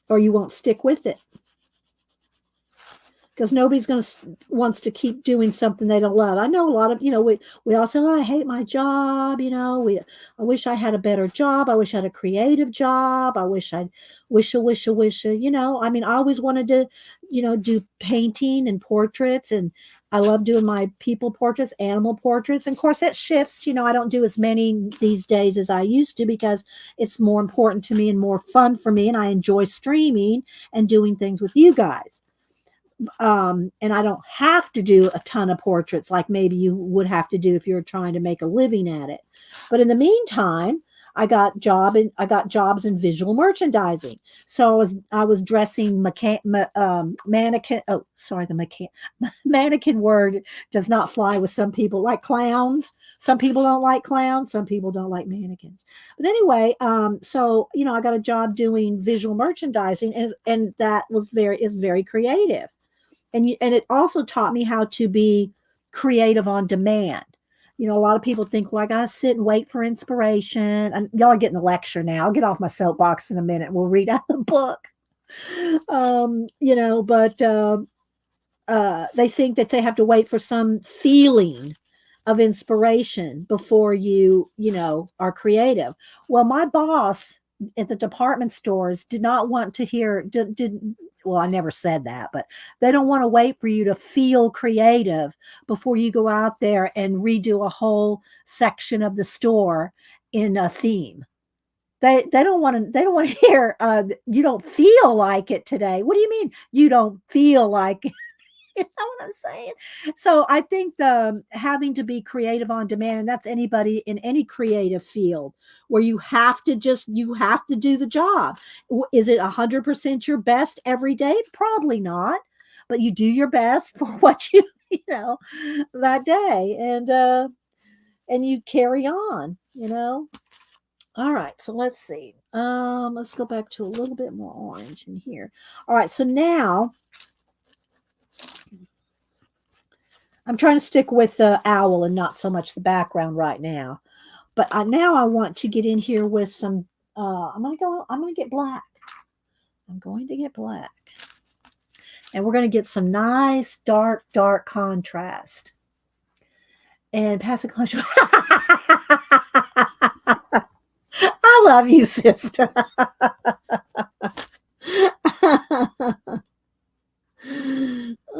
or you won't stick with it. because nobody's going to wants to keep doing something they don't love. I know a lot of, we all say, oh, I hate my job. I wish I had a better job. I wish I had a creative job. I wish I I always wanted to, do painting and portraits, and I love doing my people portraits, animal portraits. And of course that shifts, I don't do as many these days as I used to because it's more important to me and more fun for me. And I enjoy streaming and doing things with you guys. And I don't have to do a ton of portraits like maybe you would have to do if you're trying to make a living at it. But in the meantime, I got jobs in visual merchandising. So I was dressing mannequin. Oh, sorry, mannequin word does not fly with some people, like clowns. Some people don't like clowns. Some people don't like mannequins. But anyway, so I got a job doing visual merchandising, and that is very creative. And it also taught me how to be creative on demand. A lot of people think, well, I gotta sit and wait for inspiration. And y'all are getting the lecture now. I'll get off my soapbox in a minute. We'll read out the book. But they think that they have to wait for some feeling of inspiration before you are creative. Well, my boss at the department stores did not want to hear, well, I never said that, but they don't want to wait for you to feel creative before you go out there and redo a whole section of the store in a theme. They don't want to hear you don't feel like it today. What do you mean you don't feel like it? You know what I'm saying? So I think the having to be creative on demand, and that's anybody in any creative field where you have to do the job. Is it 100% your best every day? Probably not, but you do your best for what that day, and you carry on. All right, so let's see. Let's go back to a little bit more orange in here. All right, so now I'm trying to stick with the owl and not so much the background right now. But now I want to get in here with some, I'm going to get black. I'm going to get black. And we're going to get some nice dark contrast. And pass it close. I love you, sister.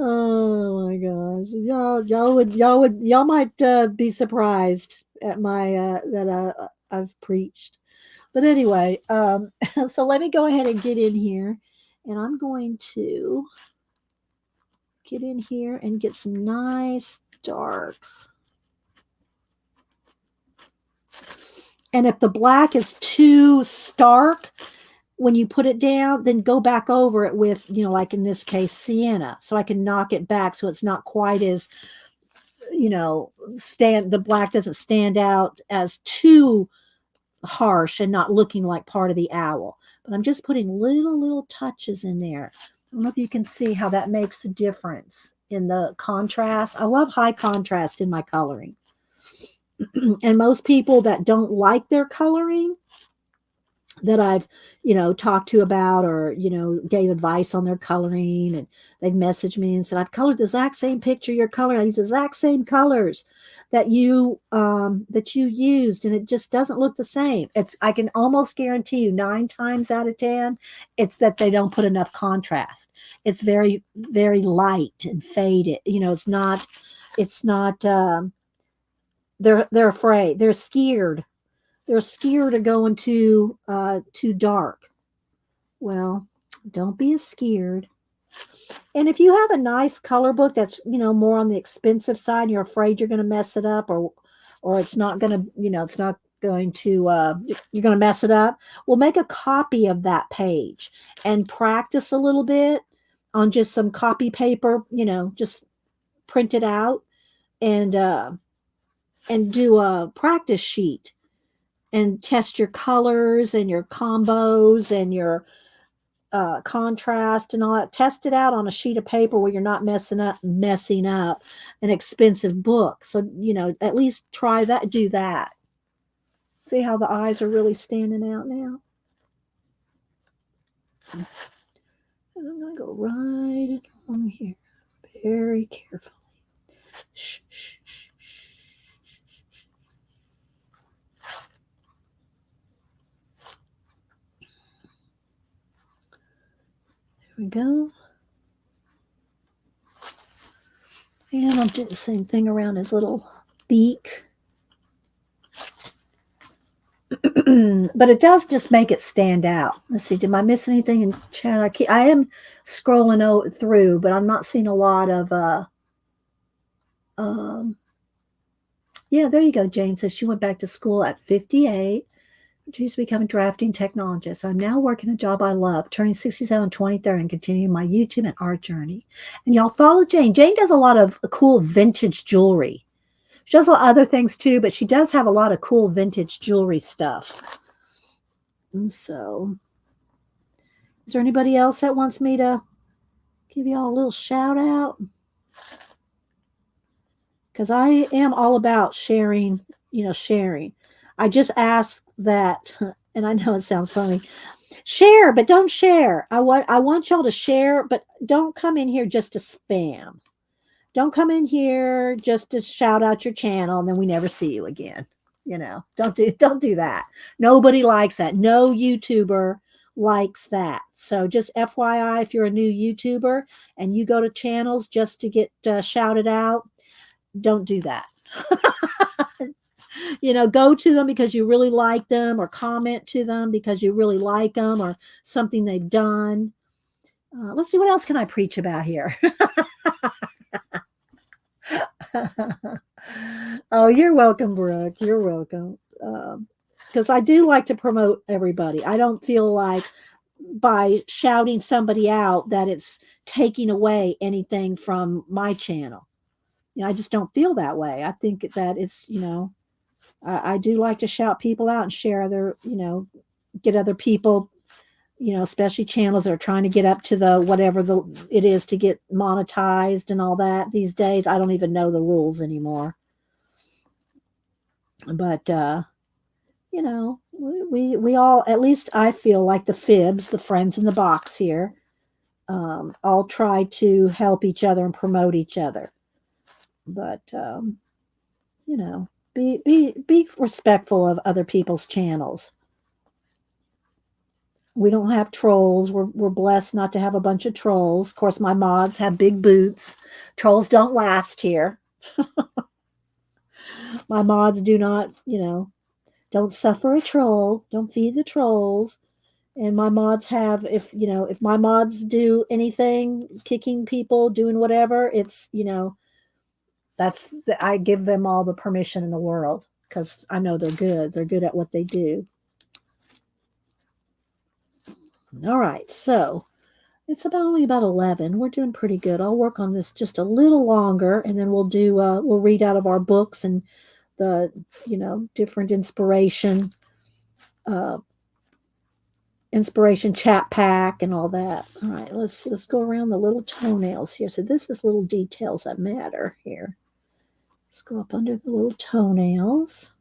Oh my gosh. Y'all might be surprised at my that I've preached. But anyway, so let me go ahead and get in here, and I'm going to get in here and get some nice darks. And if the black is too stark, when you put it down, then go back over it with, like in this case, sienna. So I can knock it back so it's not quite as, the black doesn't stand out as too harsh and not looking like part of the owl. But I'm just putting little touches in there. I don't know if you can see how that makes a difference in the contrast. I love high contrast in my coloring. And most people that don't like their coloring that I've, talked to about or, gave advice on their coloring, and they've messaged me and said, I've colored the exact same picture you're coloring. I use the exact same colors that you used, and it just doesn't look the same. I can almost guarantee you 9 times out of 10, it's that they don't put enough contrast. It's very, very light and faded. It's not, they're afraid. They're scared. They're scared of going too dark. Well, don't be scared. And if you have a nice color book that's, more on the expensive side, and you're afraid you're going to mess it up, or it's not going to, it's not going to, you're going to mess it up. Well, make a copy of that page and practice a little bit on just some copy paper, just print it out and do a practice sheet and test your colors and your combos and your contrast and all that. Test it out on a sheet of paper where you're not messing up an expensive book. So, at least try that, do that. See how the eyes are really standing out now? I'm going to go right along here. very carefully. Shh, shh, shh. There we go. And I'll do the same thing around his little beak. But it does just make it stand out. Let's see, did I miss anything in chat? I am scrolling through, but I'm not seeing a lot of yeah, there you go. Jane says she went back to school at 58. She's become a drafting technologist. I'm now working a job I love, turning 67 23rd and continuing my YouTube and art journey. And y'all follow Jane. Jane does a lot of cool vintage jewelry. She does other things too, but she does have a lot of cool vintage jewelry stuff. And so, is there anybody else that wants me to give y'all a little shout out? Because I am all about sharing, sharing. I just ask that, and I know it sounds funny, share, but don't share. I want y'all to share, but don't come in here just to spam. Don't come in here just to shout out your channel and then we never see you again. Don't do that. Nobody likes that. No YouTuber likes that. So just FYI, if you're a new YouTuber and you go to channels just to get shouted out, don't do that. Go to them because you really like them, or comment to them because you really like them, or something they've done. Let's see, what else can I preach about here? Oh, you're welcome, Brooke. You're welcome. Because I do like to promote everybody. I don't feel like by shouting somebody out that it's taking away anything from my channel. I just don't feel that way. I think that it's, I do like to shout people out and share other, get other people, especially channels that are trying to get up to the whatever it is to get monetized and all that these days. I don't even know the rules anymore. But we all, at least I feel like the fibs, the friends in the box here, all try to help each other and promote each other. But be respectful of other people's channels. We don't have trolls. We're blessed not to have a bunch of trolls. Of course, my mods have big boots. Trolls don't last here. My mods do not, don't suffer a troll. Don't feed the trolls. And my mods have, if my mods do anything, kicking people, doing whatever, it's, I give them all the permission in the world because I know they're good. They're good at what they do. All right, so it's only about 11. We're doing pretty good. I'll work on this just a little longer, and then we'll read out of our books and the different inspiration chat pack and all that. All right, let's go around the little toenails here. So this is little details that matter here. Let's go up under the little toenails.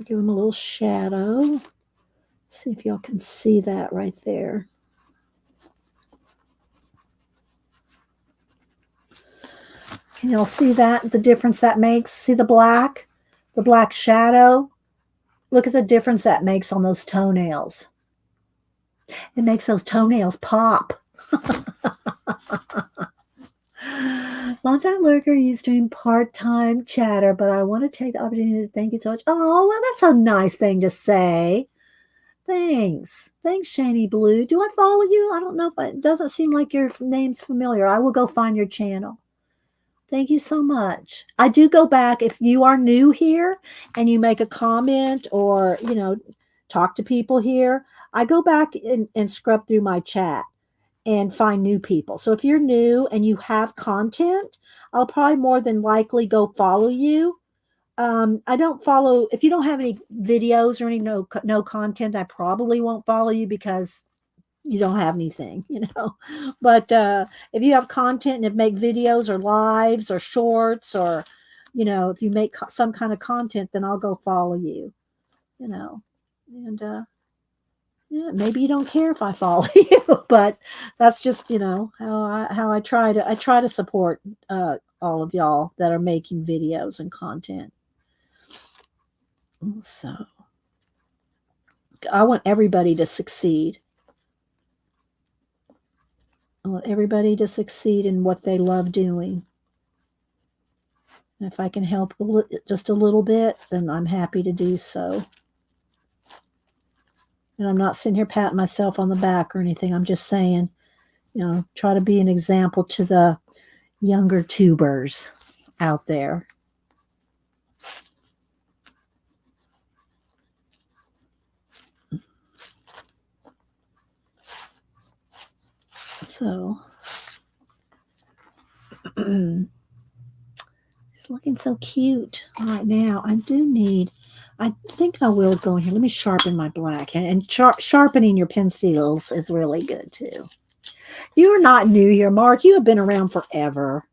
Give them a little shadow. See if y'all can see that right there. Can y'all see that? The difference that makes? See the black shadow? Look at the difference that makes on those toenails. It makes those toenails pop. Long-time lurker used doing part-time chatter, but I want to take the opportunity to thank you so much. Oh, well, that's a nice thing to say. Thanks, Shani Blue. Do I follow you? I don't know if it doesn't seem like your name's familiar. I will go find your channel. Thank you so much. I do go back if you are new here and you make a comment or talk to people here. I go back and scrub through my chat and find new people. So if you're new and you have content, I'll probably more than likely go follow you. I don't follow, if you don't have any videos or any no content, I probably won't follow you because you don't have anything, but if you have content and make videos or lives or shorts, or if you make some kind of content, then I'll go follow you, and Yeah, maybe you don't care if I follow you, but that's just, how I try to support all of y'all that are making videos and content. So I want everybody to succeed. I want everybody to succeed in what they love doing. And if I can help just a little bit, then I'm happy to do so. And I'm not sitting here patting myself on the back or anything. I'm just saying, try to be an example to the younger tubers out there. So it's looking so cute right now. I think I will go in here. Let me sharpen my black. And sharpening your pencils is really good too. You are not new here, Mark. You have been around forever.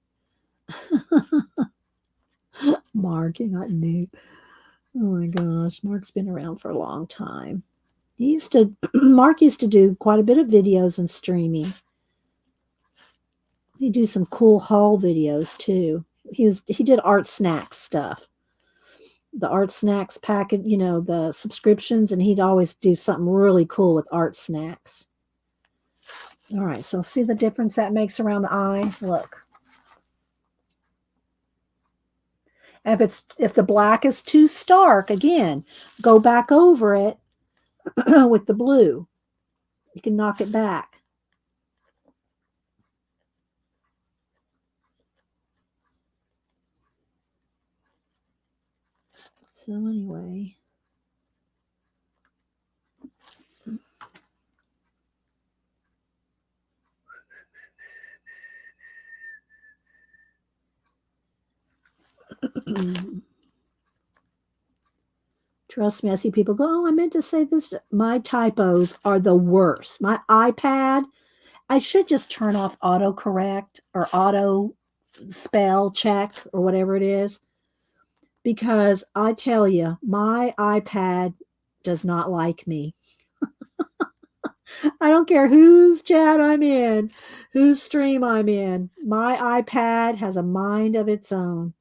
Mark, you're not new. Oh my gosh, Mark's been around for a long time. Mark used to do quite a bit of videos and streaming. He do some cool haul videos too. He did art snacks stuff. The art snacks packet, the subscriptions, and he'd always do something really cool with art snacks. All right, so see the difference that makes around the eye? Look. If the black is too stark, again, go back over it with the blue. You can knock it back. So anyway. Trust me, I see people go, oh, I meant to say this. My typos are the worst. My iPad, I should just turn off autocorrect or auto spell check or whatever it is. Because I tell you, my iPad does not like me. I don't care whose chat I'm in, whose stream I'm in. My iPad has a mind of its own.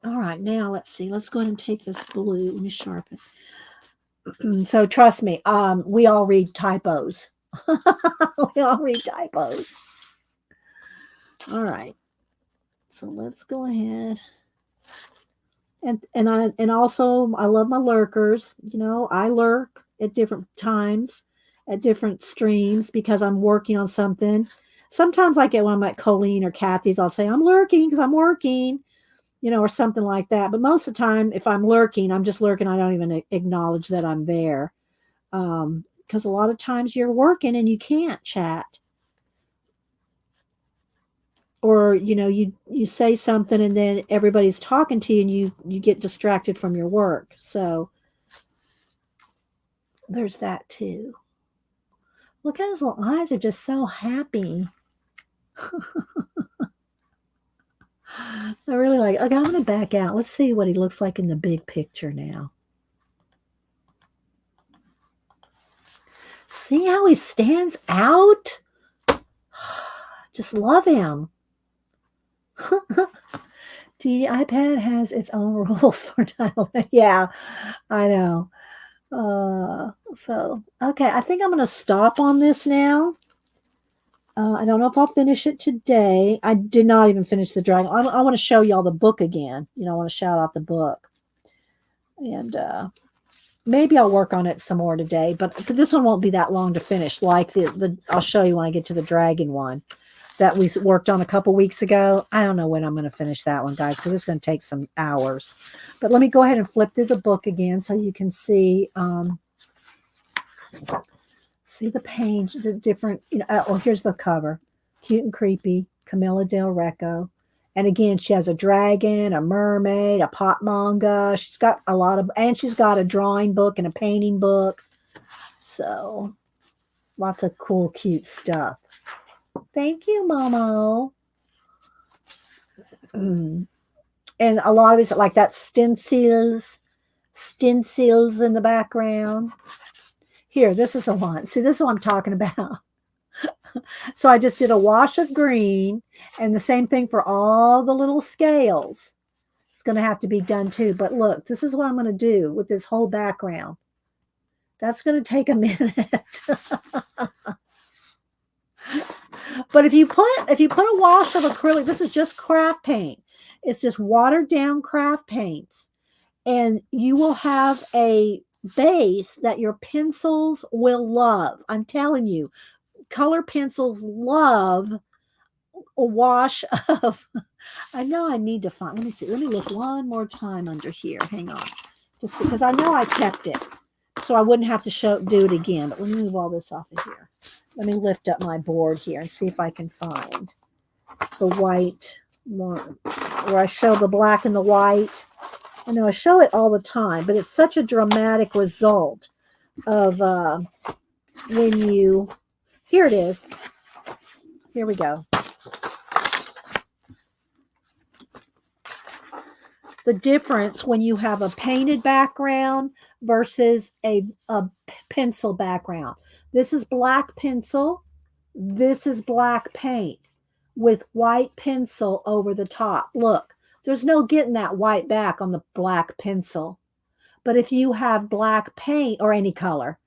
All right, now let's see. Let's go ahead and take this blue. Let me sharpen. So trust me, we all read typos. We all read typos. All right. So let's go ahead. And also I love my lurkers. I lurk at different times, at different streams because I'm working on something. Sometimes I get when I'm at Colleen or Kathy's, I'll say I'm lurking because I'm working, or something like that. But most of the time, if I'm lurking, I'm just lurking. I don't even acknowledge that I'm there. Because a lot of times you're working and you can't chat. Or you say something and then everybody's talking to you and you get distracted from your work. So there's that too. Look at his little eyes, are just so happy. I really like. Okay, I'm gonna back out. Let's see what he looks like in the big picture now. See how he stands out? Just love him. The iPad has its own rules for title. Yeah, I know. So okay, I think I'm gonna stop on this now. I don't know if I'll finish it today. I did not even finish the dragon. I want to show y'all the book again. I want to shout out the book, and maybe I'll work on it some more today. But this one won't be that long to finish. Like I'll show you when I get to the dragon one that we worked on a couple weeks ago. I don't know when I'm going to finish that one, guys, because it's going to take some hours. But let me go ahead and flip through the book again so you can see. See the page, the different, here's the cover. Cute and creepy, Camilla Del Recco. And again, she has a dragon, a mermaid, a pot manga. She's got and she's got a drawing book and a painting book. So lots of cool, cute stuff. Thank you, Momo. And a lot of these, like that stencils in the background. Here, this is the one. See, this is what I'm talking about. So I just did a wash of green, and the same thing for all the little scales. It's going to have to be done too. But look, this is what I'm going to do with this whole background. That's going to take a minute. But if you put a wash of acrylic, this is just craft paint. It's just watered down craft paints, and you will have a base that your pencils will love. I'm telling you, color pencils love a wash of. I know I need to find. Let me see. Let me look one more time under here. Hang on, just because I know I kept it, so I wouldn't have to do it again. But let me move all this off of here. Let me lift up my board here and see if I can find the white one where I show the black and the white. I know I show it all the time, but it's such a dramatic result of when you. Here it is. Here we go. The difference when you have a painted background versus a pencil background. This is black pencil. This is black paint with white pencil over the top. Look, there's no getting that white back on the black pencil. But if you have black paint or any color,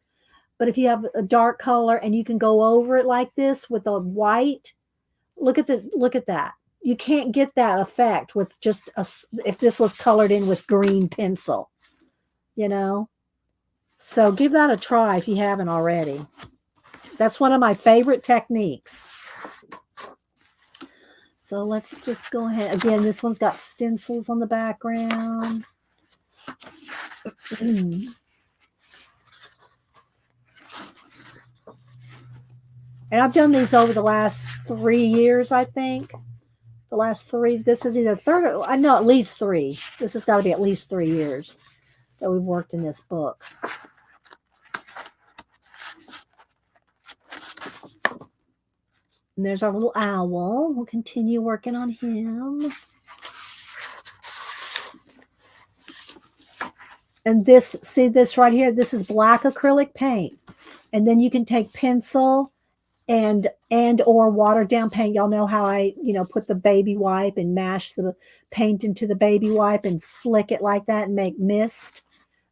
but if you have a dark color and you can go over it like this with a white, look at that. You can't get that effect with just if this was colored in with green pencil, you know? So give that a try if you haven't already. That's one of my favorite techniques. So let's just go ahead. Again, this one's got stencils on the background. And I've done these over the last 3 years, I think. The last 3. This is either third. I know at least 3. This has got to be at least 3 years that we've worked in this book. And there's our little owl. We'll continue working on him. And this, see this right here? This is black acrylic paint. And then you can take pencil and or watered down paint. Y'all know how I, put the baby wipe and mash the paint into the baby wipe and flick it like that and make mist.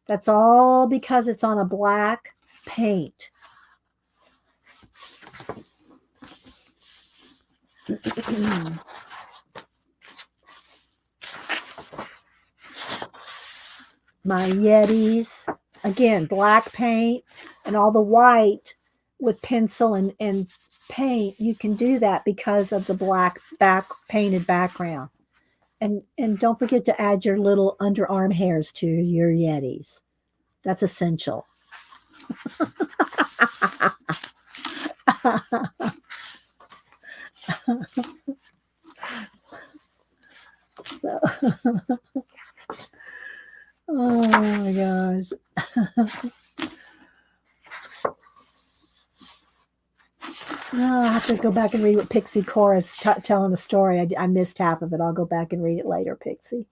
That's all because it's on a black paint. My Yetis, again, black paint and all the white with pencil and paint. You can do that because of the black painted background. And don't forget to add your little underarm hairs to your Yetis. That's essential. So, oh my gosh. Oh, I have to go back and read what Pixie Cora's telling the story. I missed half of it. I'll go back and read it later, Pixie.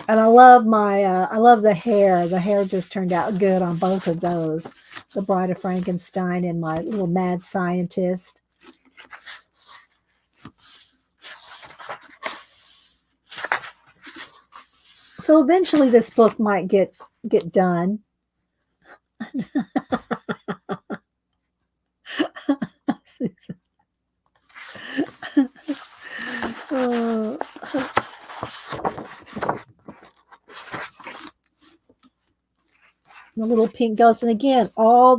And I love I love the hair. The hair just turned out good on both of those. The Bride of Frankenstein and my little mad scientist. So eventually this book might get done. Oh. The little pink ghost. And again, all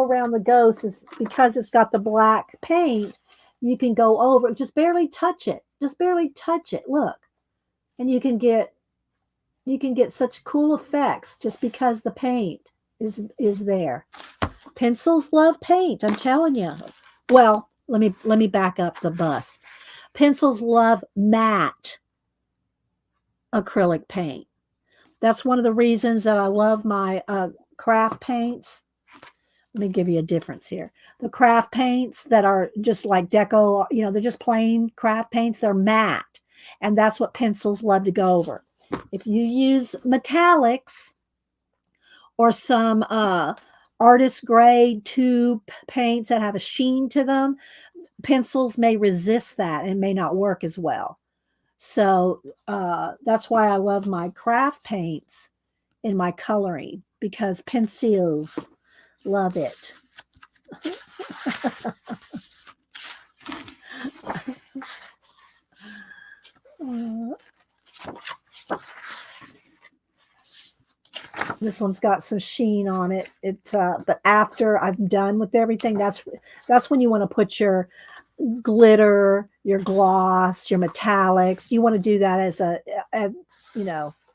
around the ghost is because it's got the black paint. You can go over, just barely touch it. Just barely touch it. Look. And you can get such cool effects just because the paint is there. Pencils love paint, I'm telling you. Well, let me back up the bus. Pencils love matte acrylic paint. That's one of the reasons that I love my craft paints. Let me give you a difference here. The craft paints that are just like deco, they're just plain craft paints. They're matte. And that's what pencils love to go over. If you use metallics, or some artist grade tube paints that have a sheen to them, pencils may resist that and may not work as well. So that's why I love my craft paints in my coloring, because pencils love it. This one's got some sheen on it. But after I'm done with everything, that's when you want to put your glitter, your gloss, your metallics. You want to do that as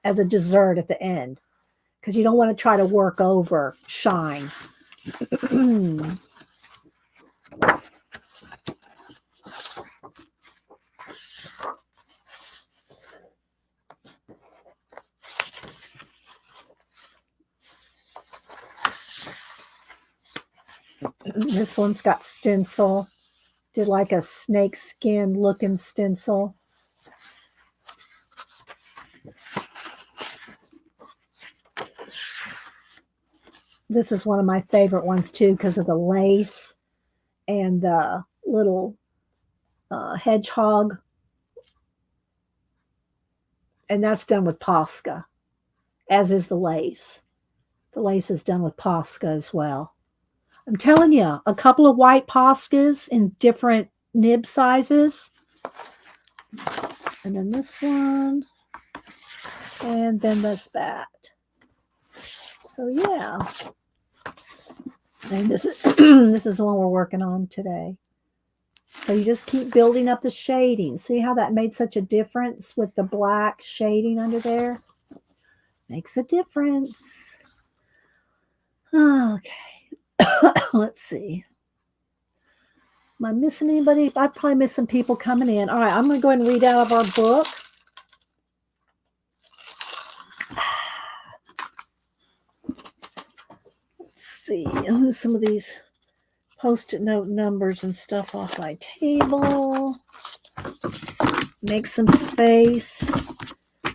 as a dessert at the end, because you don't want to try to work over shine. This one's got stencil. Did like a snake skin looking stencil. This is one of my favorite ones too, because of the lace and the little hedgehog. And that's done with Posca, as is the lace. The lace is done with Posca as well. I'm telling you, a couple of white Poscas in different nib sizes. And then this one. And then this bat. So yeah. And this is this is the one we're working on today. So you just keep building up the shading. See how that made such a difference with the black shading under there? Makes a difference. Okay. Let's see. Am I missing anybody? I probably missed some people coming in. All right, I'm going to go ahead and read out of our book. Let's see. I'll move some of these Post-it note numbers and stuff off my table. Make some space.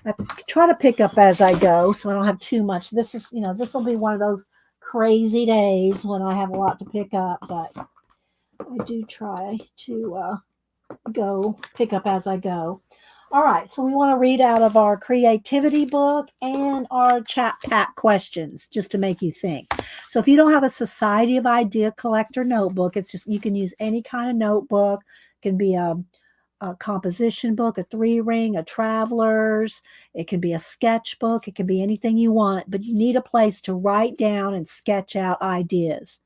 I try to pick up as I go so I don't have too much. This is, this will be one of those crazy days when I have a lot to pick up, but I do try to go pick up as I go. All right, so we want to read out of our creativity book and our chat pack questions just to make you think. So if you don't have a Society of Idea Collector notebook, it's just, you can use any kind of notebook. It can be a composition book, a 3-ring, a traveler's. It can be a sketchbook. It can be anything you want, but you need a place to write down and sketch out ideas.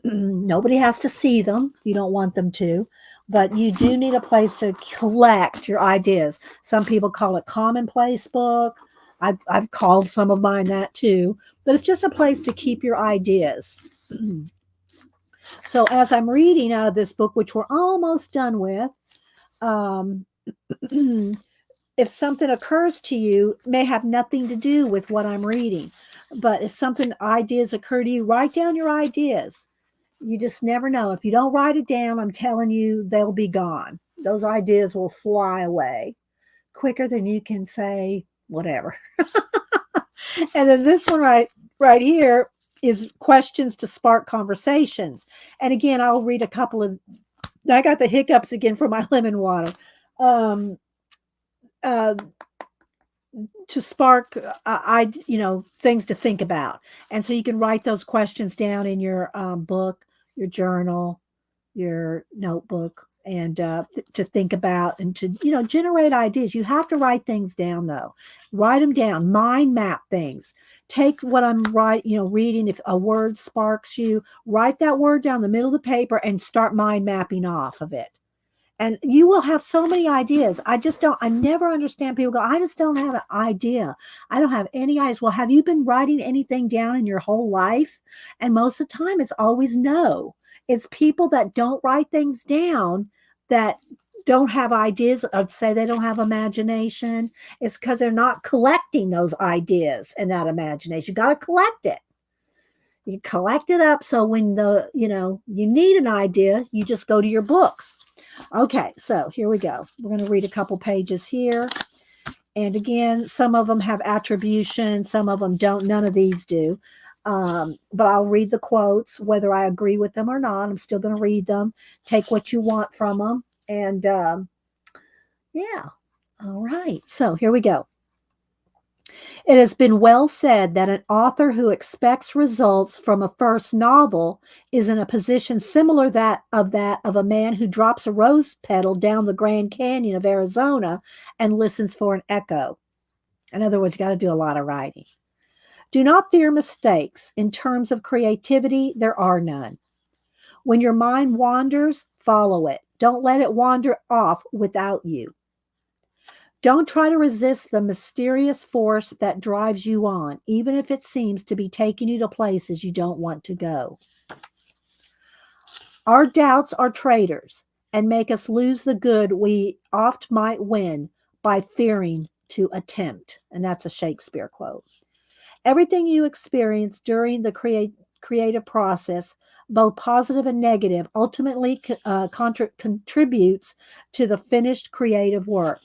Nobody has to see them. You don't want them to. But you do need a place to collect your ideas. Some people call it commonplace book. I've called some of mine that too. But it's just a place to keep your ideas. So as I'm reading out of this book, which we're almost done with, if something occurs to you, it may have nothing to do with what I'm reading. But if ideas occur to you, write down your ideas. You just never know. If you don't write it down, I'm telling you, they'll be gone. Those ideas will fly away quicker than you can say whatever. And then this one right here is questions to spark conversations. And again, I'll read a couple of, I got the hiccups again for my lemon water. To spark things to think about. And so you can write those questions down in your book, your journal, your notebook, and to think about and to generate ideas. You have to write things down though. Write them down. Mind map things. Take what I'm reading. If a word sparks you, write that word down the middle of the paper and start mind mapping off of it. And you will have so many ideas. I never understand people go, I just don't have an idea. I don't have any ideas. Well, have you been writing anything down in your whole life? And most of the time it's always no. It's people that don't write things down that don't have ideas. I'd say they don't have imagination. It's because they're not collecting those ideas and that imagination. You got to collect it. You collect it up. So when you need an idea, you just go to your books. Okay, so here we go. We're going to read a couple pages here. And again, some of them have attribution, some of them don't. None of these do. But I'll read the quotes, whether I agree with them or not. I'm still going to read them. Take what you want from them. And yeah. All right. So here we go. It has been well said that an author who expects results from a first novel is in a position similar that of a man who drops a rose petal down the Grand Canyon of Arizona and listens for an echo. In other words, you got to do a lot of writing. Do not fear mistakes. In terms of creativity, there are none. When your mind wanders, follow it. Don't let it wander off without you. Don't try to resist the mysterious force that drives you on, even if it seems to be taking you to places you don't want to go. Our doubts are traitors and make us lose the good we oft might win by fearing to attempt. And that's a Shakespeare quote. Everything you experience during the creative process, both positive and negative, ultimately contributes to the finished creative work.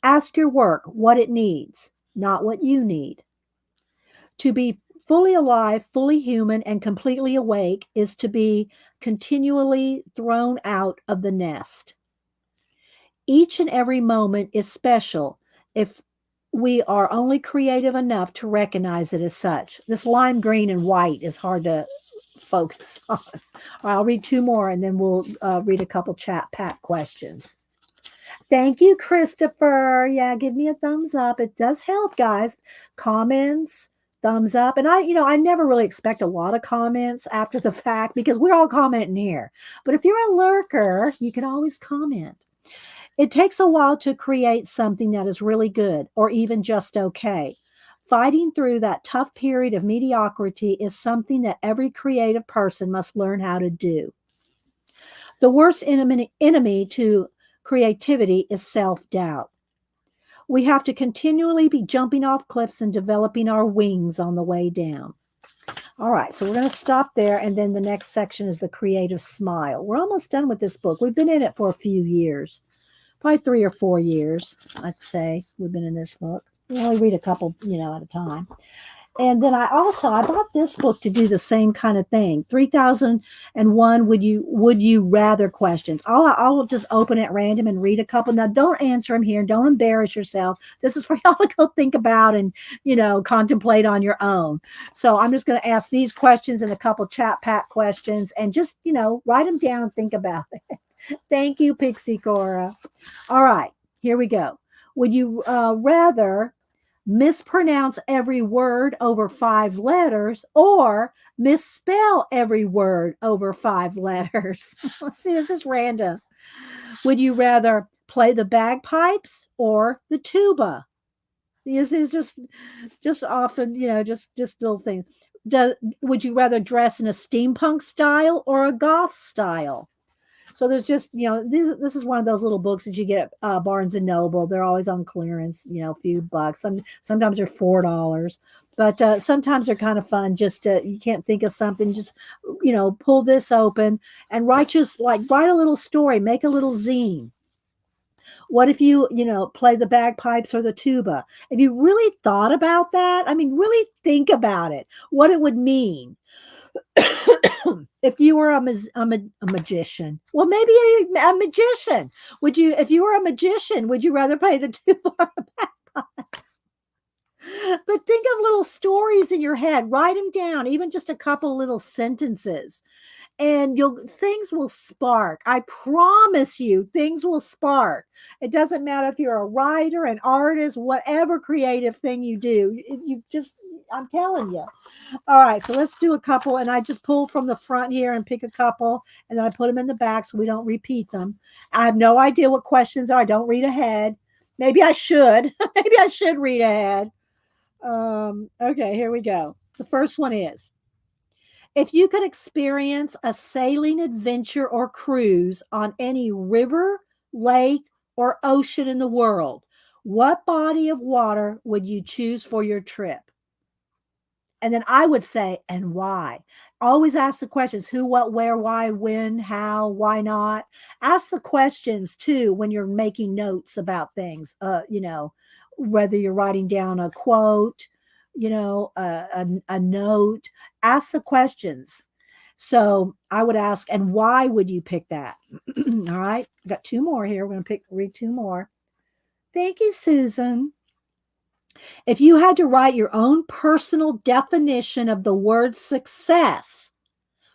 Ask your work what it needs, not what you need. To be fully alive, fully human, and completely awake is to be continually thrown out of the nest. Each and every moment is special if we are only creative enough to recognize it as such. This lime green and white is hard to focus on. I'll read two more and then we'll read a couple chat pack questions. Thank you, Christopher. Yeah, give me a thumbs up. It does help, guys. Comments, thumbs up. And I never really expect a lot of comments after the fact because we're all commenting here. But if you're a lurker, you can always comment. It takes a while to create something that is really good or even just okay. Fighting through that tough period of mediocrity is something that every creative person must learn how to do. The worst enemy to creativity is self-doubt. We have to continually be jumping off cliffs and developing our wings on the way down. All right, so we're going to stop there, and then the next section is the creative smile. We're almost done with this book. We've been in it for a few years, probably 3 or 4 years, I'd say we've been in this book. We only read a couple, at a time. And then I bought this book to do the same kind of thing. 3001 would you rather questions. I'll just open it at random and read a couple. Now don't answer them here. Don't embarrass yourself. This is for y'all to go think about and contemplate on your own. So I'm just going to ask these questions and a couple chat pack questions and just write them down and think about it. Thank you, Pixie Cora. All right, here we go. Would you rather mispronounce every word over 5 letters or misspell every word over 5 letters? Let's see, this is random. Would you rather play the bagpipes or the tuba? This is just often, just little things. Would you rather dress in a steampunk style or a goth style? So there's just, this is one of those little books that you get at Barnes and Noble. They're always on clearance, a few bucks. Sometimes they're $4, but sometimes they're kind of fun. Just you can't think of something, just pull this open and write a little story, make a little zine. What if you play the bagpipes or the tuba? If you really thought about that, really think about it, what it would mean. If you were a magician, well, maybe a magician. If you were a magician, would you rather play the tuba or the bagpipes? But think of little stories in your head. Write them down, even just a couple little sentences, and things will spark. I promise you, things will spark. It doesn't matter if you're a writer, an artist, whatever creative thing you do. I'm telling you. All right, so let's do a couple, and I just pull from the front here and pick a couple, and then I put them in the back so we don't repeat them. I have no idea what questions are. I don't read ahead. Maybe I should. Maybe I should read ahead. Okay, here we go. The first one is, if you could experience a sailing adventure or cruise on any river, lake, or ocean in the world, what body of water would you choose for your trip? And then I would say, and why? Always ask the questions who, what, where, why, when, how, why not. Ask the questions too when you're making notes about things. Whether you're writing down a quote, a note, ask the questions. So I would ask, and why would you pick that? All right. I got two more here. We're going to read two more. Thank you, Susan. If you had to write your own personal definition of the word success,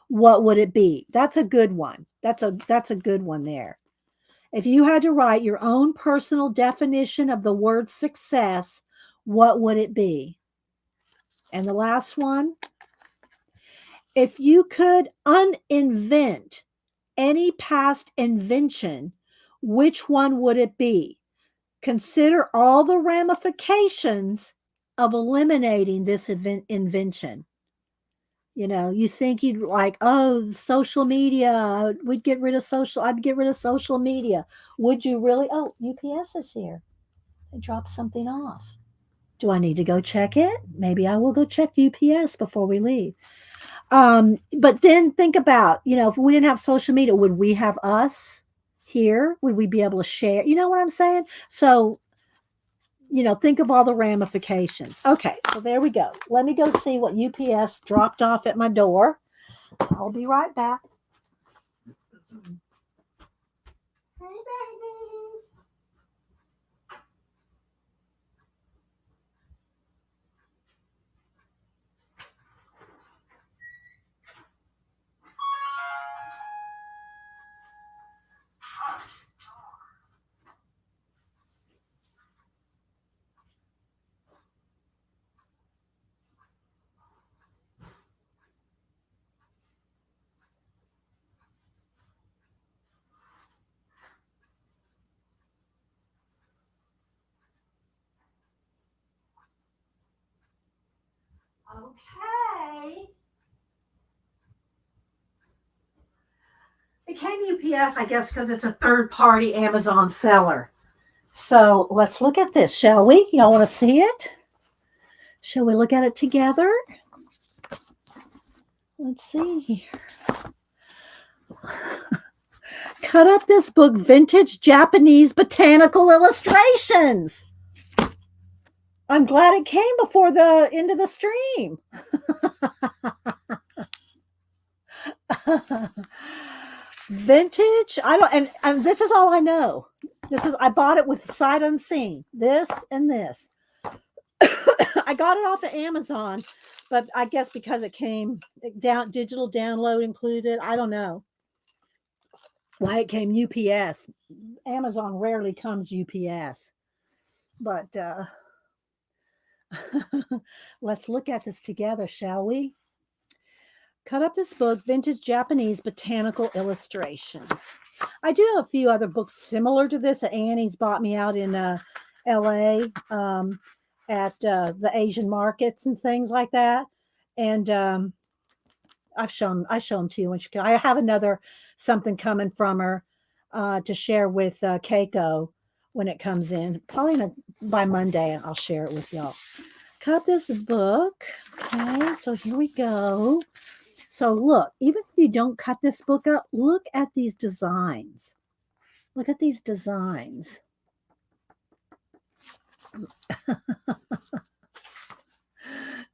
what would it be? That's a good one. That's a good one there. If you had to write your own personal definition of the word success, what would it be? And the last one, if you could uninvent any past invention, which one would it be? Consider all the ramifications of eliminating this invention. You think you'd like, oh, social media, I'd get rid of social media. Would you really? Oh, UPS is here. They dropped something off. Do I need to go check it? Maybe I will go check UPS before we leave. But then think about, if we didn't have social media, would we have us here? Would we be able to share? You know what I'm saying? So, think of all the ramifications. Okay, so there we go. Let me go see what UPS dropped off at my door. I'll be right back. Hey, babies. Okay. It came UPS, I guess, because it's a third-party Amazon seller. So let's look at this, shall we? Y'all want to see it? Shall we look at it together? Let's see here. Cut up this book, Vintage Japanese Botanical Illustrations. I'm glad it came before the end of the stream. Vintage. I don't, and this is all I know. I bought it with sight unseen. This and this. I got it off of Amazon, but I guess because it came down, digital download included. I don't know why it came UPS. Amazon rarely comes UPS, but let's look at this together, shall we? Cut up this book, Vintage Japanese Botanical Illustrations. I do have a few other books similar to this that Annie's bought me out in LA at the Asian markets and things like that. And I show them to you when she can. I have another something coming from her to share with Keiko when it comes in. Probably by Monday, I'll share it with y'all. Cut up this book. Okay, so here we go. So look, even if you don't cut this book up, look at these designs. Look at these designs.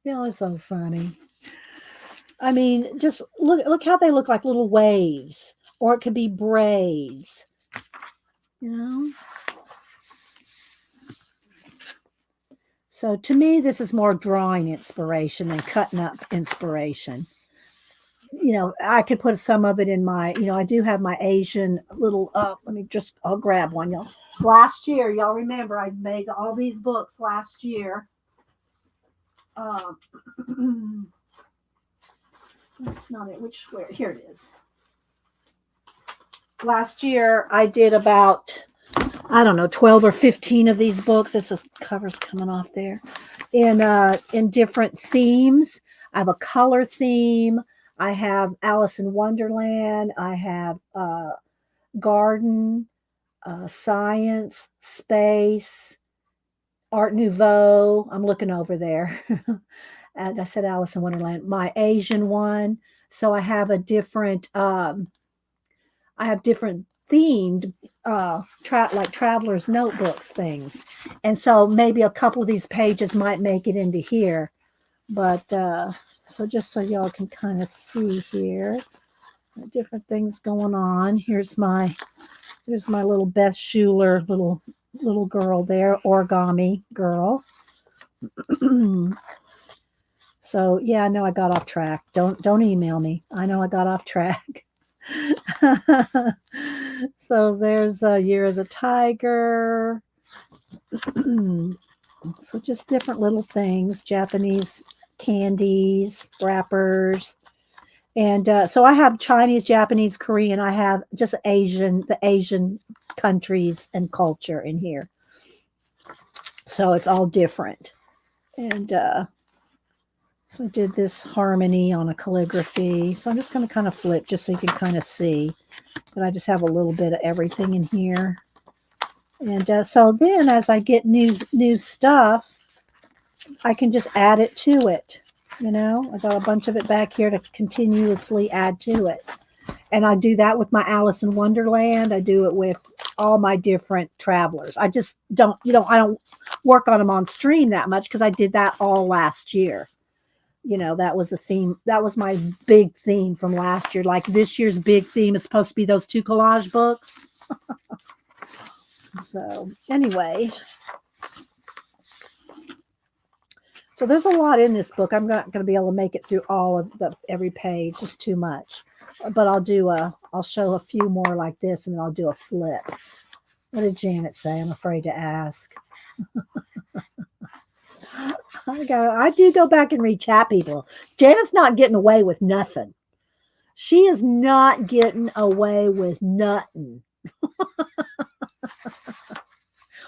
Y'all are so funny. I mean, just look how they look like little waves, or it could be braids. So to me, this is more drawing inspiration than cutting up inspiration. I could put some of it in my, I do have my Asian little, I'll grab one, y'all. Last year, y'all remember, I made all these books last year. That's not it. Where? Here it is. Last year, I did about, 12 or 15 of these books. This is covers coming off there. In different themes. I have a color theme. I have Alice in Wonderland. I have garden, science, space, Art Nouveau. I'm looking over there. and I said Alice in Wonderland, my Asian one. So I have a different, I have different themed, like traveler's notebooks things. And so maybe a couple of these pages might make it into here. But, so just so y'all can kind of see here, different things going on. Here's my little Beth Schuler little girl there, origami girl. So yeah, I know I got off track. Don't email me. I know I got off track. So there's Year of the Tiger. So just different little things, Japanese candies, wrappers. And so I have Chinese, Japanese, Korean. I have just the Asian countries and culture in here. So it's all different. And so I did this harmony on a calligraphy. So I'm just going to kind of flip just so you can kind of see. But I just have a little bit of everything in here. And so then as I get new stuff, I can just add it to it. You know, I got a bunch of it back here to continuously add to it. And I do that with my Alice in Wonderland. I do it with all my different travelers. I just don't, I don't work on them on stream that much because I did that all last year. That was the theme. That was my big theme from last year. Like this year's big theme is supposed to be those 2 collage books. So anyway, so there's a lot in this book. I'm not going to be able to make it through all of every page. Just too much. But I'll show a few more like this, and then I'll do a flip. What did Janet say? I'm afraid to ask. I do go back and read chat people. Janet's not getting away with nothing. She is not getting away with nothing.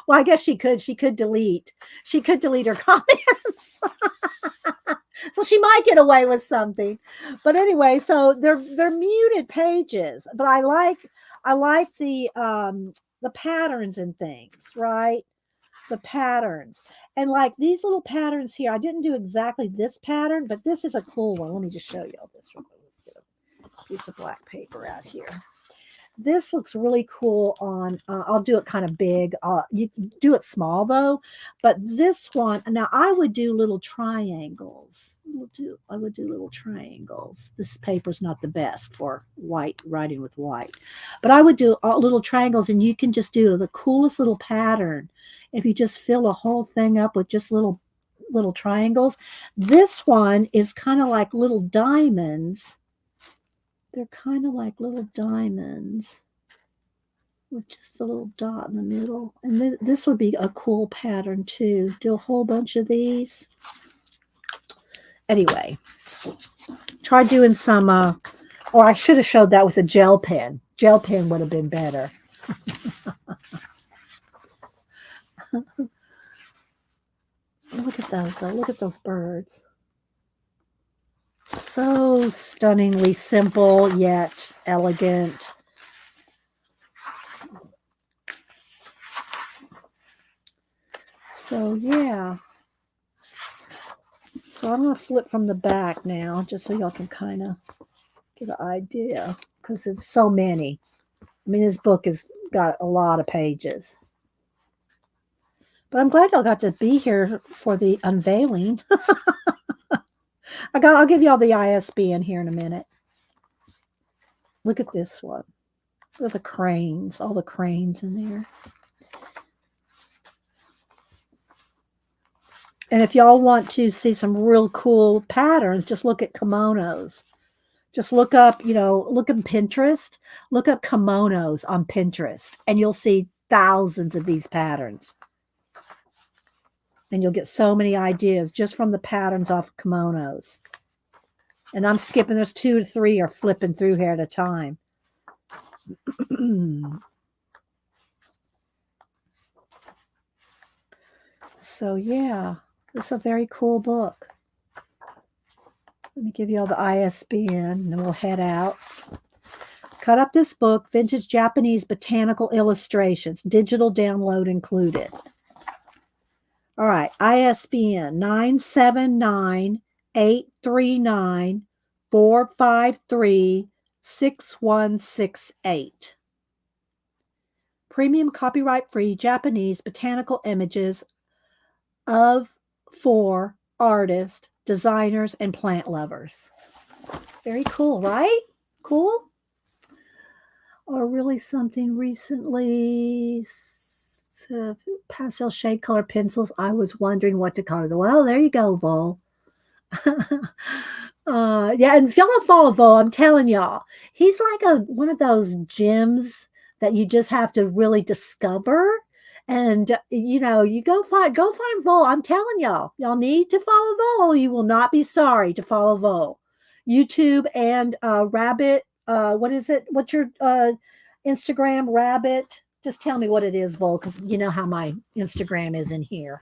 Well, I guess she could. She could delete her comments. So she might get away with something. But anyway, so they're muted pages. But I like the patterns and things, right? The patterns. And like these little patterns here, I didn't do exactly this pattern, but this is a cool one. Let me just show you all this real quick. Let's get a piece of black paper out here. This looks really cool on, I'll do it kind of big. You do it small though, but this one, now I would do little triangles. I would do little triangles. This paper's not the best for white, writing with white, but I would do little triangles, and you can just do the coolest little pattern if you just fill a whole thing up with just little triangles. This one is kind of like little diamonds. They're kind of like little diamonds with just a little dot in the middle. And this would be a cool pattern too. Do a whole bunch of these. Anyway, try doing some, or I should have showed that with a gel pen. Gel pen would have been better. Look at those though. Look at those birds. So stunningly simple yet elegant. So yeah. So I'm going to flip from the back now just so y'all can kind of get an idea, because there's so many. I mean, this book has got a lot of pages. But I'm glad y'all got to be here for the unveiling. I'll give y'all the ISBN here in a minute. Look at this one. Look at the cranes, all the cranes in there. And if y'all want to see some real cool patterns, just look at kimonos. Just look up, look at Pinterest. Look up kimonos on Pinterest, and you'll see thousands of these patterns. And you'll get so many ideas just from the patterns off kimonos. And I'm skipping, there's 2 to 3 are flipping through here at a time. So yeah, it's a very cool book. Let me give you all the ISBN, and then we'll head out. Cut up this book, Vintage Japanese Botanical Illustrations, digital download included. All right, ISBN 839 453 6168. Premium copyright free Japanese botanical images of for artists, designers, and plant lovers. Very cool, right? Cool? Or really something recently. Pastel shade color pencils. I was wondering what to color. Well, there you go, Vol. Yeah, and if y'all don't follow Vol, I'm telling y'all, he's like one of those gems that you just have to really discover. And you go find Vol. I'm telling y'all need to follow Vol. You will not be sorry to follow Vol. YouTube and Rabbit. What is it? What's your Instagram? Rabbit. Just tell me what it is, Vol, because you know how my Instagram is in here.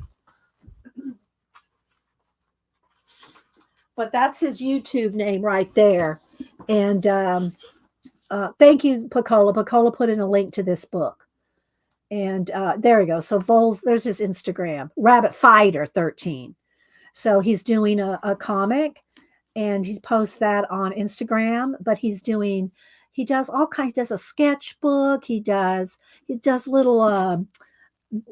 But that's his YouTube name right there. And thank you, Picola. Picola put in a link to this book. And there we go. So Vols, there's his Instagram, Rabbit Fighter 13. So he's doing a comic and he posts that on Instagram, but he does all kinds, he does a sketchbook, he does little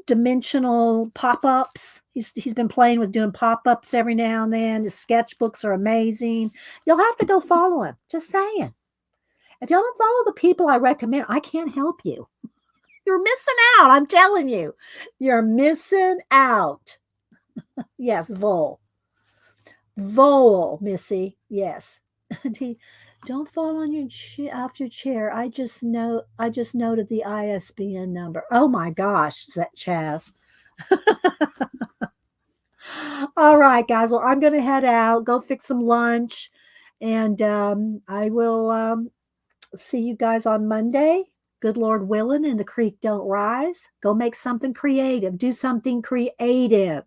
dimensional pop-ups. He's been playing with doing pop-ups every now and then. His sketchbooks are amazing. You'll have to go follow him. Just saying. If y'all don't follow the people I recommend, I can't help you. You're missing out. I'm telling you. You're missing out. Yes, Vol, Missy. Yes. Don't fall on your off your chair. I just noted the ISBN number. Oh my gosh, is that Chaz? All right, guys. Well, I'm going to head out, go fix some lunch, and I will see you guys on Monday. Good Lord willing, and the creek don't rise. Go make something creative. Do something creative.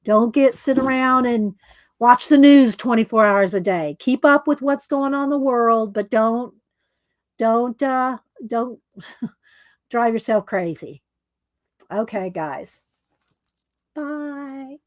Don't sit around and watch the news 24 hours a day. Keep up with what's going on in the world, but don't drive yourself crazy. Okay, guys. Bye.